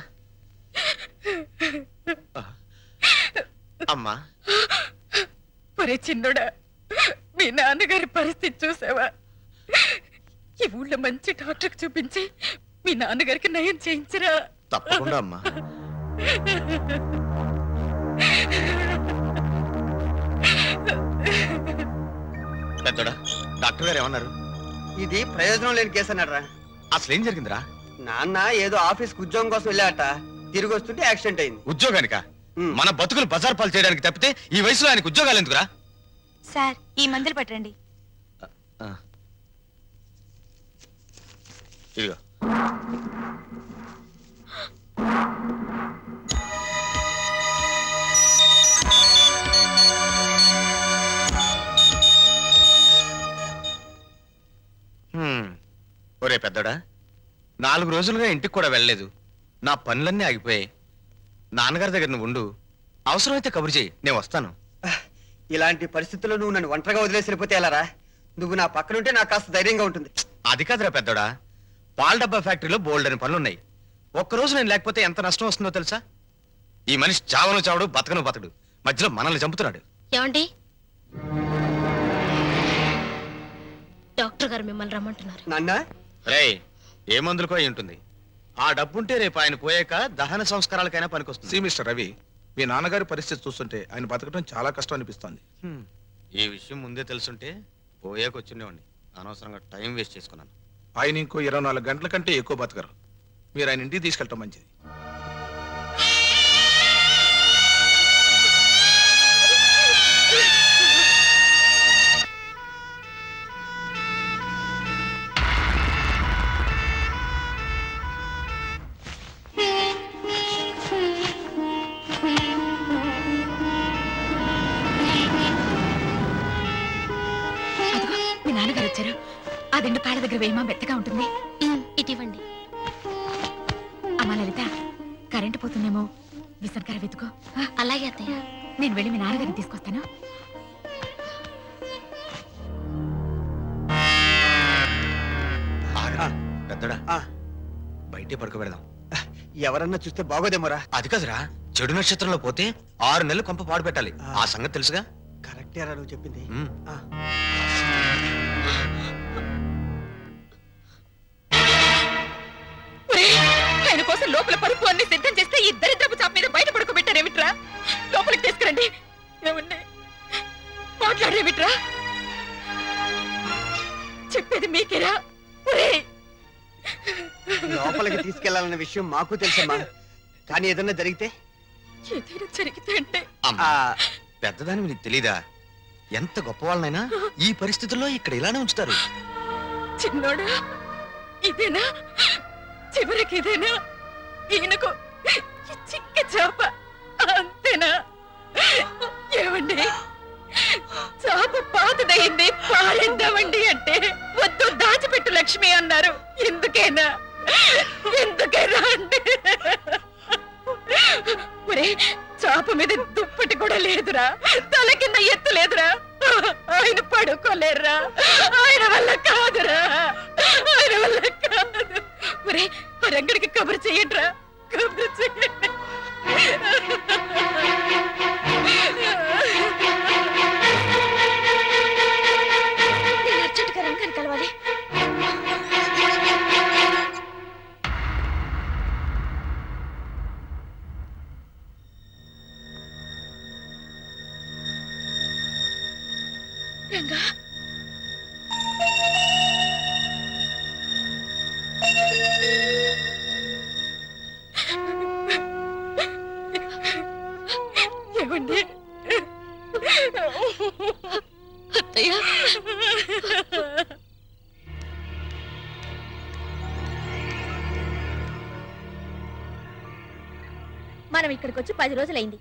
అమ్మా, ఒరే చిన్నోడా, మీ నాన్నగారి పరిస్థితి చూసావా? ఈ ఊళ్ళో మంచి డాక్టర్కి చూపించి మీ నాన్నగారికి నయం చేయించరా? తప్పకుండా అమ్మా. పెద్దోడా, డాక్టర్ గారు ఏమన్నారు? ఇది ప్రయోజనం లేని కేసు అన్నారా? అసలు ఏం జరిగిందిరా? నాన్న ఏదో ఆఫీస్కి ఉద్యోగం కోసం వెళ్ళాట, తిరిగి వస్తుంటే యాక్సిడెంట్ అయింది. ఉద్యోగానిక? ఉమ్. మన బతుకులు బజార్ పాలు చేయడానికి తప్పితే ఈ వయసులో ఆయనకు ఉద్యోగాలు ఎందుకురా? సార్, ఈ మందులు పట్టండి. ఇదిగో. ఒరే పెద్దోడా, 4 రోజులుగా ఇంటికి కూడా వెళ్ళలేదు. నా పనులన్నీ ఆగిపోయాయి. నాన్నగారి దగ్గర నువ్వు ఉండు, అవసరమైతే కబురు చేయి, నేను వస్తాను. ఇలాంటి పరిస్థితుల్లో నువ్వు నన్ను ఒంటరిగా వదిలేసి వెళ్ళిపోతే ఎలారా? నువ్వు నా పక్కనుంటే నాకు కాస్త ధైర్యంగా ఉంటుంది. అది కాదురా పెద్దోడా, పాల డబ్బా ఫ్యాక్టరీలో బోల్డ్ అని పనులున్నాయి. ఒక్కరోజు నేను లేకపోతే ఎంత నష్టం వస్తుందో తెలుసా? ఈ మనిషి చావను చావడు, బతకను బతకడు, మధ్యలో మనల్ని చంపుతున్నాడు. ఏమండి, డాక్టర్ గారు మిమ్మల్ని రమ్మంటున్నారు. నాన్న రేయ్, ఏ మందులకో అయి ఉంటుంది. ఆ డబ్బుంటే రేపు ఆయన పోయాక దహన సంస్కారాలకైనా పనికొస్తుంది. సి మిస్టర్ రవి, మీ నాన్నగారి పరిస్థితి చూస్తుంటే ఆయన బతకడం చాలా కష్టం అనిపిస్తోంది. ఈ విషయం ముందే తెలుసుంటే పోయాక వచ్చిండేవాడిని. అనవసరంగా టైం వేస్ట్ చేసుకున్నాను. ఆయన ఇంకో 24 గంటల కంటే ఎక్కువ బతకరు. మీరు ఆయన ఇంటికి తీసుకెళ్ళటం మంచిది. అదిగో మీ నాన్నగారు వచ్చారు. ఆ దిండు కాళ్ళ దగ్గర వేయమా, మెత్తగా ఉంటుంది. ఇటివ్వండి. అమ్మా లలిత, కరెంటు పోతుందేమో, విసర్గార వెతుకో. అలాగే అత్తయ్య. నేను వెళ్ళి మీ నాన్నగారిని తీసుకొస్తాను. ఆగరా, పెద్దోడా, ఆ, బయటే పడుకోబెడదాం. ఎవరన్నా చూస్తే బాగోదేమోరా? అది కాదురా, చెడు నక్షత్రంలో పోతే 6 నెలలు కొంప పాడు పెట్టాలి. ఆ సంగతి తెలుసుగా? కరెక్టేరా నువ్వు చెప్పింది. ఉమ్. ఆ. ఒరేయ్, ఆయన కోసం లోపల పరుపు అన్ని సిద్ధం చేస్తే ఈ దరిద్రపు చాప మీద బయట పడుకోబెట్టారేమిట్రా? లోపలికి తీసుకురండి. ఏమండి, మాట్లాడేమిట్రా? చెప్పేది మీకేరా? ఒరేయ్, లోపలికి తీసుకెళ్లాలన్న విషయం మాకు తెలుసమ్మా, కానీ ఏదన్నా జరిగితే ఏదైనా జరిగితే అంటే అమ్మా, ఆ, పెద్దదాని నీకు తెలీదా? ఎంత గొప్ప వాళ్ళనైనా ఈ పరిస్థితుల్లో ఇక్కడ ఇలానే ఉంచుతారు. చిన్నోడా, ఇదేనా చివరికి? ఇదేనా ఈయనకు ఈ చిక్క చాప? అంతేనా? ఏమండి, చాప పాతదయింది, పారేద్దామండి అంటే వద్దు, దాచిపెట్టు లక్ష్మి అన్నారు. ఎందుకేనా? ఎందుకేనా అంటే ఒరే, చాప మీద దుప్పటి కూడా లేదురా, తల కింద ఎత్తు లేదురా. ఆయన పడుకోలేరురా, ఆయన వల్ల కాదురా, ఆయన వల్ల కాదు. ఒరే, ఆ రంగడికి కబురు చెయ్యండిరా, కబురు చెయ్యండి. నేను అర్జెంటుగా రంగాన్ని కలవాలి. అత్తయ్య మనం ఇక్కడికి వచ్చి 10 రోజులైంది.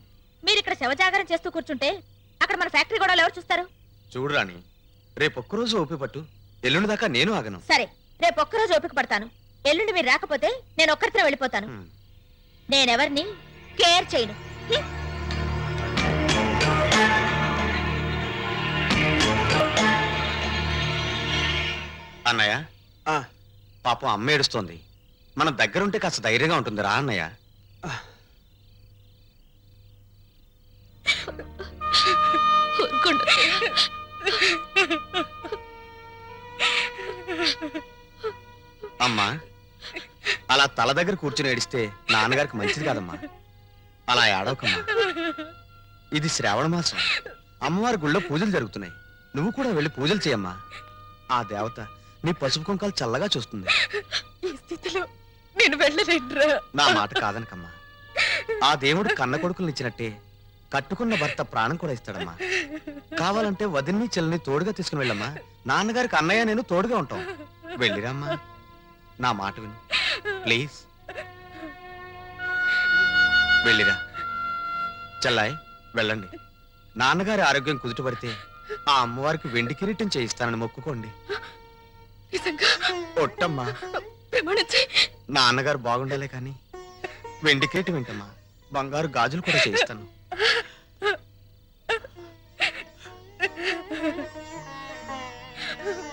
మీరు ఇక్కడ శవజాగరం చేస్తూ కూర్చుంటే అక్కడ మన ఫ్యాక్టరీ గొడవలు ఎవరు చూస్తారు? చూడు రాణి, రేపొక్కరోజు ఓపిక పట్టు, ఎల్లుండి దాకా నేను ఆగను. సరే, రేపు ఒక్కరోజు ఓపిక పడతాను. ఎల్లుండి మీరు రాకపోతే నేను ఒక్కరితో వెళ్ళిపోతాను. నేనెవరిని కేర్ చేయను. అన్నయ్య, పాపం అమ్మ ఏడుస్తోంది. మన దగ్గరుంటే కాస్త ధైర్యంగా ఉంటుంది రా అన్నయ్య. ఊరుకోండి అత్తయ్య. అమ్మా, అలా తల దగ్గర కూర్చుని ఏడిస్తే నాన్నగారికి మంచిది కాదమ్మా. అలా ఏడవకమ్మా. ఇది శ్రావణ మాసం, అమ్మవారి గుళ్ళో పూజలు జరుగుతున్నాయి. నువ్వు కూడా వెళ్ళి పూజలు చేయమ్మా. ఆ దేవత నీ పసుపు కుంకాలు చల్లగా చూస్తుంది. ఈ స్థితిలో నేను వెళ్ళలేనురా. నా మాట కాదనకమ్మా. ఆ దేవుడు కన్న కొడుకుల్ని ఇచ్చినట్టే కట్టుకున్న భర్త ప్రాణం కూడా ఇస్తాడమ్మా. కావాలంటే వదిన్ని చెల్లిని తోడుగా తీసుకుని వెళ్ళమ్మా. నాన్నగారికి అన్నయ్య నేను తోడుగా ఉంటాం. వెళ్ళిరామ్మా, నా మాట విను ప్లీజ్. వెళ్ళిరా చెల్లాయ్, వెళ్ళండి. నాన్నగారి ఆరోగ్యం కుదుటపడితే ఆ అమ్మవారికి వెండి కిరీటం చేయిస్తానని మొక్కుకోండి. నిజంగా ఒట్టమ్మా, ప్రమాణించి నాన్నగారు బాగుండాలే కానీ వెండి కిరీటం ఏంటమ్మా, బంగారు గాజులు కూడా చేయిస్తాను.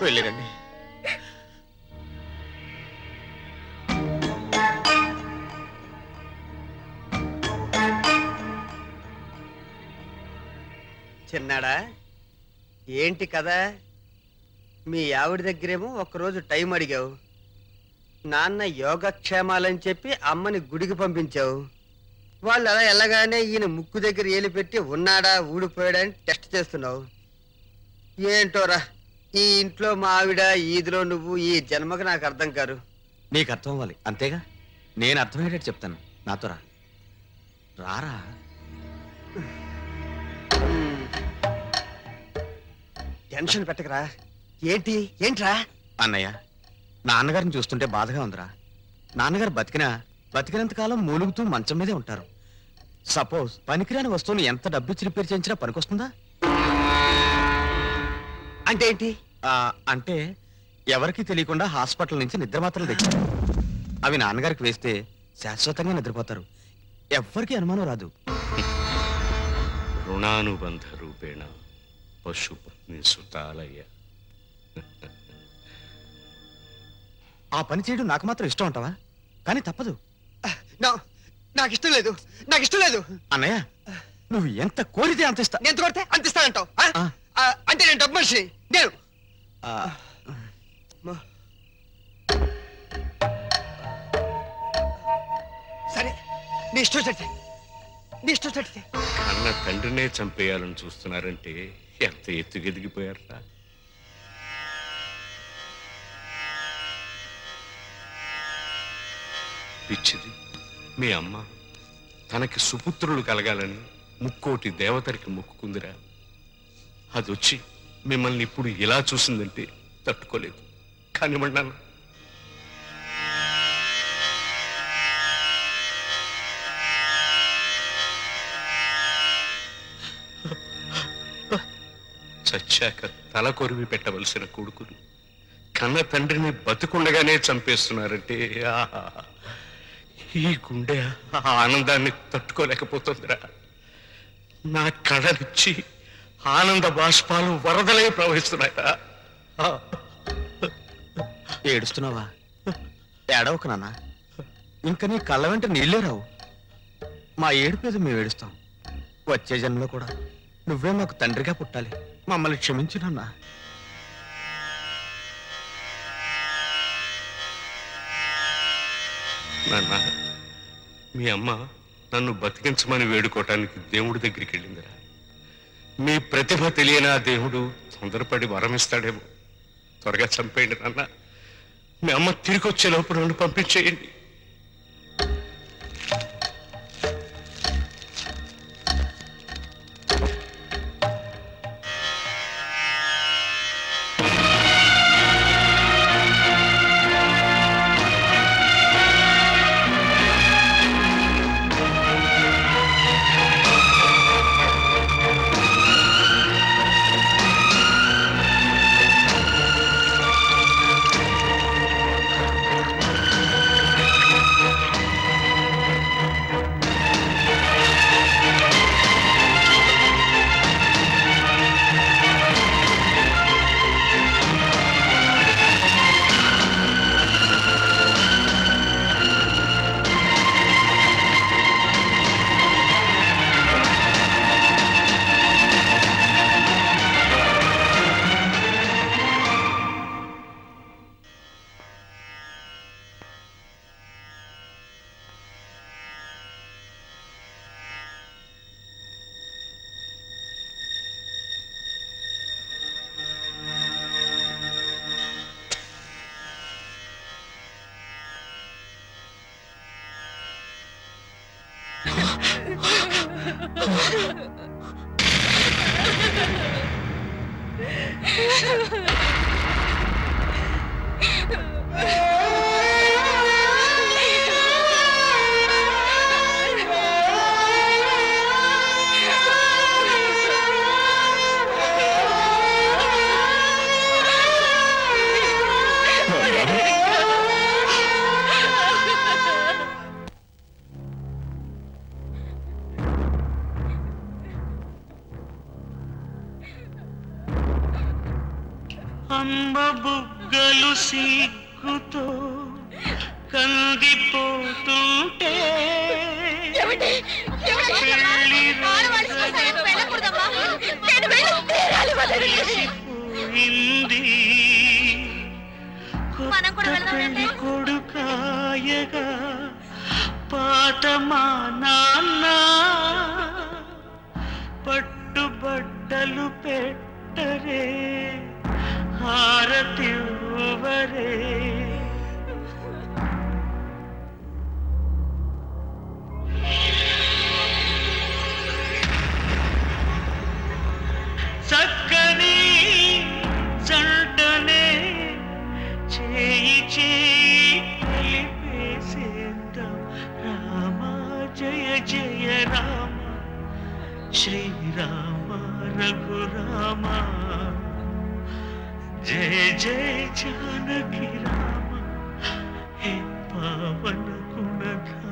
వెళ్ళిరండి. చిన్నాడా, ఏంటి కదా? మీ ఆవిడ దగ్గరేమో ఒకరోజు టైం అడిగావు. నాన్న యోగక్షేమాలని చెప్పి అమ్మని గుడికి పంపించావు. వాళ్ళు అలా వెళ్ళగానే ఈయన ముక్కు దగ్గర ఏలి పెట్టి ఉన్నాడా ఊడిపోయాడా అని టెస్ట్ చేస్తున్నావు. ఏంటోరా, ఈ ఇంట్లో మా ఆవిడ, ఈదిలో నువ్వు, ఈ జన్మకు నాకు అర్థం కారు. నీకు అర్థం అవ్వాలి అంతేగా. నేను అర్థమయ్యేటట్టు చెప్తాను. నాతో రా. రారా. టెన్షన్ పెట్టకరా. ఏంట్రా? అన్నయ్య, నాన్నగారిని చూస్తుంటే బాధగా ఉందిరా. నాన్నగారు బతికినంత కాలం మూలుగుతూ మంచం మీదే ఉంటారు. సపోజ్ పనికిరాని వస్తువుని ఎంత డబ్బిచ్చి రిపేర్ చేయించినా పనికొస్తుందా? అంటే ఏంటి? అంటే ఎవరికి తెలియకుండా హాస్పిటల్ నుంచి నిద్ర మాత్రలు తెచ్చారు. అవి నాన్నగారికి వేస్తే శాశ్వతంగా నిద్రపోతారు. ఎవ్వరికి అనుమానం రాదు. రుణానుబంధ రూపేణ పశుపత్ని సుతాలయ్య. ఆ పని చేయడం నాకు మాత్రం ఇష్టం అంటావా? కానీ తప్పదు. నాకు ఇష్టం లేదు అన్నయ్య. నువ్వు ఎంత కోరితే అంత ఇస్తా. ఎంత కోరితే అంత ఇస్తానంటావు? అంటే నేను డబ్బు మనిషి. నేను సరే, నీ ఇష్టం చెడితే కన్న తండ్రినే చంపేయాలని చూస్తున్నారంటే ఎంత ఎత్తుకెదిగిపోయారా? పిచ్చిది, మీ అమ్మ తనకి సుపుత్రులు కలగాలని ముక్కోటి దేవతరికి మొక్కుకుందిరా. అదొచ్చి మిమ్మల్ని ఇప్పుడు ఇలా చూసిందంటే తట్టుకోలేదు. కానివ్వండి. చచ్చాక తల కొరివి పెట్టవలసిన కొడుకును కన్న తండ్రిని బతుకుండగానే చంపేస్తున్నారంటే ఈ గుండె ఆనందాన్ని తట్టుకోలేకపోతుందిరా. నా కళ్ళనిచ్చి ఆనంద బాష్పాలు వరదలై ప్రవహిస్తున్నాయా? ఏడుస్తున్నావా? ఏడవకు నాన్న. ఇంక నీ కళ్ళ వెంట నీళ్ళే రావు. మా ఏడుపేద మేము ఏడుస్తాం. వచ్చే జన్మలో కూడా నువ్వే మాకు తండ్రిగా పుట్టాలి. మమ్మల్ని క్షమించు నాన్న. నాన్న, మీ అమ్మ నన్ను బతికించమని వేడుకోవటానికి దేవుడి దగ్గరికి వెళ్ళిందిరా. మీ ప్రతిభ తెలియని ఆ దేవుడు తొందరపడి వరమిస్తాడేమో. త్వరగా చంపేయండి నాన్న. మీ అమ్మ తిరిగి వచ్చే లోపల నన్ను పంపించేయండి. అమ్మ బుగ్గలు సిగ్గుతో కందిపోతుంటే పోయింది పెళ్లి కొడుకాయగా పాత మా నాన్న పట్టుబట్టలు పెట్టరే హారతివ్వరే చక్కని జంటనే చేయి చేయి కలిపేసేద్దాం రామ జయ జయ రామ శ్రీరామ రఘురామ జయ జయ జానకి రామ హే పావన గుణధామ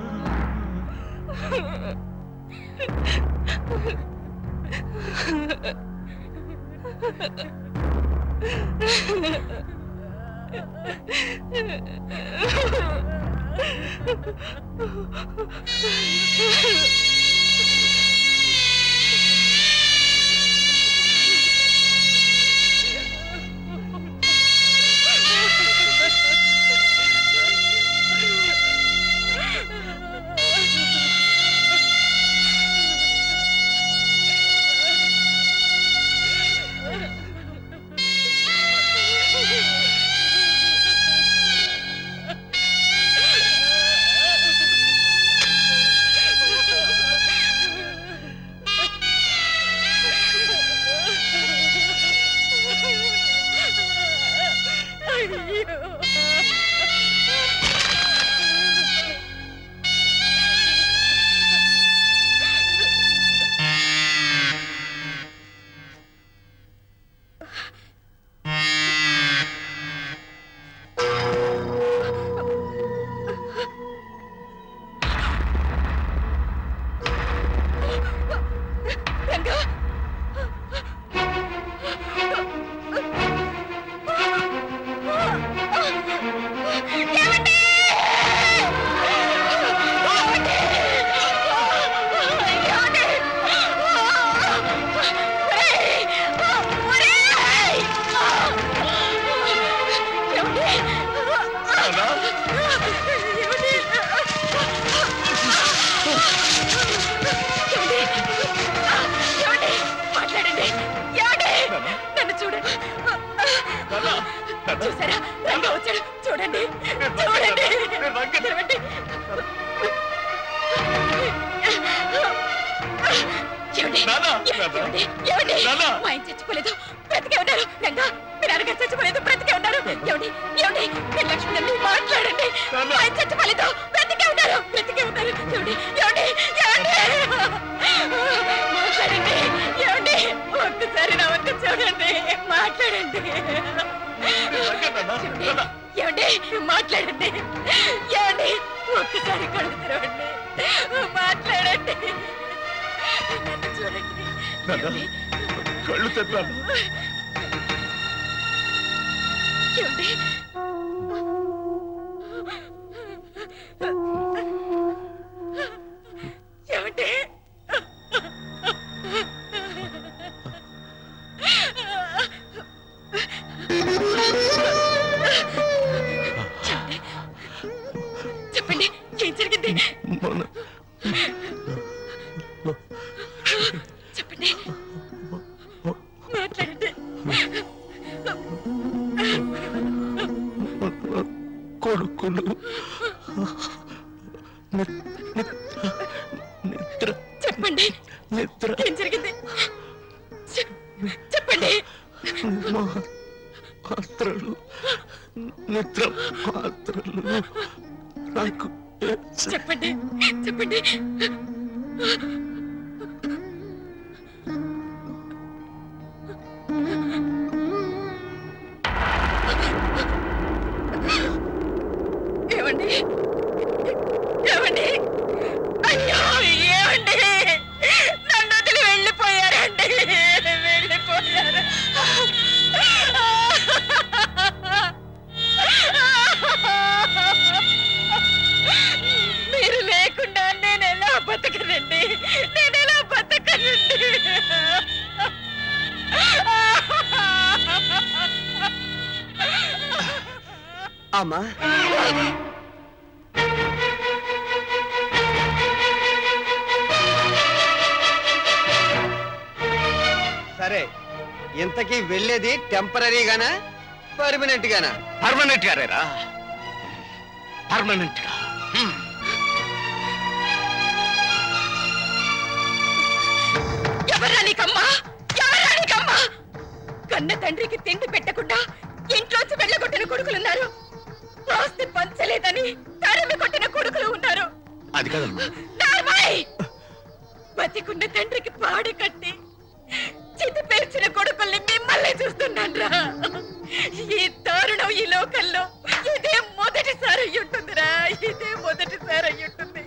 చూసారా రంగా వచ్చాడు చూడండి చూడండి తెరవండి. ఏమండి మా ఆయన చచ్చిపోలేదు బ్రతికే ఉన్నారు రంగా మీరు అరగా చచ్చిపోలేదు బ్రతికే ఉన్నారు ఏమండి ఏమండి మీరు లక్ష్మి మాట్లాడండి మా ఆయన చచ్చిపోలేదు బ్రతికే ఉన్నారు ఏమండి ఏమండి ఏమండి మాట్లాడండి ఏమండి ఒక్కసారి నా వంక చూడండి మాట్లాడండి ఏమండి మాట్లాడండి ఏమండి ఒక్కసారి కళ్ళు తెరవండి మాట్లాడండి నన్ను చూడండి కళ్ళు తెప్పాను ఏమండి ఏమండి చెప్పండి ఏం జరిగింది చెప్పండి మాట్లాడండి కొడుకులు చెప్పండి మాత్రలు నిద్ర మాత్రలు నాకు చెప్పండి చెప్పండి. ఏమండి ఏమండి అయ్యో ఏమండి నన్ను వదిలి వెళ్ళిపోయారండి వెళ్ళిపోయారు. మీరు లేకుండా నేను ఎలా బతకనండి, నేను ఎలా బతకనండి. అమ్మా సరే, ఇంతకీ వెళ్ళేది టెంపరీగానా పర్మనెంట్ గానా? పర్మనెంట్ గారేరా, పర్మనెంట్ గా. ఎవరా నీకమ్మా, ఎవరా నీకమ్మా? కన్న తండ్రికి తిండి పెట్టకుండా ఇంట్లోంచి వెళ్ళగొట్టిన కొడుకులున్నారు, ఆస్తి పంచలేదని తరిమి కొట్టిన కొడుకులు ఉన్నారు. అది కదమ్మా. నార్మల్! బతికున్న తండ్రికి పాడి కట్టి చితి పేర్చిన కొడుకుల్ని మిమ్మల్ని చూస్తున్నాన్రా. ఈ దారుణం ఈ లోకంలో ఇదే మొదటిసారి అయ్యుంటుందిరా, ఇదే మొదటిసారి అయ్యుంటుంది.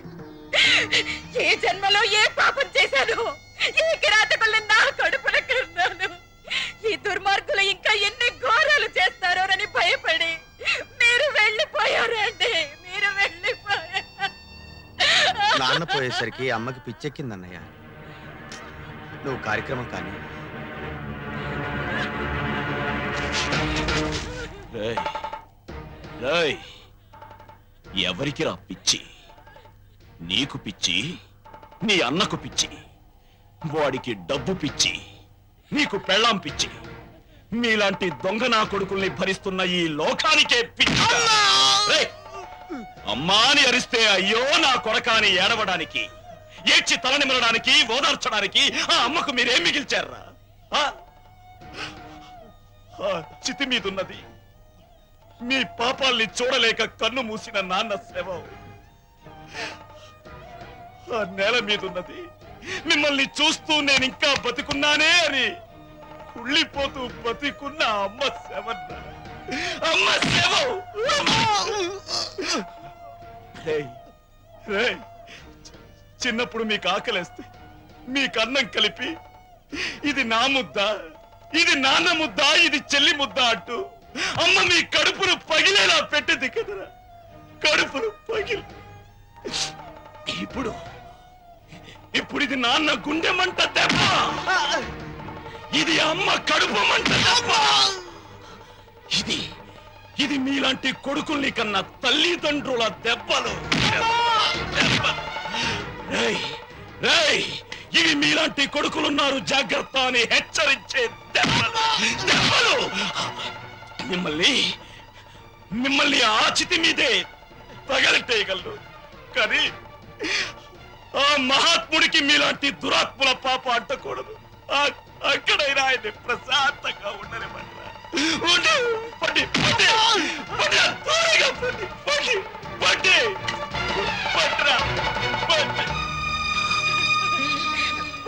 ఏ జన్మలో ఏ పాపం చేశాను, ఏ కిరాతకుల్ని నా కడుపున కన్నాను. ఈ దుర్మార్గులు ఇంకా ఎన్ని ఘోరాలు చేస్తారోనని భయపడి మీరు వెళ్ళిపోయారండి, మీరు వెళ్ళిపోయారు. నాన్న పోయేసరికి అమ్మకి పిచ్చెక్కిందన్నయ్య. నువ్వు కార్యక్రమం కానీ ఎవరికి రా పిచ్చి? నీకు పిచ్చి, నీ అన్నకు పిచ్చి, వాడికి డబ్బు పిచ్చి, నీకు పెళ్ళాం పిచ్చి. మీలాంటి దొంగ నా కొడుకుల్ని భరిస్తున్న ఈ లోకానికే పిచ్చి. రేయ్, అమ్మా అని అరిస్తే అయ్యో నా కొరకాని ఏడవడానికి, ఏడ్చి తలనిమలడానికి, ఓదార్చడానికి ఆ అమ్మకు మీరేం మిగిల్చారా? చితి మీదున్నది మీ పాపాల్ని చూడలేక కన్ను మూసిన నాన్న శవం. ఆ నేల మీదున్నది మిమ్మల్ని చూస్తూ నేను ఇంకా బతికున్నానే అని కుళ్ళిపోతూ బతికున్న అమ్మ శవన్న, అమ్మ శవం. చిన్నప్పుడు మీకు ఆకలేస్తే మీకు అన్నం కలిపి ఇది నా ముద్ద, ఇది నాన్న ముద్ద, ఇది చెల్లి ముద్ద అంటూ అమ్మ మీ కడుపును పగిలేలా పెట్టింది కదరా, కడుపును పగిలి. ఇప్పుడు ఇప్పుడు ఇది నాన్న గుండె మంట దెబ్బ, ఇది అమ్మ కడుపు మంట దెబ్బ. ఇది ఇది మీలాంటి కొడుకుల్ని కన్నా తల్లిదండ్రుల దెబ్బలు. ఇవి మీలాంటి కొడుకులున్నారు జాగ్రత్త అని హెచ్చరించే దెబ్బలు, దెబ్బలు. మిమ్మల్ని మిమ్మల్ని ఆ చితి మీదే తగలెట్టేయగలరు, కానీ ఆ మహాత్ముడికి మీలాంటి దురాత్ముల పాప అంటకూడదు. అక్కడైనా ఆయన్ని ప్రశాంతంగా ఉండనివ్వండి.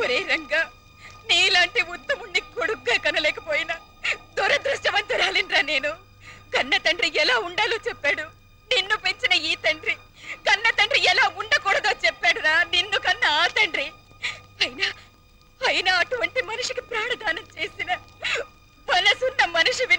ఒరే రంగా, నీలాంటి ఉత్తముణ్ణి కొడుగ్గా కనలేకపోయినా దురదృష్టవంతురాలిన్రా నేను. కన్న తండ్రి ఎలా ఉండాలో చెప్పాడు, నిన్ను పెంచిన ఈ తండ్రి కన్న తండ్రి ఎలా ఉండకూడదో చెప్పాడురా, నిన్ను కన్న ఆ తండ్రి. అయినా అటువంటి మనిషికి ప్రాణదానం చేసిన మనసున్న మనిషివి